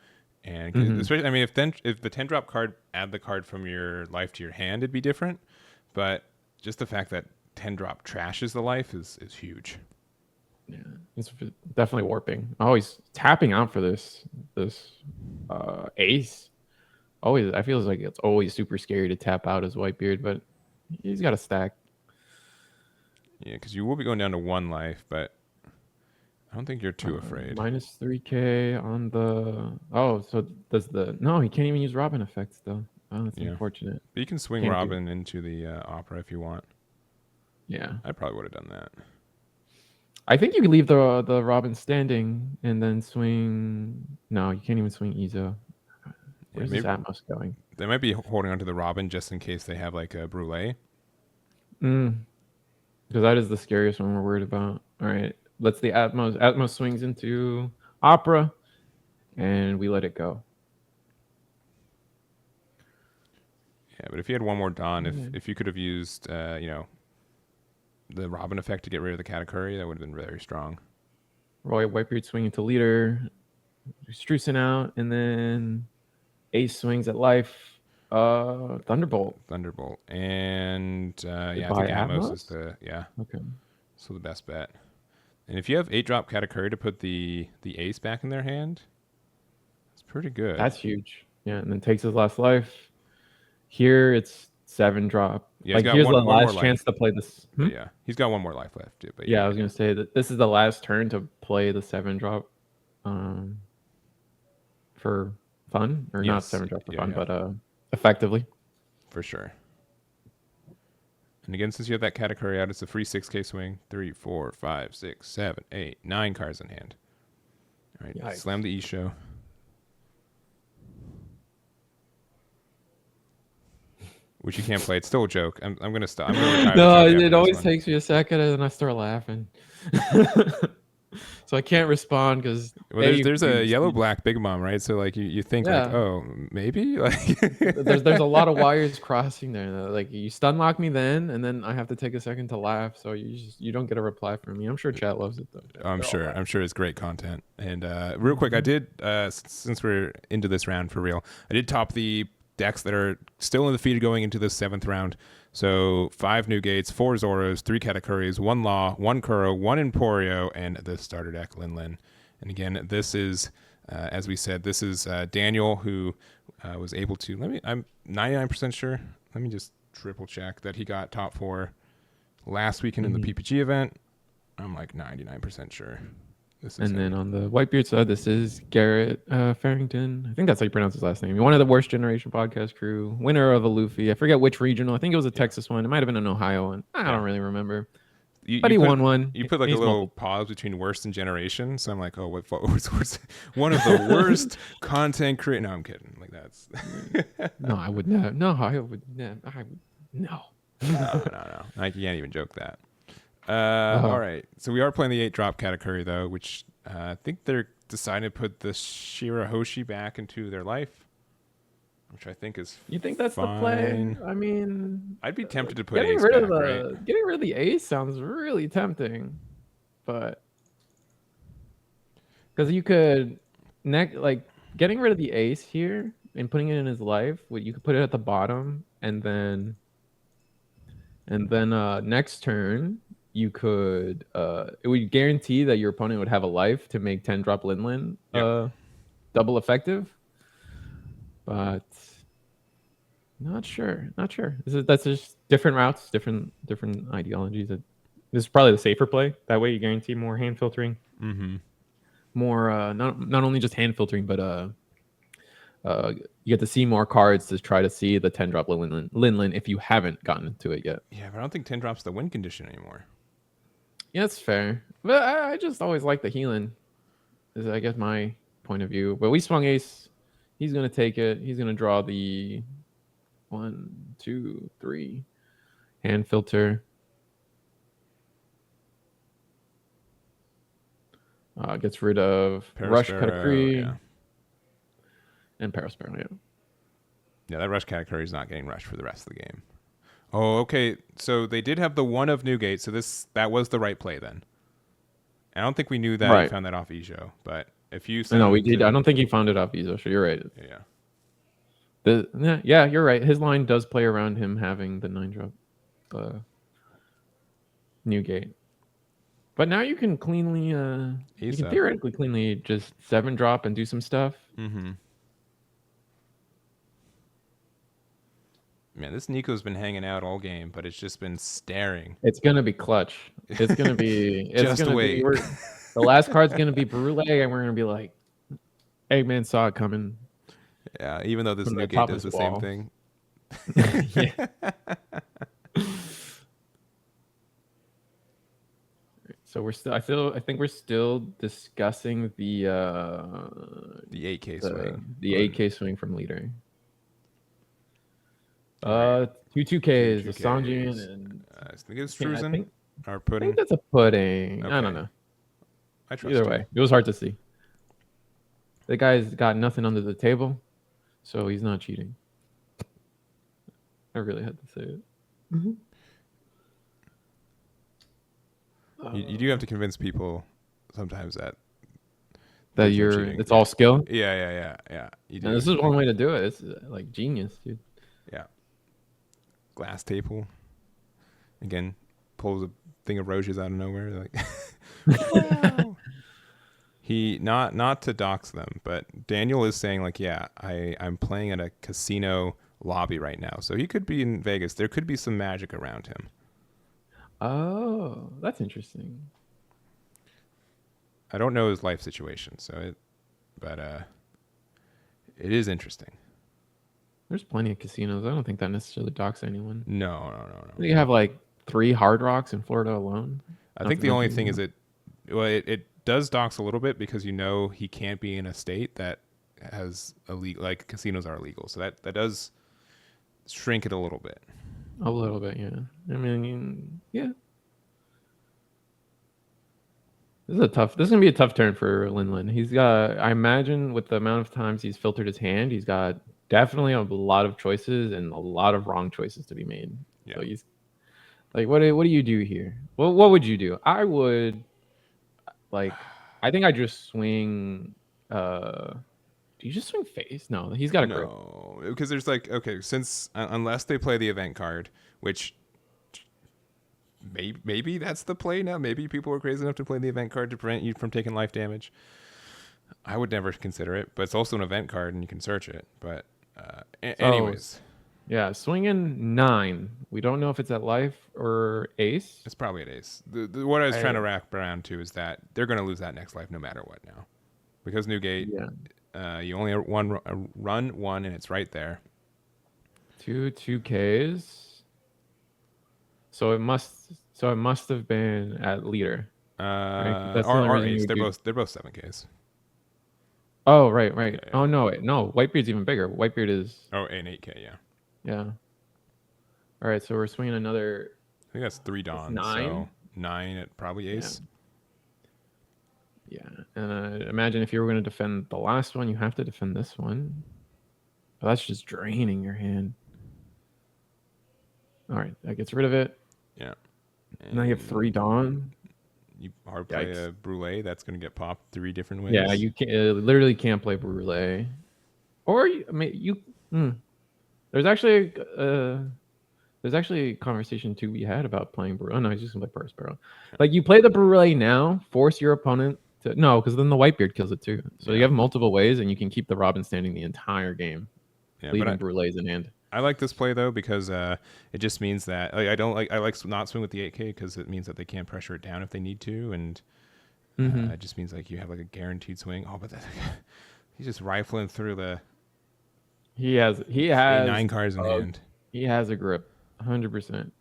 And especially, I mean, if the 10 drop card add the card from your life to your hand, it'd be different. But just the fact that 10 drop trashes the life is huge. Yeah, it's definitely warping. Oh, he's tapping out for this ace. Always, I feel like it's always super scary to tap out as Whitebeard, but he's got a stack. Yeah, because you will be going down to 1 life, but I don't think you're too afraid. Minus 3K on the. Oh, so does no? He can't even use Robin effects though. Oh, that's unfortunate. But you can swing Robin into the opera if you want. Yeah, I probably would have done that. I think you could leave the Robin standing and then swing. No, you can't even swing Ezo. Where's this Atmos going? They might be holding onto the Robin just in case they have like a Brûlé. Because that is the scariest one we're worried about. All right, let's the Atmos. Atmos swings into Opera, and we let it go. Yeah, but if you had one more Dawn, if you could have used, the Robin effect to get rid of the Katakuri, that would have been very strong. Roy Whitebeard swinging to leader, Strucing out, and then Ace swings at life. Thunderbolt, and I think Atmos is okay. So the best bet. And if you have 8 drop Katakuri to put the Ace back in their hand, it's pretty good. That's huge. Yeah, and then takes his last life. Here it's 7 drop. Yeah, here's the last chance to play this. Yeah, he's got 1 more life left. But I was gonna say that this is the last turn to play the 7 drop, for fun, or not 7 drop for fun, but effectively. For sure. And again, since you have that Katakuri out, it's a free 6K swing. 3, 4, 5, 6, 7, 8, 9 cards in hand. All right, Yikes. slam the E show. Which you can't play. It's still a joke. I'm gonna stop. I'm gonna retire. No, the joke after it this always one. takes me a second and then I start laughing. So I can't respond because there's a yellow black Big Mom, right? So like you think like, oh, maybe like there's a lot of wires crossing there. Like you stun lock me then, and then I have to take a second to laugh. So you don't get a reply from me. I'm sure chat loves it though. I'm sure it's great content. And real quick, I did since we're into this round for real, I did top the decks that are still in the feed going into the 7th round. So 5 Newgates, 4 Zoros, 3 Katakuris, 1 Law, 1 Kuro, 1 Emporio, and the starter deck Linlin. And again, this is, as we said, this is Daniel who was able to, I'm 99% sure. Let me just triple check that he got top 4 last weekend in the PPG event. I'm like 99% sure. And then on the Whitebeard side, this is Garrett Farrington. I think that's how you pronounce his last name. One of the Worst Generation podcast crew, winner of a Luffy. I forget which regional. I think it was a Texas one. It might have been an Ohio one. I don't really remember. But he won one. You put like a little pause between worst and generation. So I'm like, oh, what's one of the worst content creators? No, I'm kidding. Like that's. No, I would not. No, I would not. No. No. I can't even joke that. All right. So we are playing the 8-drop Katakuri, though, which I think they're deciding to put the Shirahoshi back into their life, which I think is You think that's fine. the play? I mean... I'd be tempted to put Ace back, right? Getting rid of the Ace sounds really tempting, but... Because you could... getting rid of the Ace here and putting it in his life, you could put it at the bottom, and then next turn... You could it would guarantee that your opponent would have a life to make 10-drop Linlin double effective, but not sure. That's just different routes, different ideologies. This is probably the safer play. That way you guarantee more hand filtering, more not only just hand filtering, but you get to see more cards to try to see the 10-drop Linlin if you haven't gotten into it yet. Yeah, but I don't think 10 drops the win condition anymore. Yeah, that's fair. But I just always like the healing, is I guess my point of view. But we swung Ace. He's going to take it. He's going to draw the 1, 2, 3 hand filter. Gets rid of Rush Katakuri and Paraspero. Yeah, that Rush Katakuri is not getting rushed for the rest of the game. Oh, okay. So they did have the 1 of Newgate, so that was the right play then. I don't think we knew that. We found that off Ijo, but if you no, we did. I don't think he found it off Ijo. So you're right. Yeah. You're right. His line does play around him having the 9-drop Newgate, but now you can cleanly, you can theoretically cleanly just 7-drop and do some stuff. Man, this Nico's been hanging out all game, but it's just been staring. It's gonna be clutch. It's gonna be. Just wait. The last card's gonna be Brule, and we're gonna be like, Eggman saw it coming. Yeah, even though this Newgate does the same thing. So we're still. I think we're still discussing the 8K swing. The 8K swing from leader. 2Ks, the Sanjin, and I think it's Truzen or Pudding. I think that's a Pudding. Okay. I don't know. I trust Either you. way, it was hard to see. The guy's got nothing under the table, so he's not cheating. I really had to say it. You do have to convince people sometimes that it's all skill. Yeah. You do. And this is one way to do it. It's like genius, dude. Yeah. Glass table. Again, pulls a thing of roaches out of nowhere. Like, wow. He not to dox them, but Daniel is saying like, yeah, I'm playing at a casino lobby right now, so he could be in Vegas. There could be some magic around him. Oh, that's interesting. I don't know his life situation, but it is interesting. There's plenty of casinos. I don't think that necessarily docks anyone. No. You have like 3 Hard Rocks in Florida alone. I think the only thing is it does dox a little bit because you know he can't be in a state that has illegal, like casinos are illegal. So that does shrink it a little bit. A little bit, yeah. I mean, yeah. This is gonna be a tough turn for Linlin. He's got, I imagine, with the amount of times he's filtered his hand, he's got definitely a lot of choices and a lot of wrong choices to be made. Yeah. So he's like, what do you do here? What would you do? I would, like, I think I just swing. Do you just swing face? No, he's got a grip. No, because there's like, okay, since unless they play the event card, which maybe that's the play now. Maybe people are crazy enough to play the event card to prevent you from taking life damage. I would never consider it, but it's also an event card and you can search it. But anyways, yeah, swinging 9. We don't know if it's at life or ace. it's probably an ace. What I was trying to wrap around to is that they're going to lose that next life no matter what now, because Newgate. Yeah. You only run one, and it's right there. 2Ks. So it must have been at leader. Or ace. They're both 7Ks. Oh right. Yeah. Oh no, wait, no. Whitebeard's even bigger. Whitebeard is. Oh, an 8K. Yeah. Yeah. All right, so we're swinging another. I think that's 3 Dawn. 9. So 9 at probably ace. Yeah. And imagine if you were going to defend the last one, you have to defend this one. But that's just draining your hand. All right, that gets rid of it. Yeah. And now you have 3 Dawn. You hard play a Brûlée. That's going to get popped 3 different ways. Yeah, you literally can't play Brûlée. Or there's actually a conversation to be had about playing Brûlée. Oh no, he's just gonna play Prospero. Like you play the Brûlée now, force your opponent to because then the Whitebeard kills it too. So you have multiple ways, and you can keep the Robin standing the entire game, leaving Brûlées in hand. I like this play though because it just means that I like not swing with the 8K because it means that they can't pressure it down if they need to, and it just means like you have like a guaranteed swing. Oh, but he's just rifling through the. He has 9 cards in hand. He has a grip, 100%.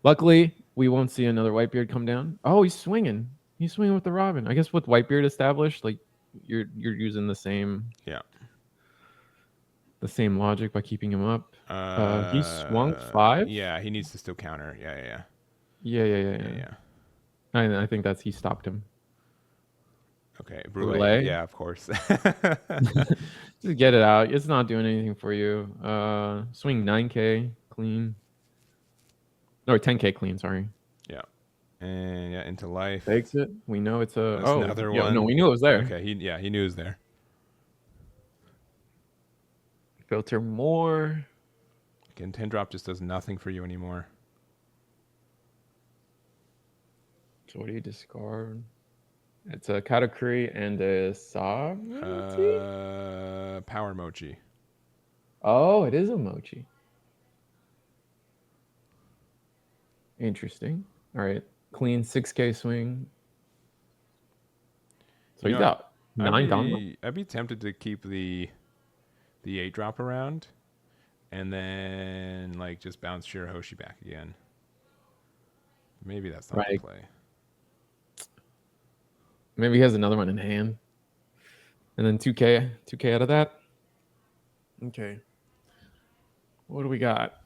Luckily, we won't see another Whitebeard come down. Oh, he's swinging. He's swinging with the Robin. I guess with Whitebeard established, like you're using the same. Yeah. The same logic by keeping him up. He swung 5. Yeah, he needs to still counter. Yeah. I think he stopped him. Okay, Brûlée. Yeah, of course. Just get it out. It's not doing anything for you. Swing 9K clean. Or 10K clean, sorry. Yeah. And into life. Takes it. We know it's a another one. No, we knew it was there. Okay, he knew it was there. Filter more. Again, 10 drop just does nothing for you anymore. So what do you discard? It's a Katakuri and a Sovereignty? Power Mochi. Oh, it is a Mochi. Interesting. All right. Clean 6K swing. So you got 9 down. I'd be tempted to keep the 8 drop around and then like just bounce Shirahoshi back again. Maybe that's not the play. Maybe he has another one in hand. And then 2K out of that. Okay. What do we got?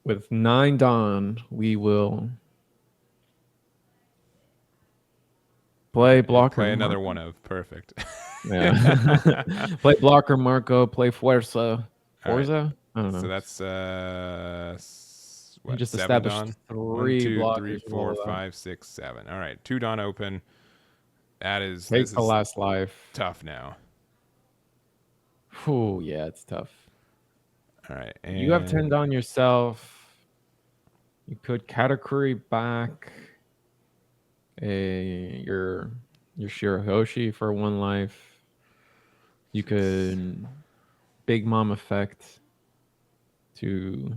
With 9 Dawn, we will play Blocker. Play another one of. Perfect. Yeah. Play Blocker Marco, play Forza. Forza? Right. I don't know. So that's what? Just 7 established Dawn? 3 1, 2, 3, blockers. 4, 5, 6, 7. All right. 2 Dawn open. This Takes the is last life. tough now. Whew, yeah, it's tough. All right. And you have 10 Dawn yourself. You could Katakuri back your Shirahoshi for 1 life. You could Big Mom effect to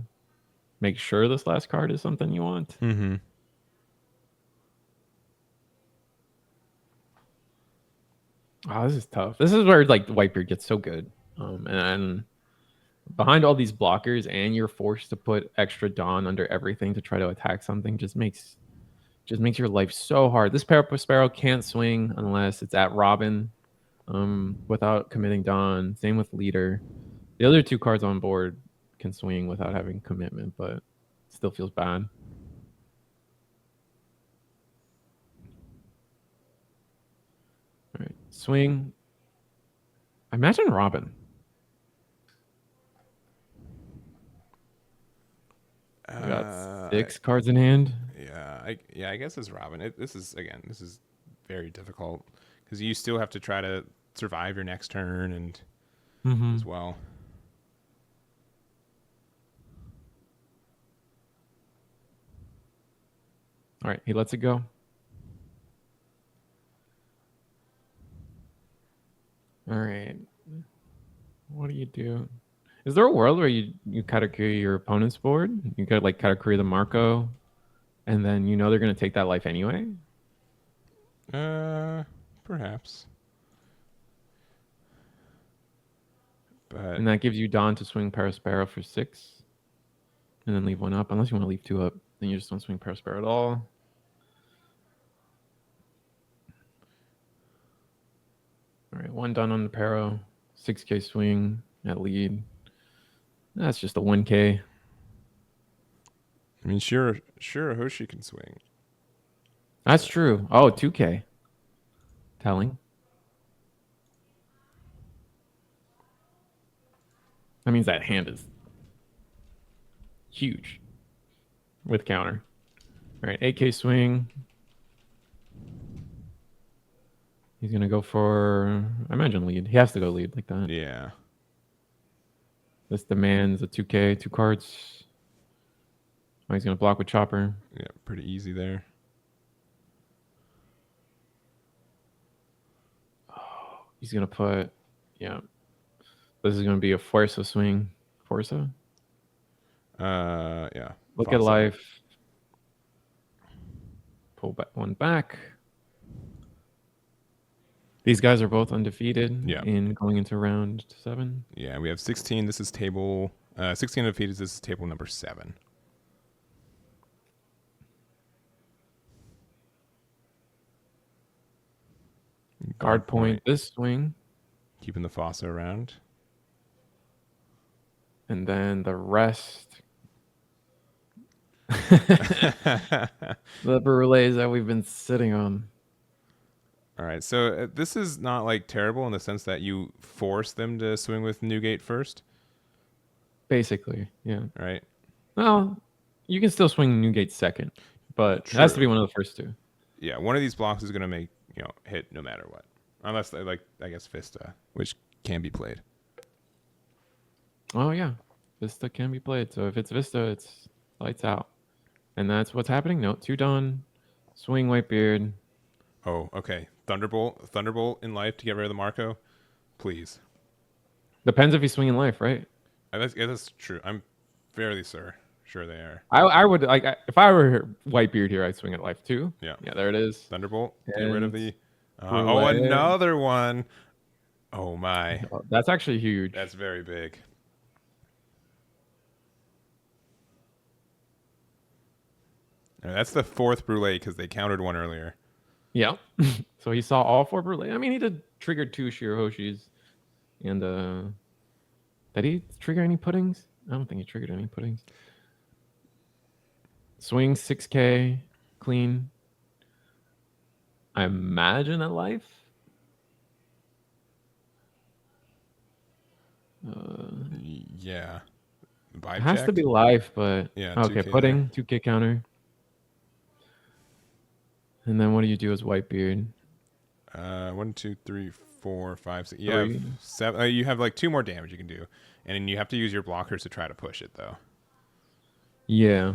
make sure this last card is something you want. Mm-hmm. Oh, this is tough. This is where like Whitebeard gets so good. And behind all these blockers, and you're forced to put extra Dawn under everything to try to attack something, just makes just makes your life so hard. This Sparrow can't swing unless it's at Robin, without committing Dawn. Same with Leader. The other 2 cards on board can swing without having commitment, but it still feels bad. All right, swing. Imagine Robin. We got 6 cards in hand. I guess it's Robin. This is very difficult because you still have to try to survive your next turn and as well. All right, he lets it go. All right. What do you do? Is there a world where you Katakuri your opponent's board? You got like Katakuri the Marco, and then you know they're going to take that life anyway? Perhaps. But And that gives you Dawn to swing Parasparrow for 6. And then leave 1 up. Unless you want to leave 2 up. Then you just don't swing Parasparrow at all. All right, 1 done on the Paro. 6k swing at lead. That's just a 1k. I mean, sure, Hoshi can swing. That's true. Oh, 2k. Telling. That means that hand is huge with counter. All right, 8k swing. He's going to go for, I imagine, lead. He has to go lead like that. Yeah. This demands a 2k, 2 cards. Oh, he's going to block with Chopper. Yeah, pretty easy there. Oh, he's going to put, yeah. This is going to be a Forza swing. Forza? Yeah. Look at life. Pull back 1 back. These guys are both undefeated in going into round 7. Yeah, we have 16. This is table 16 undefeated. This is table number 7. Guard point this swing. Keeping the Fossa around. And then the rest. The brulees that we've been sitting on. All right, so this is not like terrible in the sense that you force them to swing with Newgate first. Basically, yeah. Right. Well, you can still swing Newgate second, but it has to be one of the first 2. Yeah, one of these blocks is going to make hit no matter what, unless they like I guess Vista, which can be played. Oh yeah, Vista can be played. So if it's Vista, it's lights out, and that's what's happening. No, 2 done. Swing Whitebeard. Oh, okay. Thunderbolt in life to get rid of the Marco, please. Depends if he's swinging life, right? That's true. I'm fairly sure they are. I would like if I were Whitebeard here, I'd swing at life too. Yeah, there it is. Thunderbolt. Get rid of the. Another one. Oh my. That's actually huge. That's very big. And that's the 4th Brule because they countered 1 earlier. Yeah. So he saw all 4 Brule. I mean, he did trigger 2 Shirahoshis. And did he trigger any puddings? I don't think he triggered any puddings. Swing 6k clean. I imagine at life. Yeah. It has to be life, but yeah. Okay, pudding, 2k counter. And then what do you do as Whitebeard? 1, 2, 3, 4, 5, 6. You have 7. You have like 2 more damage you can do, and then you have to use your blockers to try to push it though. Yeah,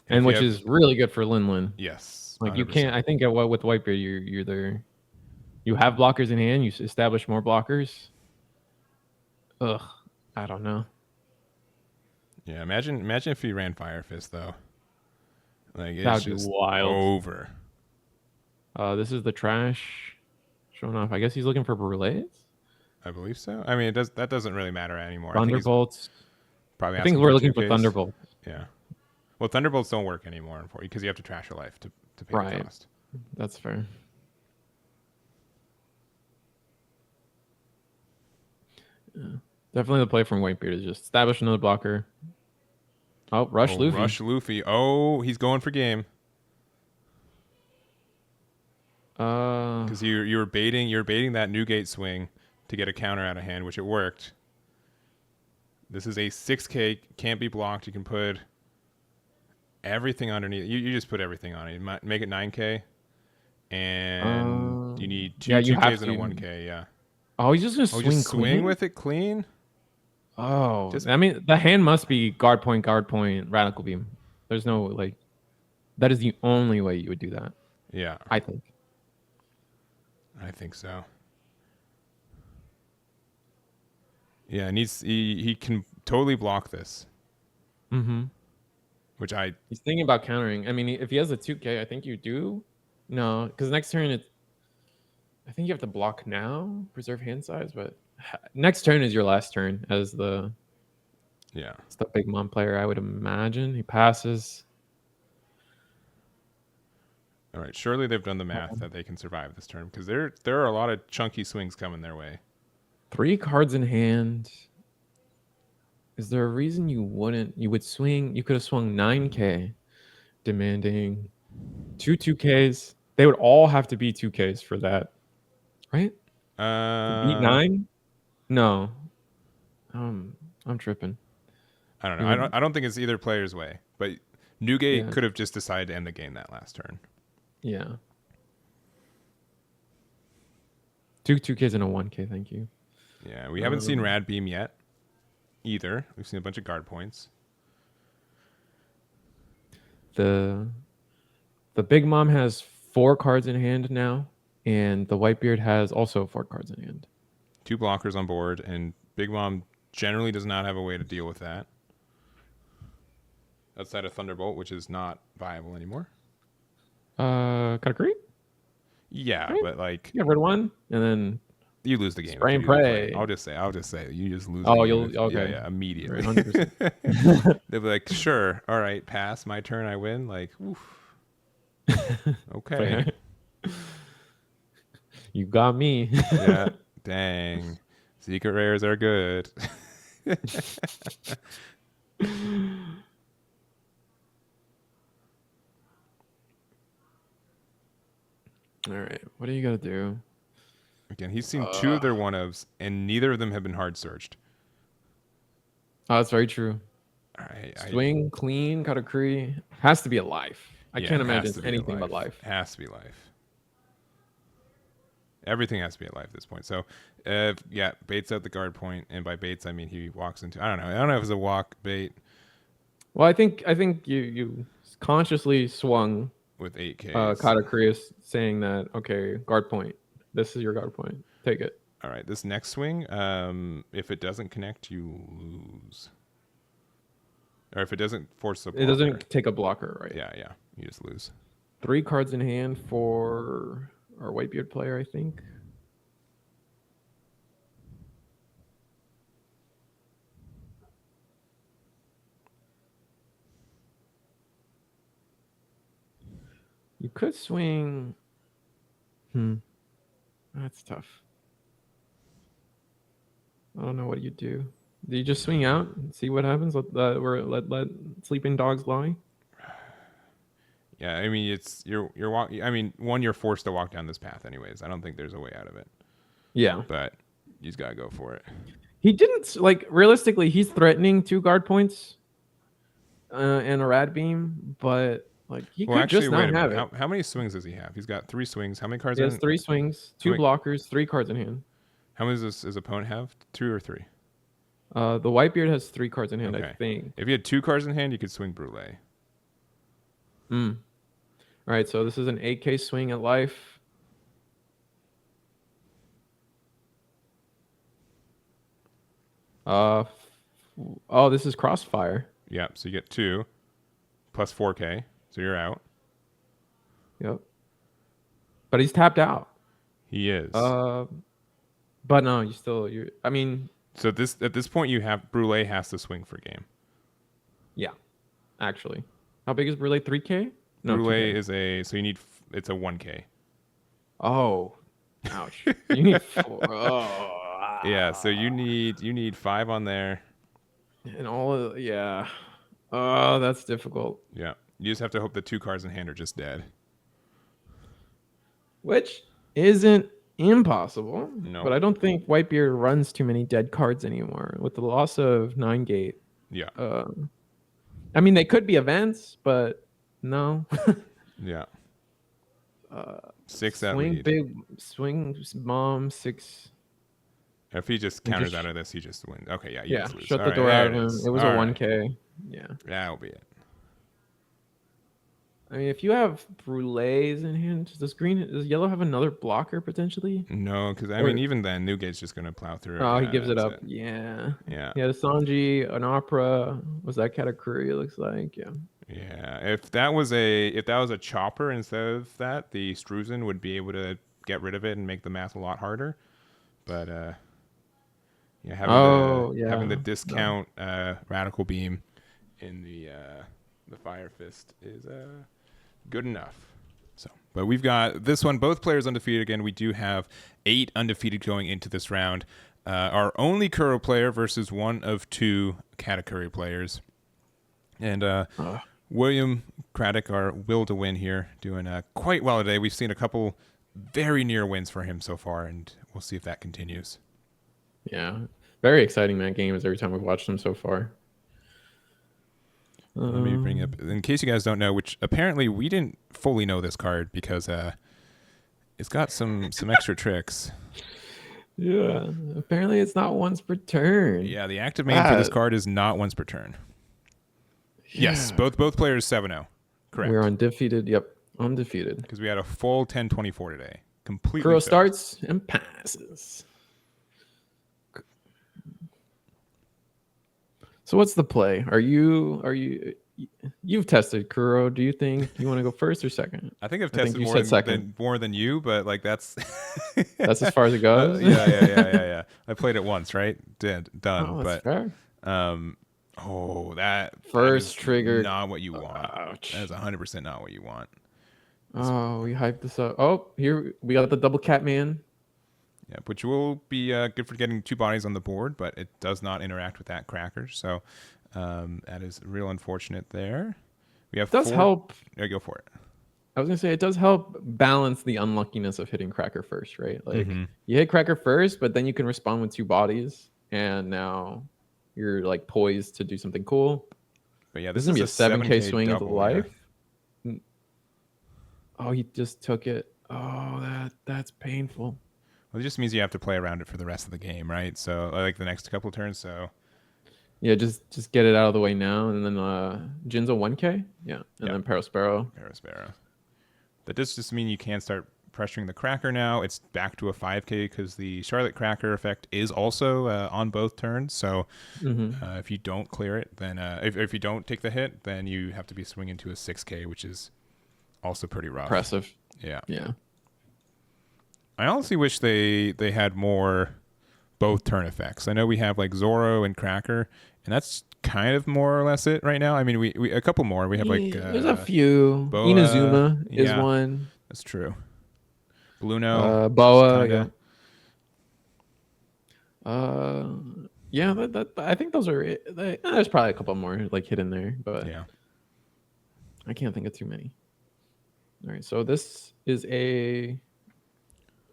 and which is really good for Linlin. Yes, like 100%. You can't. I think with Whitebeard, you're there. You have blockers in hand. You establish more blockers. Ugh, I don't know. Yeah, imagine if he ran Fire Fist though. Like it's That'd just be wild. Over. This is the trash showing off. I guess he's looking for Brulees. I believe so. I mean, that doesn't really matter anymore. Thunderbolts. I think we're looking for Thunderbolts. Yeah. Well, Thunderbolts don't work anymore because you have to trash your life to pay the cost. That's fair. Yeah. Definitely the play from Whitebeard is just establish another blocker. Oh, Rush Luffy. Rush Luffy. Oh, he's going for game. Because you were baiting that Newgate swing to get a counter out of hand, which it worked. This is a 6K, can't be blocked. You can put everything underneath. You just put everything on it. You might make it 9K, and you need two 2Ks and a 1K. Yeah. Oh, he's just gonna swing just clean? swing with it clean. Oh, I mean, the hand must be guard point, radical beam. There's no like, that is the only way you would do that. Yeah, I think so. Yeah, he can totally block this. Mm-hmm. Which he's thinking about countering. I mean, if he has a 2K, I think you do. No, because next turn I think you have to block now, preserve hand size, but next turn is your last turn as the big mom player. I would imagine he passes. All right, surely they've done the math that they can survive this turn because there are a lot of chunky swings coming their way. 3 cards in hand. Is there a reason you would swing? You could have swung 9K, demanding 2Ks. They would all have to be 2Ks for that, right? Beat 9? No. I'm tripping. I don't know. I don't think it's either player's way, but Newgate could have just decided to end the game that last turn. Yeah. 2Ks and a 1K, thank you. Yeah, we haven't seen Rad Beam yet either. We've seen a bunch of guard points. The Big Mom has 4 cards in hand now, and the Whitebeard has also 4 cards in hand. 2 blockers on board, and Big Mom generally does not have a way to deal with that. Outside of Thunderbolt, which is not viable anymore. Katakuri? Yeah, right? But like you get rid of one, and then you lose the game. Spray and pray. I'll just say you just lose. Oh, you'll okay. Yeah, immediately. 100%. They'll be like, sure, all right, pass. My turn, I win. Like, oof. Okay. You got me. Yeah. Dang. Secret rares are good. All right. What do you got to do? Again, he's seen 2 of their 1-ofs, and neither of them have been hard searched. Oh, that's very true. All right. Swing, clean, Katakuri. Has to be alive. I can't imagine it's anything but life. Has to be life. Everything has to be at life at this point. So, baits out the guard point, and by baits I mean he walks into. I don't know if it's a walk bait. Well, I think you consciously swung with 8K. Katakuri is saying that okay, guard point. This is your guard point. Take it. All right. This next swing, if it doesn't connect, you lose. Or if it doesn't force a blocker. It doesn't take a blocker, right? Yeah. You just lose. 3 cards in hand for our Whitebeard player, I think. You could swing. That's tough. I don't know what you do. Do you just swing out and see what happens? Let sleeping dogs lie. Yeah, I mean you're walking. I mean, you're forced to walk down this path anyways. I don't think there's a way out of it. Yeah, but you just gotta go for it. He didn't realistically. He's threatening 2 guard points, and a rad beam, but he could actually, just not have it. How many swings does he have? He's got 3 swings. How many cards? He has 3 swings, 2 blockers, 3 cards in hand. How many does his opponent have? 2 or 3? The Whitebeard has 3 cards in hand, okay. I think. If you had 2 cards in hand, you could swing Brûlé. All right, so this is an 8K swing at life. This is Crossfire. Yeah, so you get 2 plus 4K, so you're out. Yep. But he's tapped out. He is. But no, I mean. So at this point, you have Brûlé has to swing for game. Yeah, actually. How big is Brule? 3K? No, Brule 2K. is so you need it's a 1K. Oh, ouch! You need 4. Oh, Yeah, so you need 5 on there. and all of yeah. Oh, that's difficult. Yeah, you just have to hope the 2 cards in hand are just dead. Which isn't impossible. No. But I don't think Whitebeard runs too many dead cards anymore with the loss of 9 Gate. Yeah. I mean, they could be events, but no. Yeah. 6 that Swing lead. big, swing bomb 6. If he just counters out of this, he just wins. Okay, yeah, you Yeah, just lose. shut All the right, door there out of him. is. It was All a right. 1K. Yeah. That'll be it. I mean, if you have Brulés in hand, does yellow have another blocker potentially? No, because I mean, even then, Newgate's just gonna plow through. Oh, he Yeah, gives it that's up. Yeah. Yeah. Yeah, the Sanji, an opera. Was that Katakuri? It looks like. Yeah. Yeah. If that was a chopper instead of that, the Struzen would be able to get rid of it and make the math a lot harder. But yeah, having the discount radical beam in the Fire Fist is good enough. So, but we've got this one, both players undefeated again. We do have 8 undefeated going into this round. Our only Kuro player versus one of 2 Katakuri players. And William Craddock, our will to win here, doing quite well today. We've seen a couple very near wins for him so far, and we'll see if that continues. Yeah. Very exciting, man, games every time we've watched them so far. Let me bring up, in case you guys don't know, which apparently we didn't fully know this card because it's got some extra tricks. Yeah. Apparently it's not once per turn. Yeah, the active main for this card is not once per turn. Yeah. Yes, both players 7-0. Correct. We're undefeated. Yep, undefeated. Because we had a full 10-24 today. Completely Kuro filled. starts and passes. So what's the play? You've tested Kuro. Do you think you want to go first or second? I think I've tested more than you, but like that's that's as far as it goes. Yeah. I played it once, right? Done. Oh, that's fair. That first trigger, not what you want. Ouch. That is 100% not what you want. Oh, we hyped this up. Oh, here we got the double Catman. Yeah, which will be good for getting 2 bodies on the board, but it does not interact with that cracker. So that is real unfortunate there. We have it does help. Yeah, go for it. I was gonna say it does help balance the unluckiness of hitting cracker first, right? Like you hit cracker first, but then you can respond with 2 bodies, and now you're like poised to do something cool. But yeah, this is gonna be a 7K swing into life. Yeah. Oh, he just took it. Oh, that's painful. Well, it just means you have to play around it for the rest of the game, right? So, like the next couple turns. So, yeah, just get it out of the way now, and then Jinzo 1K, yeah, and then Perospero. But this just means you can start pressuring the cracker now. It's back to a 5K because the Charlotte cracker effect is also on both turns. So, if you don't clear it, then if you don't take the hit, then you have to be swinging to a 6K, which is also pretty rough. Impressive. Yeah. Yeah. I honestly wish they had more both turn effects. I know we have like Zoro and Cracker, and that's kind of more or less it right now. I mean, we a couple more. We have like there's a few. Boa, Inazuma is one. That's true. Bluno, Boa. Yeah. That I think those are. There's probably a couple more like hidden there, but yeah, I can't think of too many. All right, so this is a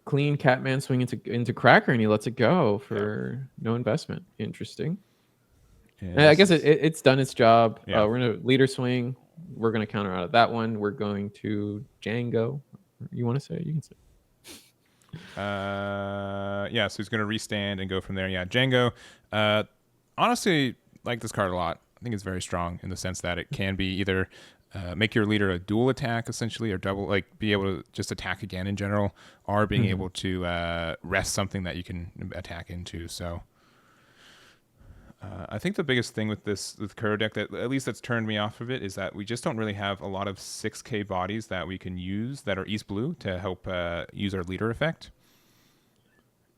clean Catman swing into Cracker, and he lets it go for no investment. Interesting. Yeah, I guess it's done its job. Yeah. We're gonna leader swing. We're gonna counter out of that one. We're going to Django. You want to say it? You can say it. Yeah, so he's gonna restand and go from there. Yeah, Django. Honestly, like this card a lot. I think it's very strong in the sense that it can be either make your leader a dual attack essentially, or double, like be able to just attack again in general, or being able to rest something that you can attack into. So I think the biggest thing with Kuro deck that at least that's turned me off of it is that we just don't really have a lot of 6K bodies that we can use that are East Blue to help use our leader effect.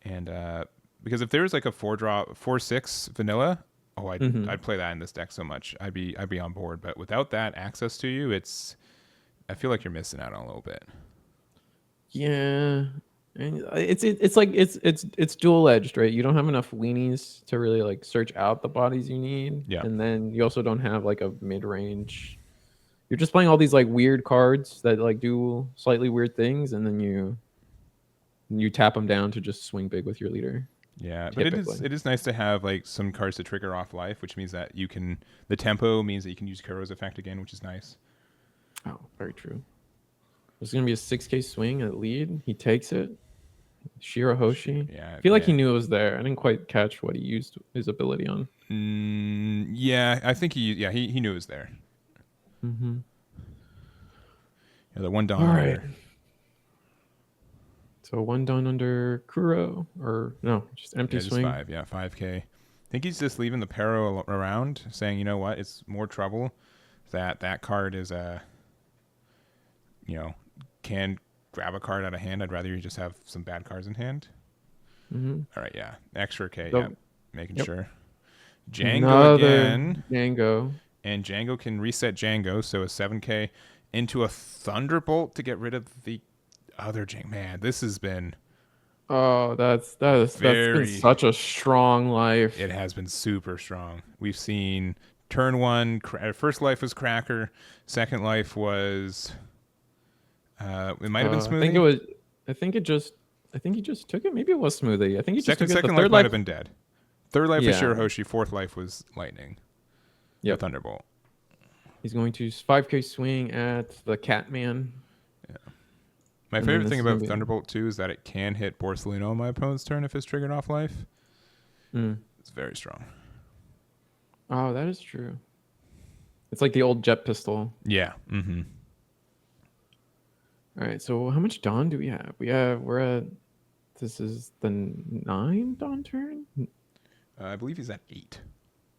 And because if there was like a 4-6 vanilla, Oh, Mm-hmm. I'd play that in this deck so much. I'd be on board. But without that access to you, I feel like you're missing out on a little bit. Yeah, and it's dual edged, right? You don't have enough weenies to really like search out the bodies you need, Yeah. and then you also don't have like a mid range. You're just playing all these like weird cards that like do slightly weird things, and then you tap them down to just swing big with your leader. Yeah, but Typically. it is nice to have like some cards to trigger off life, which means that the tempo means that you can use Kuro's effect again, which is nice. Oh, very true. There's gonna be a 6K swing at lead. He takes it. Shirahoshi. Yeah, I feel like yeah. he knew it was there. I didn't quite catch what he used his ability on. Yeah, I think he knew it was there. Mm-hmm. Yeah, the one Dawn All under. right. So one done under Kuro, or no, just empty Yeah, just swing. 5. Yeah, 5K. I think he's just leaving the Pero around, saying, you know what, it's more trouble that card is can grab a card out of hand. I'd rather you just have some bad cards in hand. Mm-hmm. All right, yeah, extra K. So, Yeah, making yep. sure. Django Another again, Django. and Django can reset Django, so a 7K into a Thunderbolt to get rid of the other Django. Man, this has been. Oh, that's been such a strong life. It has been super strong. We've seen turn one. First life was Cracker. Second life was. It might have been Smoothie. I think it was. I think he just took it. Maybe it was Smoothie. I think he just took it. Second The life third might life have been dead. Third life was Yeah. Shirahoshi. Fourth life was Lightning. Yeah. Thunderbolt. He's going to 5K swing at the Catman. Yeah. My And favorite then thing this is about gonna be- Thunderbolt too is that it can hit Borsalino on my opponent's turn if it's triggered off life. It's very strong. Oh, that is true. It's like the old jet pistol. Yeah. Mm-hmm. All right. So how much Dawn do we have? We're at. This is the 9 Dawn turn. I believe he's at 8.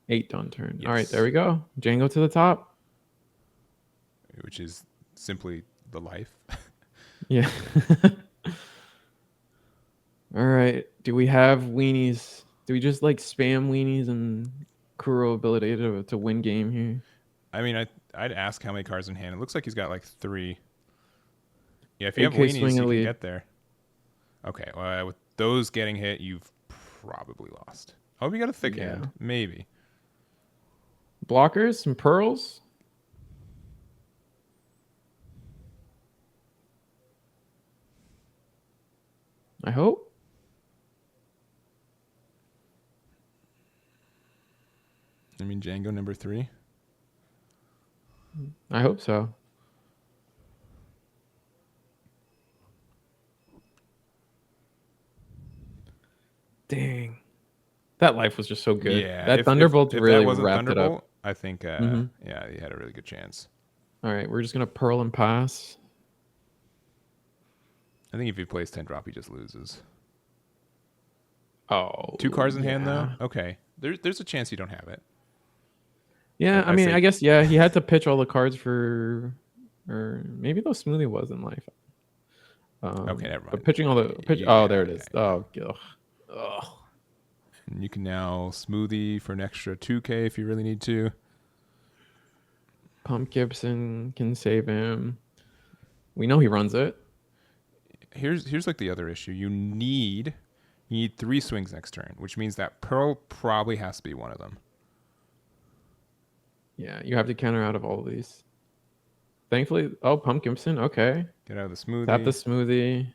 8 Dawn turn. Yes. All right. There we go. Django to the top. Which is simply the life. Yeah. All right. Do we have weenies? Do we just like spam weenies and Kuro ability to win game here? I mean, I'd ask how many cards in hand. It looks like he's got like 3. Yeah, if you have 8K weenies, swing you can elite. get there. Okay, well, with those getting hit, you've probably lost. I hope you got a thick hand. Maybe. Blockers, some pearls. I hope. I mean, Django number 3. I hope so. Dang. That life was just so good. Yeah, that if Thunderbolt if really that wasn't wrapped it Thunderbolt, up. I think, yeah, he had a really good chance. All right, we're just going to Pearl and pass. I think if he plays 10 drop, he just loses. Oh. 2 cards in hand, though? Okay. There's a chance you don't have it. Yeah, I say- I guess, yeah, he had to pitch all the cards for... Or maybe those Smoothie was in life. Okay, never mind. But pitching all the... Yeah, there it is. yeah. Oh, ugh. Ugh. And you can now Smoothie for an extra 2K if you really need to. Pump Gibson can save him. We know he runs it. Here's like the other issue. You need 3 swings next turn, which means that Pearl probably has to be one of them. Yeah, you have to counter out of all of these. Thankfully, Pump Gibson, okay. Get out of the Smoothie. Tap the Smoothie.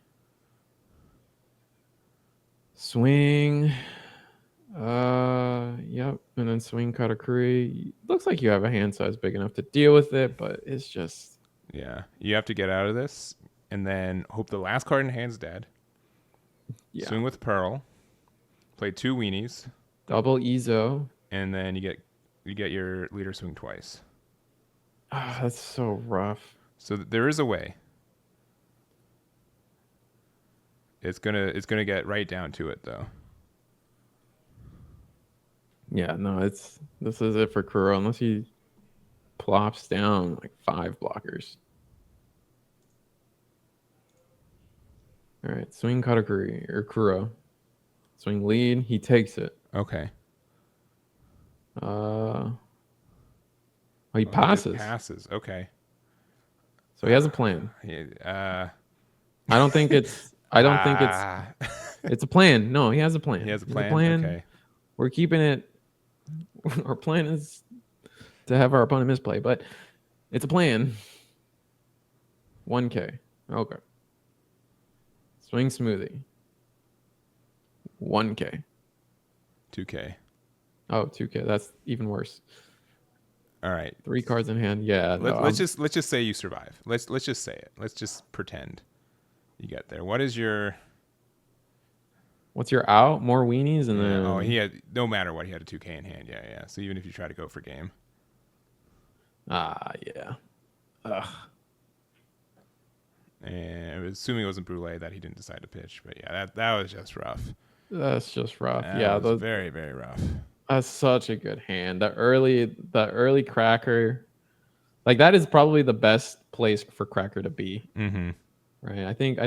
Swing. Yep. And then swing Katakuri. Looks like you have a hand size big enough to deal with it, but it's just... Yeah. You have to get out of this and then hope the last card in hand's dead. Yeah. Swing with Pearl. Play 2 weenies. Double Ezo. And then you get your leader swing twice. Ah, that's so rough. So there is a way. It's gonna get right down to it though. Yeah, no, this is it for Kuro unless he plops down like 5 blockers. All right, swing Katakuri or Kuro. Swing lead, he takes it. Okay. Oh, he Oh, passes. Passes. Okay. So he has a plan. Yeah, I don't think it's. I don't think it's. ah. It's a plan. No, he has a plan. He has a He has a plan. plan. Okay. We're keeping it. Our plan is to have our opponent misplay, but it's a plan. 1K. Okay. Swing smoothie. 1K. 2K. Oh, 2K. That's even worse. All right. 3 cards in hand. Yeah. No, Let's just say you survive. Let's just say it. Let's just pretend you get there. What is your? what's your out? More weenies and then. Oh, he had no matter what, he had a 2K in hand. Yeah, yeah. So even if you try to go for game, Yeah. Ugh. and assuming it wasn't Brule that he didn't decide to pitch, but yeah, that was just rough. That's just rough. That Yeah. was very very rough. That's such a good hand. The early cracker, like that is probably the best place for cracker to be. Mm-hmm. Right. I think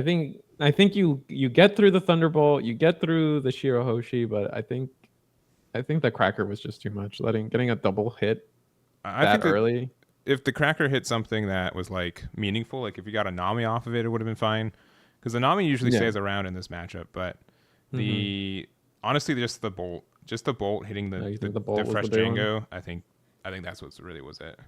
you get through the Thunderbolt, you get through the Shirahoshi, but I think the cracker was just too much. Getting a double hit I that think that early. if the cracker hit something that was like meaningful, like if you got a Nami off of it, it would have been fine. Because the Nami usually stays around in this matchup, but honestly, just the bolt hitting You think the the bolt was fresh the big one? Django. I think that's what really was it.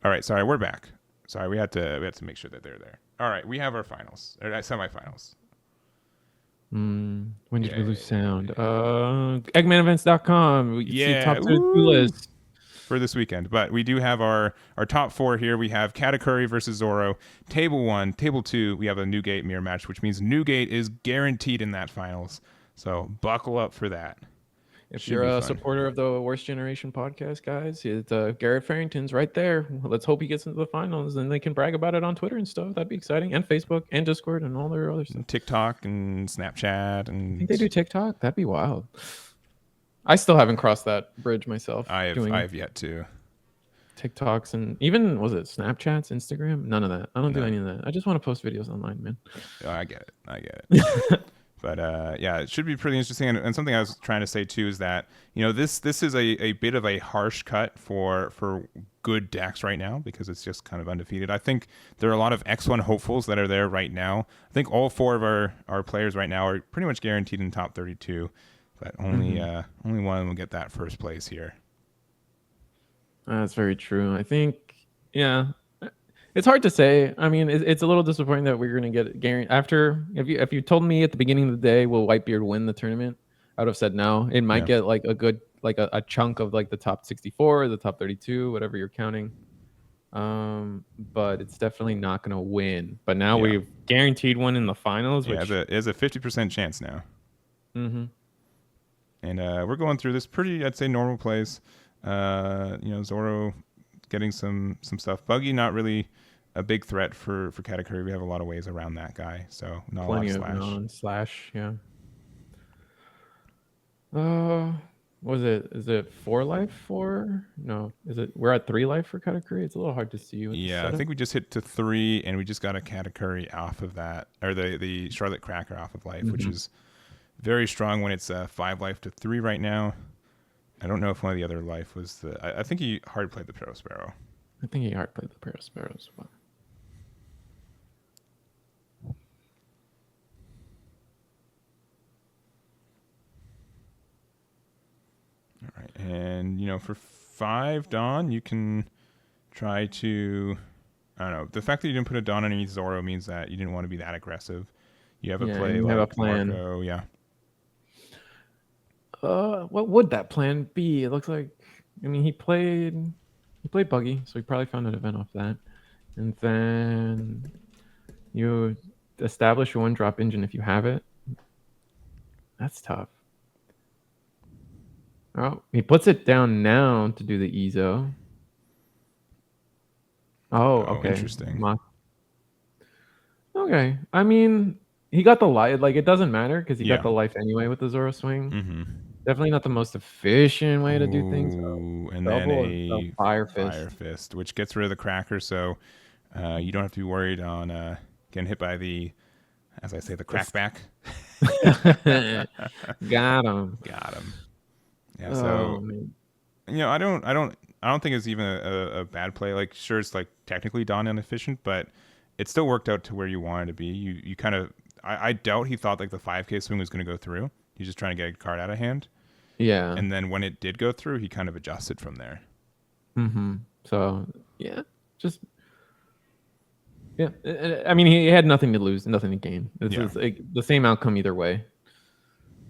All right, sorry, we're back. Sorry, we had to make sure that they're there. All right, we have our finals or semifinals. When did we lose sound? EggmanEvents.com. We can see top 2 lists for this weekend. But we do have our top 4 here. We have Katakuri versus Zoro. Table 1, Table 2, we have a Newgate mirror match, which means Newgate is guaranteed in that finals. So buckle up for that. If you're a supporter of the Worst Generation podcast, guys, it's Garrett Farrington's right there. Let's hope he gets into the finals and they can brag about it on Twitter and stuff. That'd be exciting. And Facebook and Discord and all their other stuff. TikTok and Snapchat. And I think they do TikTok. That'd be wild. I still haven't crossed that bridge myself. I have yet to. TikToks and even, was it Snapchats, Instagram? None of that. I don't do any of that. I just want to post videos online, man. Oh, I get it. But yeah, it should be pretty interesting. And something I was trying to say too is that, you know, this is a bit of a harsh cut for good decks right now because it's just kind of undefeated. I think there are a lot of X1 hopefuls that are there right now. I think all 4 of our players right now are pretty much guaranteed in top 32, but only one will get that first place here. That's very true. I think, yeah. It's hard to say. I mean, it's a little disappointing that we're going to get guaranteed after. If you told me at the beginning of the day, will Whitebeard win the tournament? I would have said no. It might get like a good, like a chunk of like the top 64, the top 32, whatever you're counting. But it's definitely not going to win. But now we've guaranteed one in the finals. Yeah, there's a 50% chance now. Mm-hmm. And we're going through this pretty, I'd say, normal plays. You know, Zoro getting some stuff. Buggy, not really a big threat for Katakuri. We have a lot of ways around that guy, so not Plenty a lot of slash. Non-slash, yeah. Was it? Is it 4 life for? No, is it? We're at 3 life for Katakuri. It's a little hard to see with the Yeah, I setup. think we just hit to 3, and we just got a Katakuri off of that, or the Charlotte Cracker off of life, which Mm-hmm. is very strong when it's 5 life to 3 right now. I don't know if one of the other life was the. I think he hard played the Pro Sparrow. I think he hard played the Pair of Sparrows. But All right, and for 5 Dawn, you can try to. I don't know. The fact that you didn't put a Dawn underneath Zoro means that you didn't want to be that aggressive. You have a yeah, play you have a like plan. Marco, yeah. What would that plan be? It looks like. I mean, he played Buggy, so he probably found an event off that, and then you establish your 1-drop engine if you have it. That's tough. Oh, he puts it down now to do the Ezo. Oh, okay. Interesting. Okay. I mean, he got the life. Like, it doesn't matter because he Yeah. got the life anyway with the Zoro swing. Mm-hmm. Definitely not the most efficient way to do things. Ooh, and then Double a Fire Fist. Fire Fist, which gets rid of the cracker, so you don't have to be worried on getting hit by the, as I say, the crackback. Got him. Got him. Yeah. Oh, So man. I don't think it's even a bad play. Like, sure, it's like technically Dawn inefficient, but it still worked out to where you wanted to be. You kind of, I doubt he thought like the 5K swing was going to go through. He's just trying to get a card out of hand. Yeah. And then when it did go through, he kind of adjusted from there. Mm-hmm. So, yeah. Just, yeah. I mean, he had nothing to lose, nothing to gain. It's like the same outcome either way.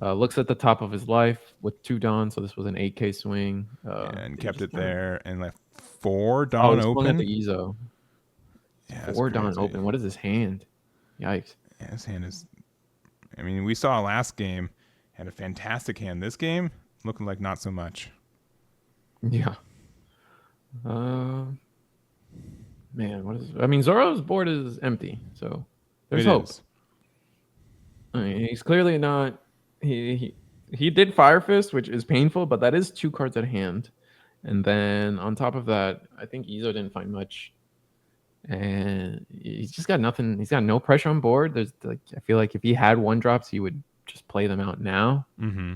Looks at the top of his life with 2 Dawn, so this was an 8K swing. And kept it there and left 4 Dawn open. open. At the Ezo. Yeah, 4 Dawn open. What is his hand? Yikes. Yeah, his hand is. I mean, we saw last game had a fantastic hand. This game looking like not so much. Yeah. Man, what is? I mean, Zoro's board is empty, so there's hope. I mean, he's clearly not. He did Fire Fist, which is painful, but that is 2 cards at hand. And then on top of that, I think Ezo didn't find much. And he's just got nothing. He's got no pressure on board. There's like, I feel like if he had 1-drops, he would just play them out now. Mm-hmm.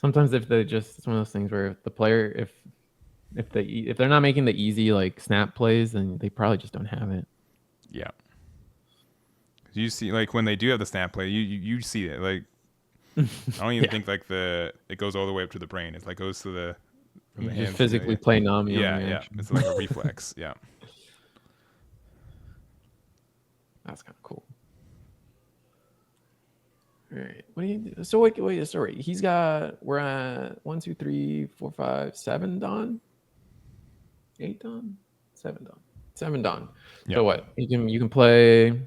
Sometimes if they just, it's one of those things where the player, if they're not making the easy like snap plays, then they probably just don't have it. Yeah. You see, like when they do have the snap play, you see it. Like I don't even think like it goes all the way up to the brain. It like goes to the from the hands. Physically play Nami. Yeah. It's like a reflex. Yeah. That's kind of cool. All right. What do you do? So wait. Sorry. We're at 1, 2, 3, 4, 5, 7 Dawn. 8 Dawn. 7 Dawn. 7 Dawn. Yep. So what? You can play.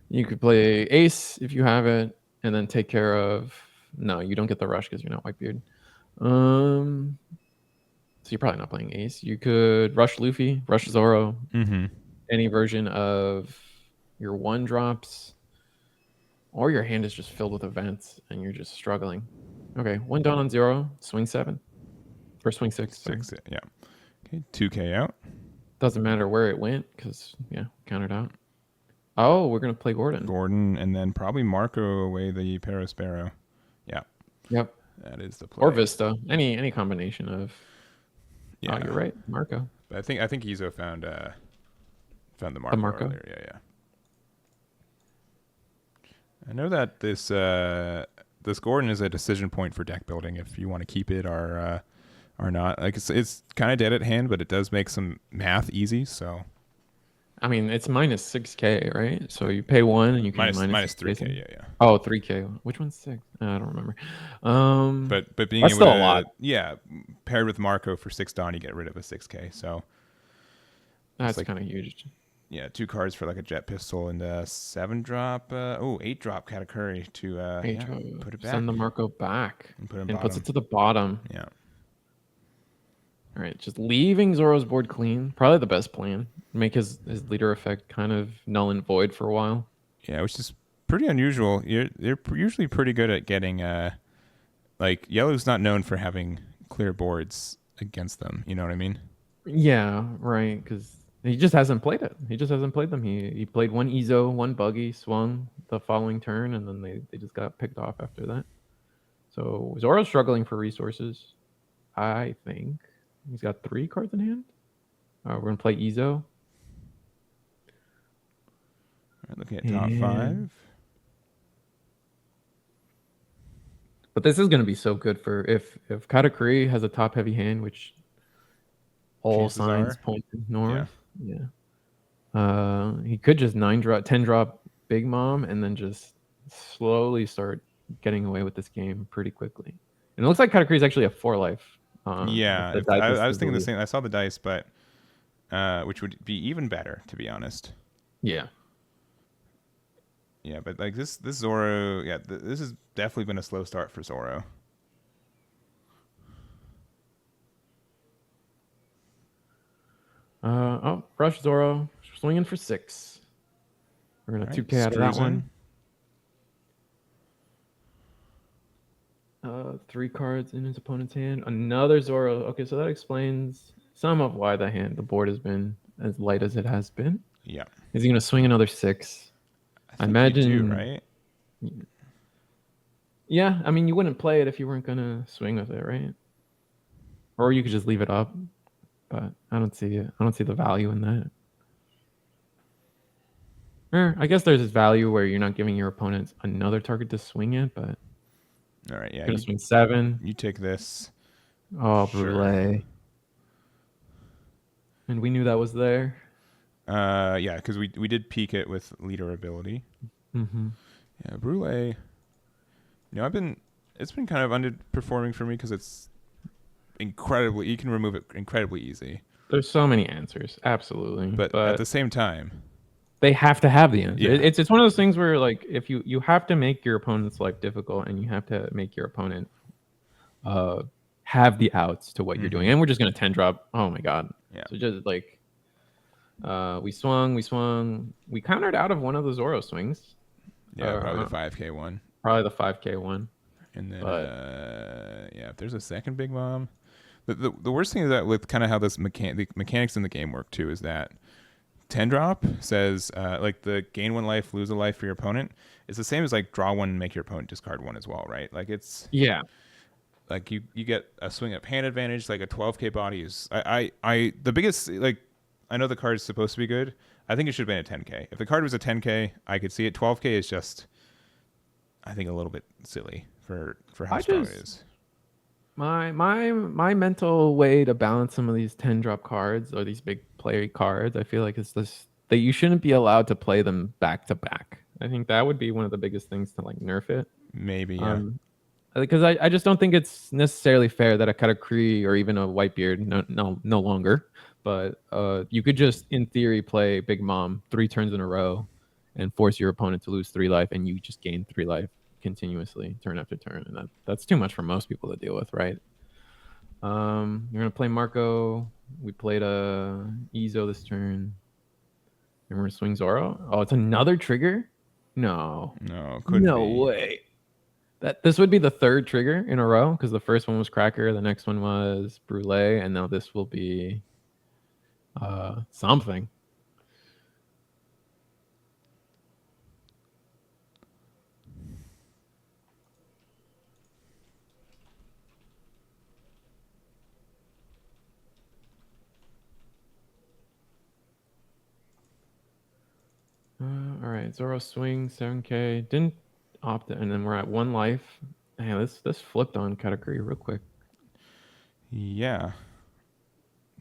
You could play Ace if you have it, and then take care of. No, you don't get the rush because you're not Whitebeard. So you're probably not playing Ace. You could rush Luffy, rush Zoro, any version of your 1-drops, or your hand is just filled with events and you're just struggling. Okay, 1 Dawn on 0, swing 7. Or swing 6. 6, yeah. Okay, 2K out. Doesn't matter where it went because, countered out. Oh, we're going to play Gordon, and then probably Marco away the Sparrow. Yeah. Yep. That is the play. Or Vista. Any combination of. Yeah, you're right, Marco. But I think Izo found the Marco. Earlier. Yeah. I know that this Gordon is a decision point for deck building if you want to keep it or not. Like it's kind of dead at hand, but it does make some math easy. So. I mean, it's minus 6K, right? So you pay 1 and you can minus 3K, yeah. Oh, 3K. Which one's 6? I don't remember. But being that's able still to, a lot. Yeah, paired with Marco for 6 Dawn, you get rid of a 6K. So that's like, kind of huge. Yeah, 2 cards for like a jet pistol and a 7-drop. 8-drop Katakuri to put it back. Send the Marco back and puts it to the bottom. Yeah. All right, just leaving Zoro's board clean. Probably the best plan. Make his leader effect kind of null and void for a while. Yeah, which is pretty unusual. They're usually pretty good at getting like yellow's not known for having clear boards against them. You know what I mean? Yeah, right. Because he just hasn't played it. He just hasn't played them. He played one Ezo, one buggy, swung the following turn, and then they just got picked off after that. So Zoro's struggling for resources. I think he's got 3 cards in hand. We're gonna play Ezo. All right, looking at top 5. But this is gonna be so good for if Katakuri has a top heavy hand, which all Chances signs are. point north. Yeah. He could just 10 drop Big Mom and then just slowly start getting away with this game pretty quickly. And it looks like Katakuri is actually a 4 life. Yeah, I was thinking the same. I saw the dice, but which would be even better, to be honest. Yeah. Yeah, but like this Zoro, yeah, this has definitely been a slow start for Zoro. Rush Zoro swinging for 6. We're gonna 2K out of that one. 3 cards in his opponent's hand. Another Zoro. Okay, so that explains some of why the board has been as light as it has been. Yeah. Is he gonna swing another 6? I imagine, you do, right? Yeah, I mean, you wouldn't play it if you weren't gonna swing with it, right? Or you could just leave it up. But I don't see it. I don't see the value in that. I guess there's this value where you're not giving your opponents another target to swing at, but all right, yeah, you swing 7. You take this. Oh, sure. Brule. And we knew that was there. Yeah, because we did peek it with leader ability. Mm-hmm. Yeah, Brule. It's been kind of underperforming for me because it's incredibly, you can remove it incredibly easy. There's so many answers, absolutely. But at the same time, they have to have the answer. Yeah. It's one of those things where like if you have to make your opponent's life difficult and you have to make your opponent have the outs to what you're doing. And we're just gonna 10 drop. Oh my god. Yeah. So just like we swung, we countered out of one of the Zoro swings. Yeah, probably the 5K one. Probably the 5K one. And then yeah, if there's a second Big Mom. The worst thing is that with kind of how the mechanics in the game work too is that 10 drop says like the gain 1 life, lose a life for your opponent. It's the same as like draw 1, make your opponent discard 1 as well, right? Like it's like you get a swing up hand advantage. Like a 12K body is the biggest, like I know the card is supposed to be good. I think it should have been a 10K. If the card was a 10K, I could see it. 12K is just, I think, a little bit silly for how strong it is. My mental way to balance some of these 10 drop cards or these big play cards, I feel like it's this that you shouldn't be allowed to play them back to back. I think that would be one of the biggest things to like nerf it. Maybe, yeah. Because I just don't think it's necessarily fair that a Katakuri or even a Whitebeard, no longer, but you could just in theory play Big Mom 3 turns in a row and force your opponent to lose 3 life, and you just gain 3 life continuously turn after turn, and that's too much for most people to deal with, right? You're gonna play Marco. We played a Ezo this turn, and we're gonna swing Zoro. Oh, it's another trigger. No, couldn't no be. way. That this would be the 3rd trigger in a row because the first one was Cracker, the next one was Brule, and now this will be something. All right, Zoro swing 7K. Didn't opt it, and then we're at 1 life. Man, this flipped on Katakuri real quick. Yeah.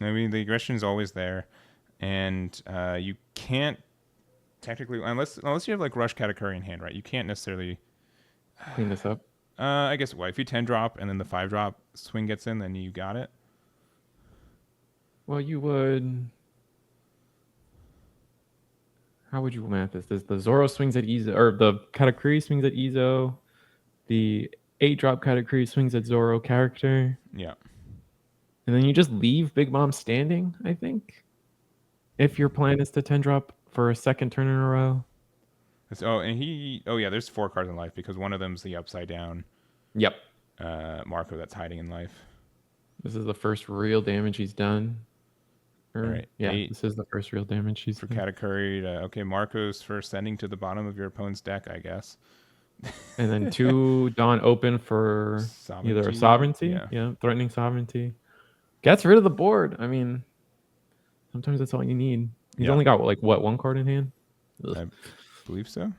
I mean, the aggression is always there, and you can't technically, unless you have like Rush Katakuri in hand, right? You can't necessarily clean this up. I guess if you 10 drop and then the 5 drop swing gets in, then you got it. Well, you would. How would you math this? The Zoro swings at Ezo, or the Katakuri swings at Ezo. The 8 drop Katakuri swings at Zoro character. Yeah. And then you just leave Big Mom standing, I think. If your plan is to 10 drop for a 2nd turn in a row. Yeah, there's 4 cards in life because one of them's the upside down. Yep. Marco that's hiding in life. This is the first real damage he's done. All right. Yeah, 8 this is the first real damage he's for done. Katakuri. Okay, Marco's first sending to the bottom of your opponent's deck, I guess. And then 2 Dawn open for either a sovereignty, threatening sovereignty. Gets rid of the board. I mean, sometimes that's all you need. He's only got like what, 1 card in hand? Ugh. I believe so.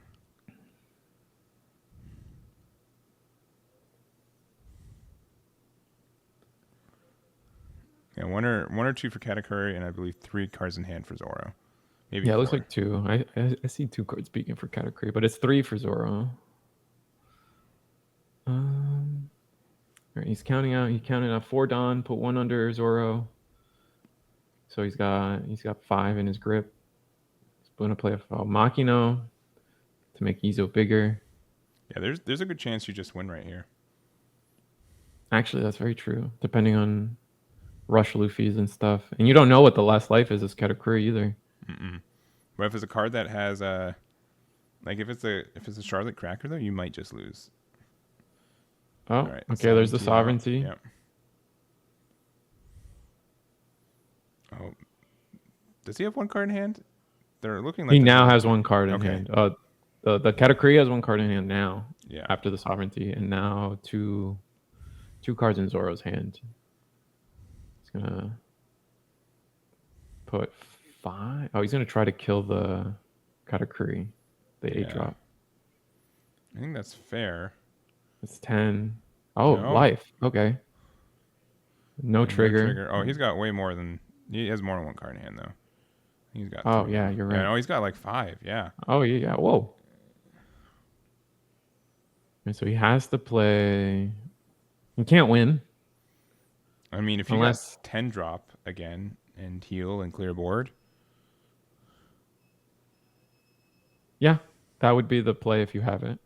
Yeah, one or two for Katakuri, and I believe 3 cards in hand for Zoro. Maybe. Yeah, it 4. looks like 2. I see 2 cards peeking for Katakuri, but it's 3 for Zoro. All right, he's counting out. He counted out 4 Dawn, put 1 under Zoro. So he's got 5 in his grip. He's going to play a Makino to make Izo bigger. Yeah, there's a good chance you just win right here. Actually, that's very true. Depending on rush Luffy's and stuff, and you don't know what the last life is as Katakuri either. But if it's a card that has like if it's a Charlotte Cracker though, you might just lose. Oh, right. Okay. There's the sovereignty. Yep. Oh, does he have 1 card in hand? They're looking like he now has 1 card in hand. The Katakuri has 1 card in hand now. Yeah. After the sovereignty, and now two cards in Zoro's hand. He's gonna put 5. Oh, he's gonna try to kill the Katakuri, the 8 drop. I think that's fair. It's 10. Oh, no. Life. Okay. No trigger. Oh, he's got way more than... He has more than 1 card in hand, though. He's got... Oh, 3. Yeah, you're right. Yeah, he's got like 5, yeah. Oh, yeah. Whoa. And so he has to play... He can't win. I mean, if you got 10 drop again and heal and clear board... Yeah, that would be the play if you have it.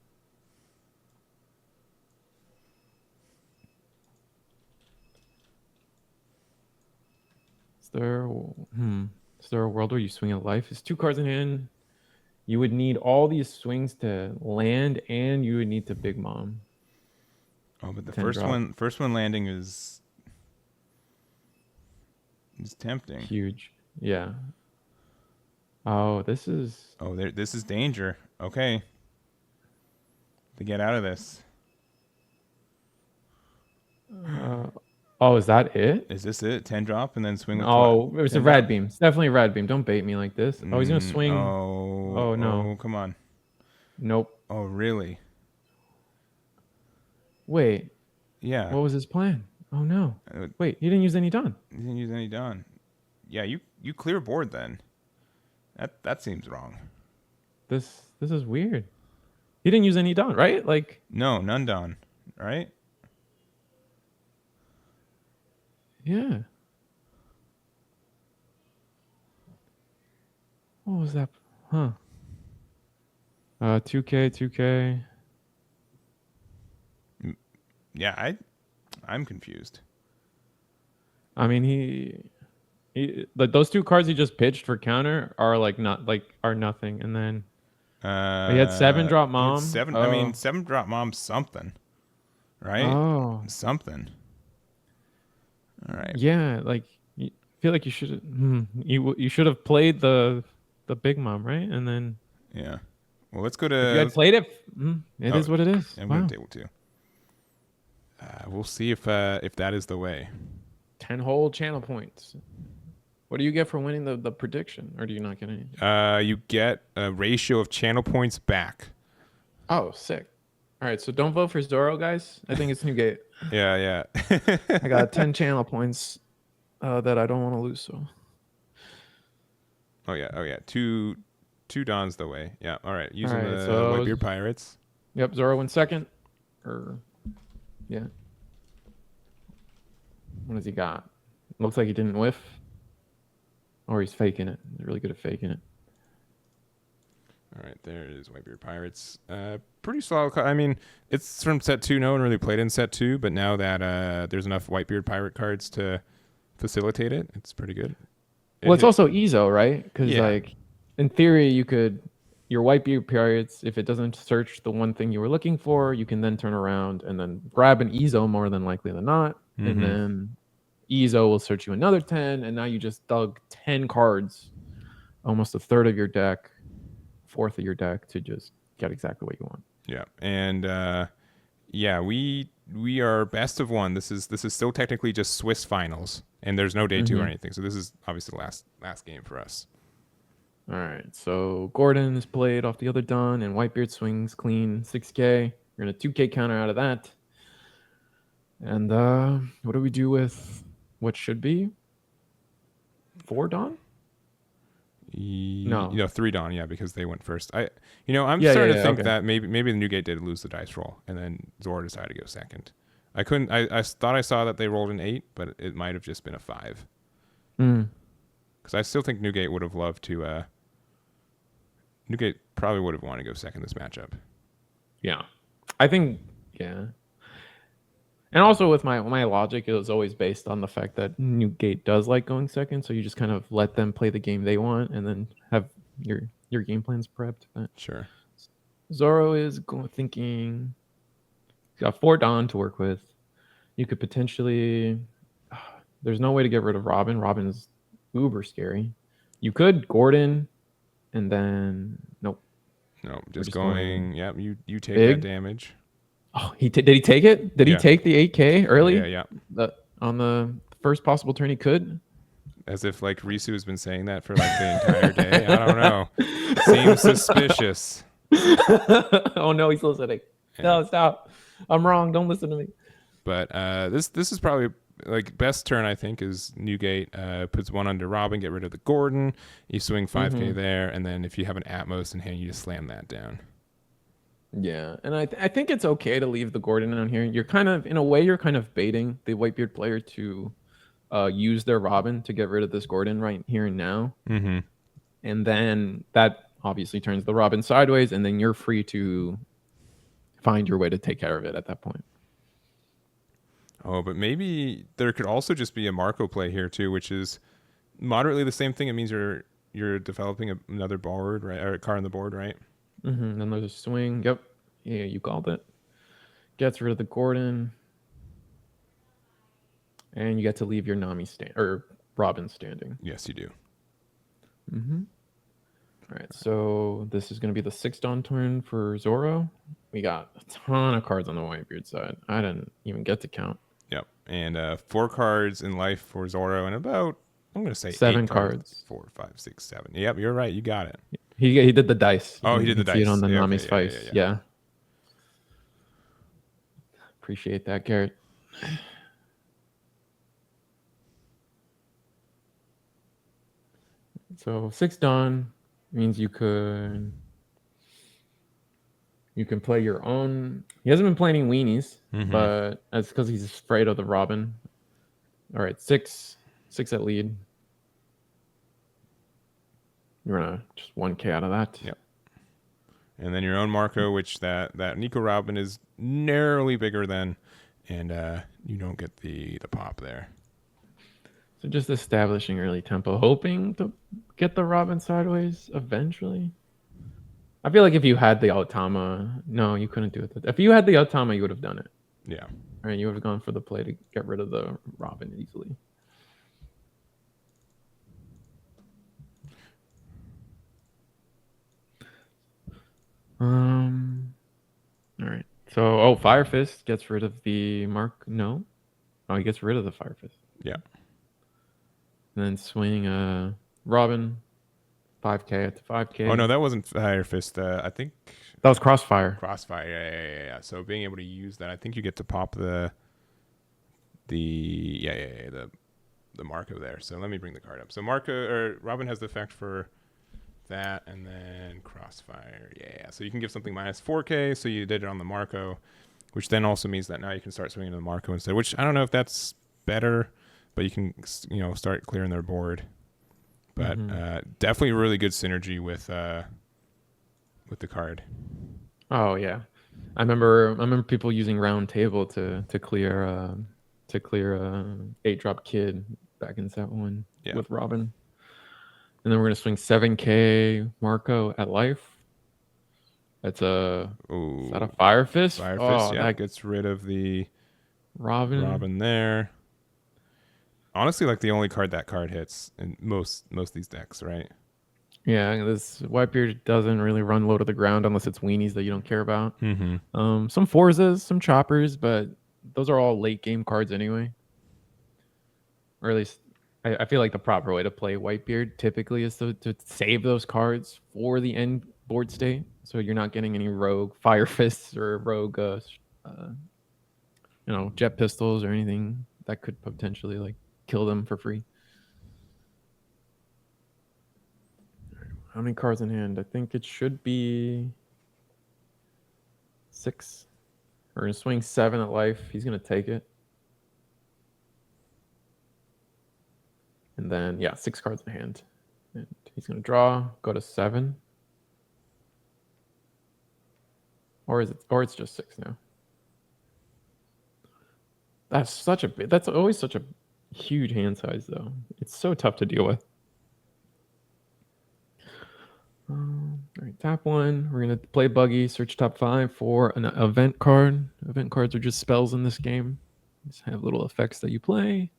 Is there a world where you swing a life? It's 2 cards in hand. You would need all these swings to land, and you would need to Big Mom. Oh, but the first one landing is tempting. Huge. Yeah. Oh, this is... Oh, this is danger. Okay. To get out of this. Oh, is that it? Is this it? 10 drop and then swing with... Oh, it was a rad beam. It's definitely a rad beam. Don't bait me like this. Oh, he's going to swing. Oh, no. Oh, come on. Nope. Oh, really? Wait. Yeah. What was his plan? Oh, no. Wait, he didn't use any Dawn. He didn't use any Dawn. Yeah, you clear board then. That seems wrong. This is weird. He didn't use any Dawn, right? Like... No, none Dawn. Right? Yeah. What was that? Huh. 2K. Yeah, I'm confused. I mean, he like those 2 cards he just pitched for counter are are nothing, and then he had 7 drop mom. 7. I mean, 7 drop mom something, right? Oh, something. All right. Yeah, like I feel like you should you should have played the Big Mom, right? And then yeah. Well, let's go to. If you had played it. It is what it is. I'm going to table 2. We'll see if that is the way. 10 whole channel points. What do you get for winning the prediction, or do you not get any? You get a ratio of channel points back. Oh, sick. All right, so don't vote for Zoro, guys. I think it's Newgate. Yeah. I got 10 channel points that I don't want to lose. So. Oh yeah. 2 Dons the way. Yeah. All right. Using the Whitebeard Pirates. Yep. Zoro wins second. Yeah. What has he got? Looks like he didn't whiff. Or he's faking it. He's really good at faking it. All right, there is Whitebeard Pirates. Pretty solid. I mean, it's from set 2. No one really played in set 2, but now that there's enough Whitebeard Pirate cards to facilitate it, it's pretty good. Well, it's also Izo, right? Because like in theory, you could your Whitebeard periods, if it doesn't search the one thing you were looking for, you can then turn around and then grab an Ezo more than likely than not. And then Ezo will search you another 10. And now you just dug 10 cards, almost a third of your deck, fourth of your deck to just get exactly what you want. Yeah. And we are best of one. This is still technically just Swiss finals. And there's no day 2 or anything. So this is obviously the last game for us. All right, so Gordon is played off the other Don, and Whitebeard swings clean 6K. You're going to 2K counter out of that. And what do we do with what should be 4 Don? No, 3 Don, yeah, because they went first. I'm starting to think that maybe the Newgate did lose the dice roll, and then Zoro decided to go second. I thought I saw that they rolled an 8, but it might have just been a 5. Because I still think Newgate would have loved to. Newgate probably would have wanted to go second this matchup. Yeah, I think, yeah. And also with my logic, it was always based on the fact that Newgate does like going second, so you just kind of let them play the game they want, and then have your game plans prepped. But sure. Zoro is thinking. He's got 4 Don to work with. You could potentially. There's no way to get rid of Robin. Robin's uber scary. You could Gordon, and then nope. No, just going. Yeah, you take big. that damage. Oh, did he take it? Did he take the 8K early? Yeah. On the first possible turn he could. As if like Risu has been saying that for like the entire day. I don't know. Seems suspicious. Oh no, he's listening. Yeah. No, stop. I'm wrong. Don't listen to me. But this is probably like best turn, I think, is Newgate puts 1 under Robin, get rid of the Gordon. You swing 5K there, and then if you have an Atmos in hand, you just slam that down. Yeah, and I think it's okay to leave the Gordon on here. You're kind of, in a way, you're kind of baiting the Whitebeard player to use their Robin to get rid of this Gordon right here and now. And then that obviously turns the Robin sideways, and then you're free to find your way to take care of it at that point. Oh, but maybe there could also just be a Marco play here too, which is moderately the same thing. It means you're developing another board, right, or a card on the board, right? Then there's a swing. Yep. Yeah, you called it. Gets rid of the Gordon. And you get to leave your Nami or Robin standing. Yes, you do. All right, so this is going to be the 6 Dawn turn for Zoro. We got a ton of cards on the Whitebeard side. I didn't even get to count. Yep. And 4 cards in life for Zoro, and about, I'm going to say 7 8 cards. 4, 5, 6, 7. Yep, you're right. You got it. He did the dice. Oh, he did the dice. See it on the Nami's okay, face. Yeah. Appreciate that, Garrett. So 6 Dawn means you can play your own. He hasn't been playing weenies, but that's because he's afraid of the Robin. All right, 6 at lead. You're gonna just 1K out of that. Yep. And then your own Marco, which that Nico Robin is narrowly bigger than, and you don't get the pop there. So just establishing early tempo, hoping to get the Robin sideways eventually. I feel like if you had the Otama, no, you couldn't do it. If you had the Otama, you would have done it. Yeah. Right, you would have gone for the play to get rid of the Robin easily. All right. So, Fire Fist gets rid of the Mark. No. Oh, he gets rid of the Fire Fist. Yeah. And then swing Robin, 5K at 5K. Oh no, that wasn't Fire Fist. I think that was Crossfire. Crossfire. Yeah. So being able to use that, I think you get to pop the Marco there. So let me bring the card up. So Robin has the effect for that, and then Crossfire. Yeah. So you can give something minus 4K. So you did it on the Marco, which then also means that now you can start swinging to the Marco instead. Which I don't know if that's better, but you can start clearing their board. But definitely really good synergy with the card. Oh yeah, I remember people using Round Table to clear 8-drop Kid back in set 1 with Robin. And then we're gonna swing 7K Marco at life. That's a. Is that a Ooh, Fire Fist? Fire Fist. Oh, Yep, that gets rid of the Robin. Robin there. Honestly, like the only card that card hits in most of these decks, right? Yeah, this Whitebeard doesn't really run low to the ground unless it's weenies that you don't care about. Mm-hmm. Some Forzas, some Choppers, but those are all late game cards anyway. Or at least I feel like the proper way to play Whitebeard typically is to save those cards for the end board state, so you're not getting any rogue Fire Fists or rogue, jet pistols or anything that could potentially like kill them for free. How many cards in hand? I think it should be 6. We're gonna swing 7 at life. He's gonna take it. And then, yeah, 6 cards in hand. And he's going to draw, go to 7. Or it's just 6 now. That's always such a huge hand size, though. It's so tough to deal with. All right, tap 1. We're going to play Buggy, search top 5 for an event card. Event cards are just spells in this game. Just have little effects that you play.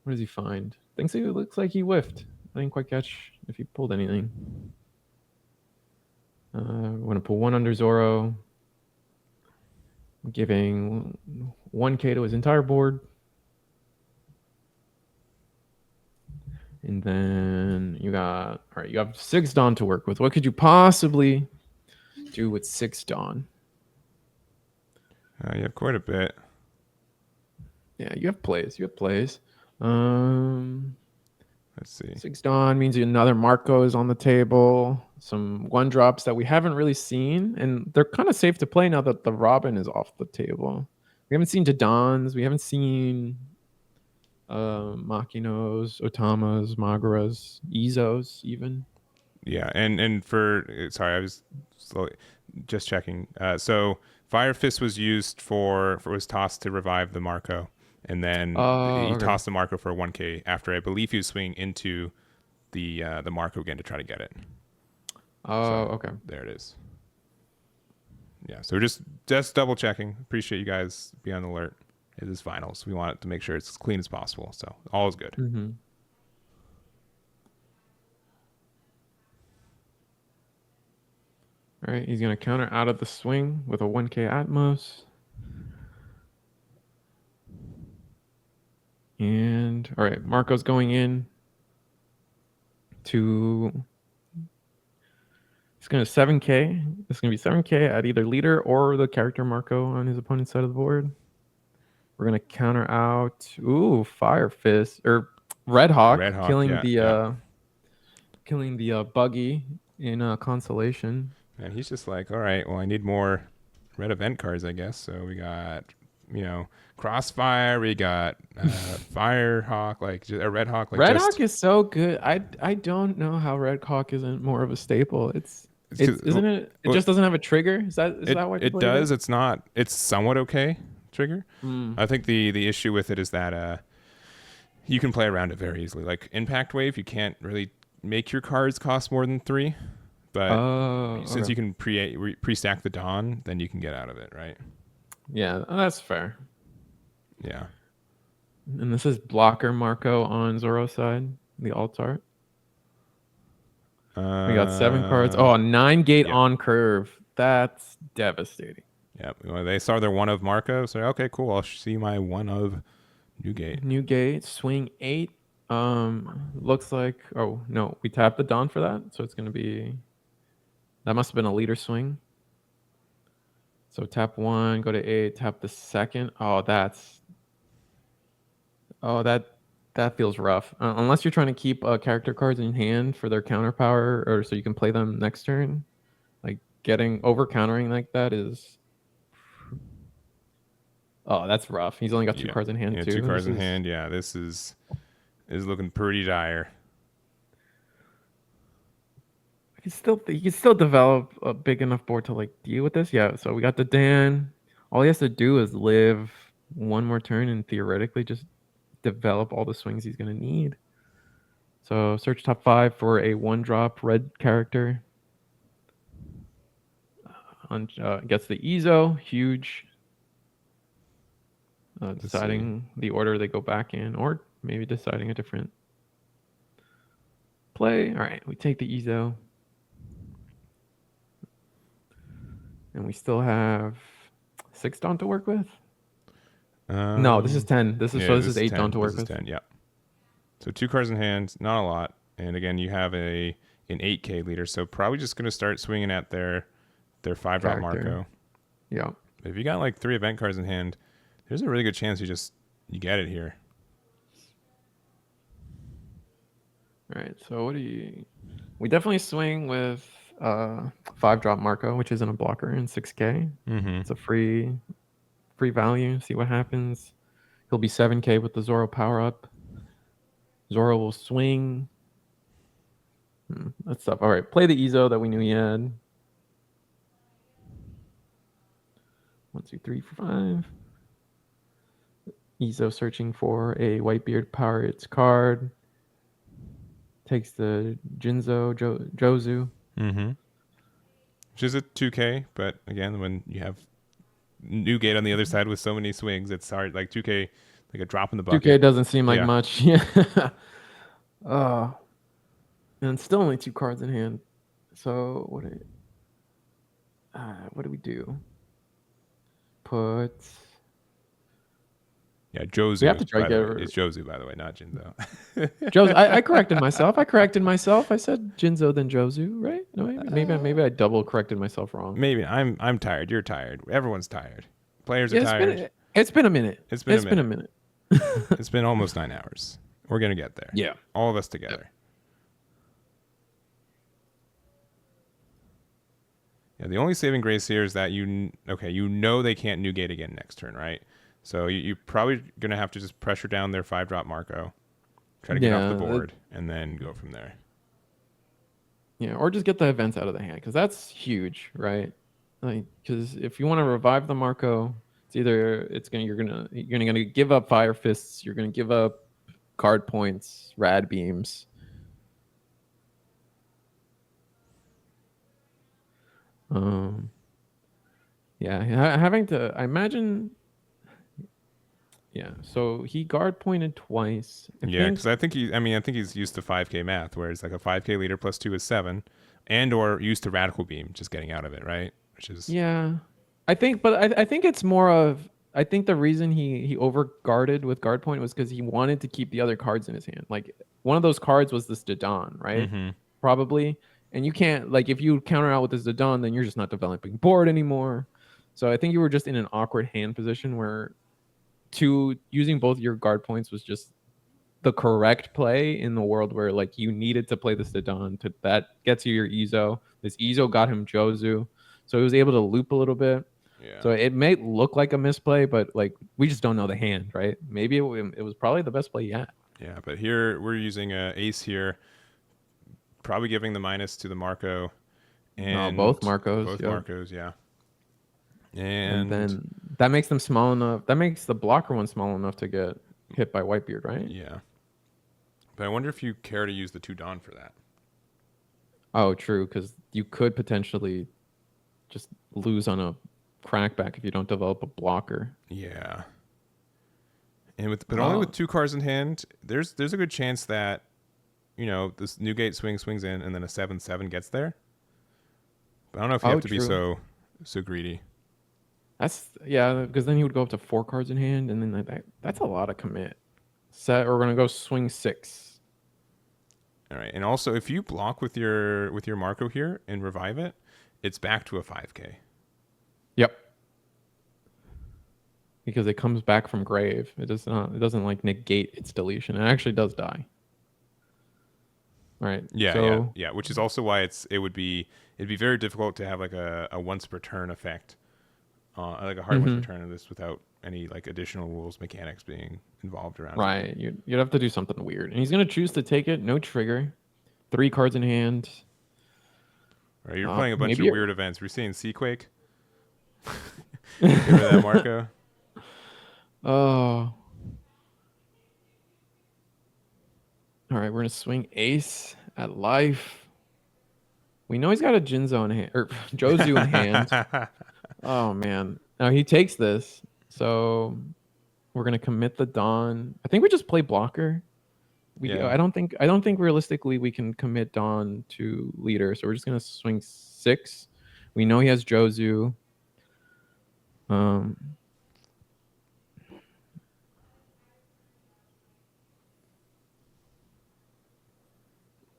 What does he find? It looks like he whiffed. I didn't quite catch if he pulled anything. I'm going to pull 1 under Zoro. I'm giving 1k to his entire board. And then you have 6 Dawn to work with. What could you possibly do with 6 Dawn? You have quite a bit. Yeah, you have plays. Let's see. 6 Dawn means another Marco is on the table. Some 1-drops that we haven't really seen. And they're kind of safe to play now that the Robin is off the table. We haven't seen Dodons. We haven't seen Makinos, Otamas, Magaras, Izos even. Yeah, and for sorry, I was just checking. So Fire Fist was used was tossed to revive the Marco, and then he tossed the Marco for 1k after I believe he was swinging into the Marco again to try to get it. Okay. There it is. Yeah, so we're just double checking. Appreciate you guys being on the alert. It is finals. We want to make sure it's as clean as possible. So all is good. Mm-hmm. All right, he's gonna counter out of the swing with a 1k Atmos. And all right, Marco's going in to. It's going to 7k. It's going to be 7k at either leader or the character Marco on his opponent's side of the board. We're going to counter out. Ooh, Fire Fist or Red Hawk killing the Buggy in Consolation. And he's just like, all right, well, I need more red event cards, I guess. So we got, Crossfire. We got Fire Hawk, like a Red Hawk. Like Red Hawk is so good. I don't know how Red Hawk isn't more of a staple. Isn't it? It just doesn't have a trigger. Is that what it does? It's not. It's somewhat okay trigger. I think the issue with it is that you can play around it very easily. Like Impact Wave, you can't really make your cards cost more than 3. But since you can pre-stack the Dawn, then you can get out of it, right? Yeah, that's fair. Yeah. And this is blocker Marco on Zoro's side, the alt art. We got 7 cards. Oh, 9 gate on curve. That's devastating. Yep. Well, they saw their 1 of Marco, so okay, cool. I'll see my 1 of Newgate. Newgate, swing 8. Looks like. Oh no, we tapped the Dawn for that, so it's gonna be. That must have been a leader swing. So tap 1, go to 8, tap the second. That feels rough. Unless you're trying to keep character cards in hand for their counter power, or so you can play them next turn. Like getting over countering like that is. Oh, that's rough. He's only got 2 cards in hand too. 2 cards in hand. Yeah, this is looking pretty dire. He can still develop a big enough board to like deal with this. Yeah, so we got the Dan. All he has to do is live 1 more turn and theoretically just develop all the swings he's going to need. So search top 5 for a 1-drop red character. gets the Ezo, huge. Deciding the order they go back in, or maybe deciding a different play. All right, we take the Ezo. And we still have 6 Dawn to work with? No, this is 10. This is 8 Dawn to work with. 10, yeah. So 2 cards in hand, not a lot. And again, you have an 8K leader, so probably just going to start swinging at their 5-drop Marco. Yeah. But if you got like 3 event cards in hand, there's a really good chance you get it here. All right, so we definitely swing with 5-drop Marco, which isn't a blocker, in 6K. It's a free value. See what happens. He'll be 7K with the Zoro power up. Zoro will swing. That's tough. All right, play the Ezo that we knew he had. 1, 2, 3, 4, 5. Ezo searching for a Whitebeard power its card. Takes the Jinzo Jozu. Which is a 2K, but again, when you have Newgate on the other side with so many swings, it's hard. Like 2K, like a drop in the bucket. 2K doesn't seem like much. Yeah. And still only 2 cards in hand. So what do we do? Put. Yeah, Jozu. We have to try to get It's Jozu, by the way, not Jinzo. Jozu. I corrected myself. I said Jinzo then Jozu, right? No, maybe I double corrected myself wrong. Maybe I'm tired. You're tired. Everyone's tired. Players are tired. It's been a minute. It's been a minute. It's been almost 9 hours. We're gonna get there. Yeah, all of us together. Yeah, the only saving grace here is that you know they can't Newgate again next turn, right? So you're probably going to have to just pressure down their 5-drop Marco, try to get off the board, and then go from there. Yeah, or just get the events out of the hand, because that's huge, right? Like, because if you want to revive the Marco, it's either you're gonna give up Fire Fists, you're gonna give up card points, Rad Beams. Yeah, having to, I imagine. Yeah, so he guard pointed twice. Because I think he's used to 5K math, where it's like a 5K leader plus 2 is 7, and or used to Radical Beam, just getting out of it, right? Which is I think it's more of, I think the reason he over guarded with guard point was because he wanted to keep the other cards in his hand. Like one of those cards was this Dodon, right? Probably, and you can't, like, if you counter out with this Dodon, then you're just not developing board anymore. So I think you were just in an awkward hand position where using both your guard points was just the correct play in the world where, like, you needed to play this Dodon that gets you your Ezo. This Ezo got him Jozu, so he was able to loop a little bit. Yeah. So it may look like a misplay, but like we just don't know the hand, right? Maybe it was probably the best play yet. Yeah, but here we're using Ace here, probably giving the minus to the Marco, and both Marcos. Both Marcos, yeah. And then that makes them small enough. That makes the blocker one small enough to get hit by Whitebeard, right? Yeah. But I wonder if you care to use the 2 Dawn for that. Oh, true, because you could potentially just lose on a crackback if you don't develop a blocker. Yeah. And only with 2 cards in hand, there's a good chance that, this Newgate swings in, and then a 7/7 gets there. But I don't know if you have to be so greedy. Because then he would go up to 4 cards in hand, and then that's a lot of commit. We're gonna go swing 6. All right, and also if you block with your Marco here and revive it, it's back to a 5K. Yep. Because it comes back from grave. It doesn't like negate its deletion. It actually does die. All right. Yeah. Which is also why it'd be very difficult to have like a once per turn effect. Like a hard once per turn of this without any like additional rules mechanics being involved around. Right. You'd have to do something weird. And he's gonna choose to take it, no trigger. 3 cards in hand. All right, you're playing a bunch of weird events. We're seeing Seaquake. Remember that, Marco? Oh. All right, we're gonna swing Ace at life. We know he's got a Jinzo in hand or Jozu in hand. Oh man. Now he takes this. So we're gonna commit the Dawn. I think we just play blocker. Yeah. I don't think realistically we can commit Dawn to leader. So we're just gonna swing 6. We know he has Jozu.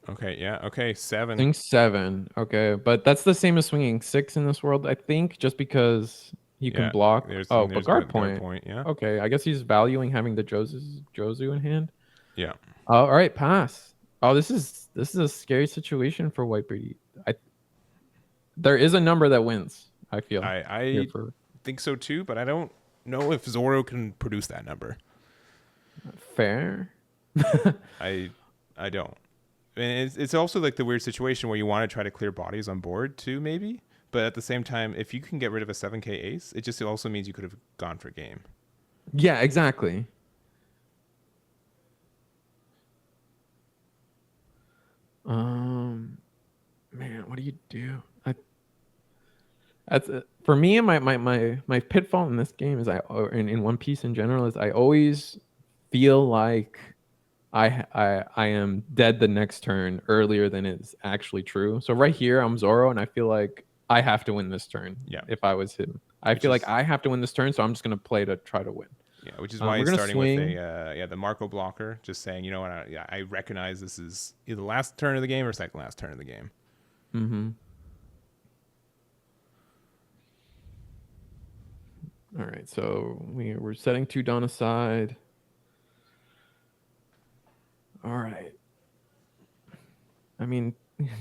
Okay, yeah. Okay, 7. Swing 7. Okay, but that's the same as swinging 6 in this world, I think, just because you can block. There's But guard point. Yeah. Okay, I guess he's valuing having the Jozu in hand. Yeah. All right, pass. Oh, this is a scary situation for Whitebeard. There is a number that wins, I feel. I think so too, but I don't know if Zoro can produce that number. Fair. I don't. And it's also like the weird situation where you want to try to clear bodies on board too, maybe. But at the same time, if you can get rid of a 7k ace, it just also means you could have gone for game. Yeah, exactly. Man, what do you do? That's for me. My pitfall in this game is in One Piece in general is I always feel like I am dead the next turn earlier than it's actually true. So right here I'm Zoro and I feel like I have to win this turn. Yeah. If I was him, I feel like I have to win this turn, so I'm just gonna play to try to win. Yeah, which is why he's starting with the Marco blocker, just saying, you know what, I recognize this is either the last turn of the game or second last turn of the game. Mm-hmm. All right, so we're setting 2 Dawn aside. All right. I mean,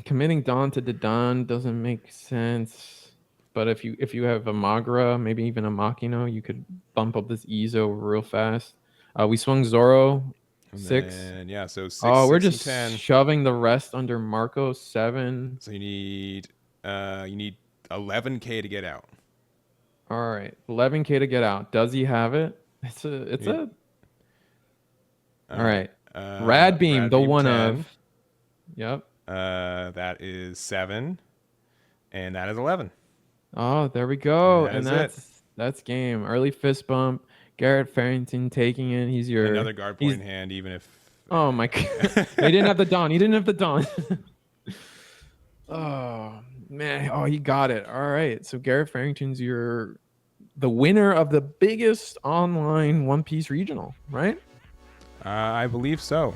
committing Dawn to the Dawn doesn't make sense. But if you have a Magra, maybe even a Makino, you could bump up this Izo real fast. We swung Zoro 6. And yeah, so 6. Oh, we're 6 just and 10. shoving the rest under Marco 7. So you need 11k to get out. All right, 11k to get out. Does he have it? All right. Rad Beam, the one 10. of. Yep. That is 7, and that is 11. Oh, there we go. And that's game. Early fist bump. Garrett Farrington taking it. He's your another guard point in hand, even if. Oh my god! He didn't have the Dawn. Oh man! Oh, he got it. All right. So Garrett Farrington's the winner of the biggest online One Piece regional, right? I believe so.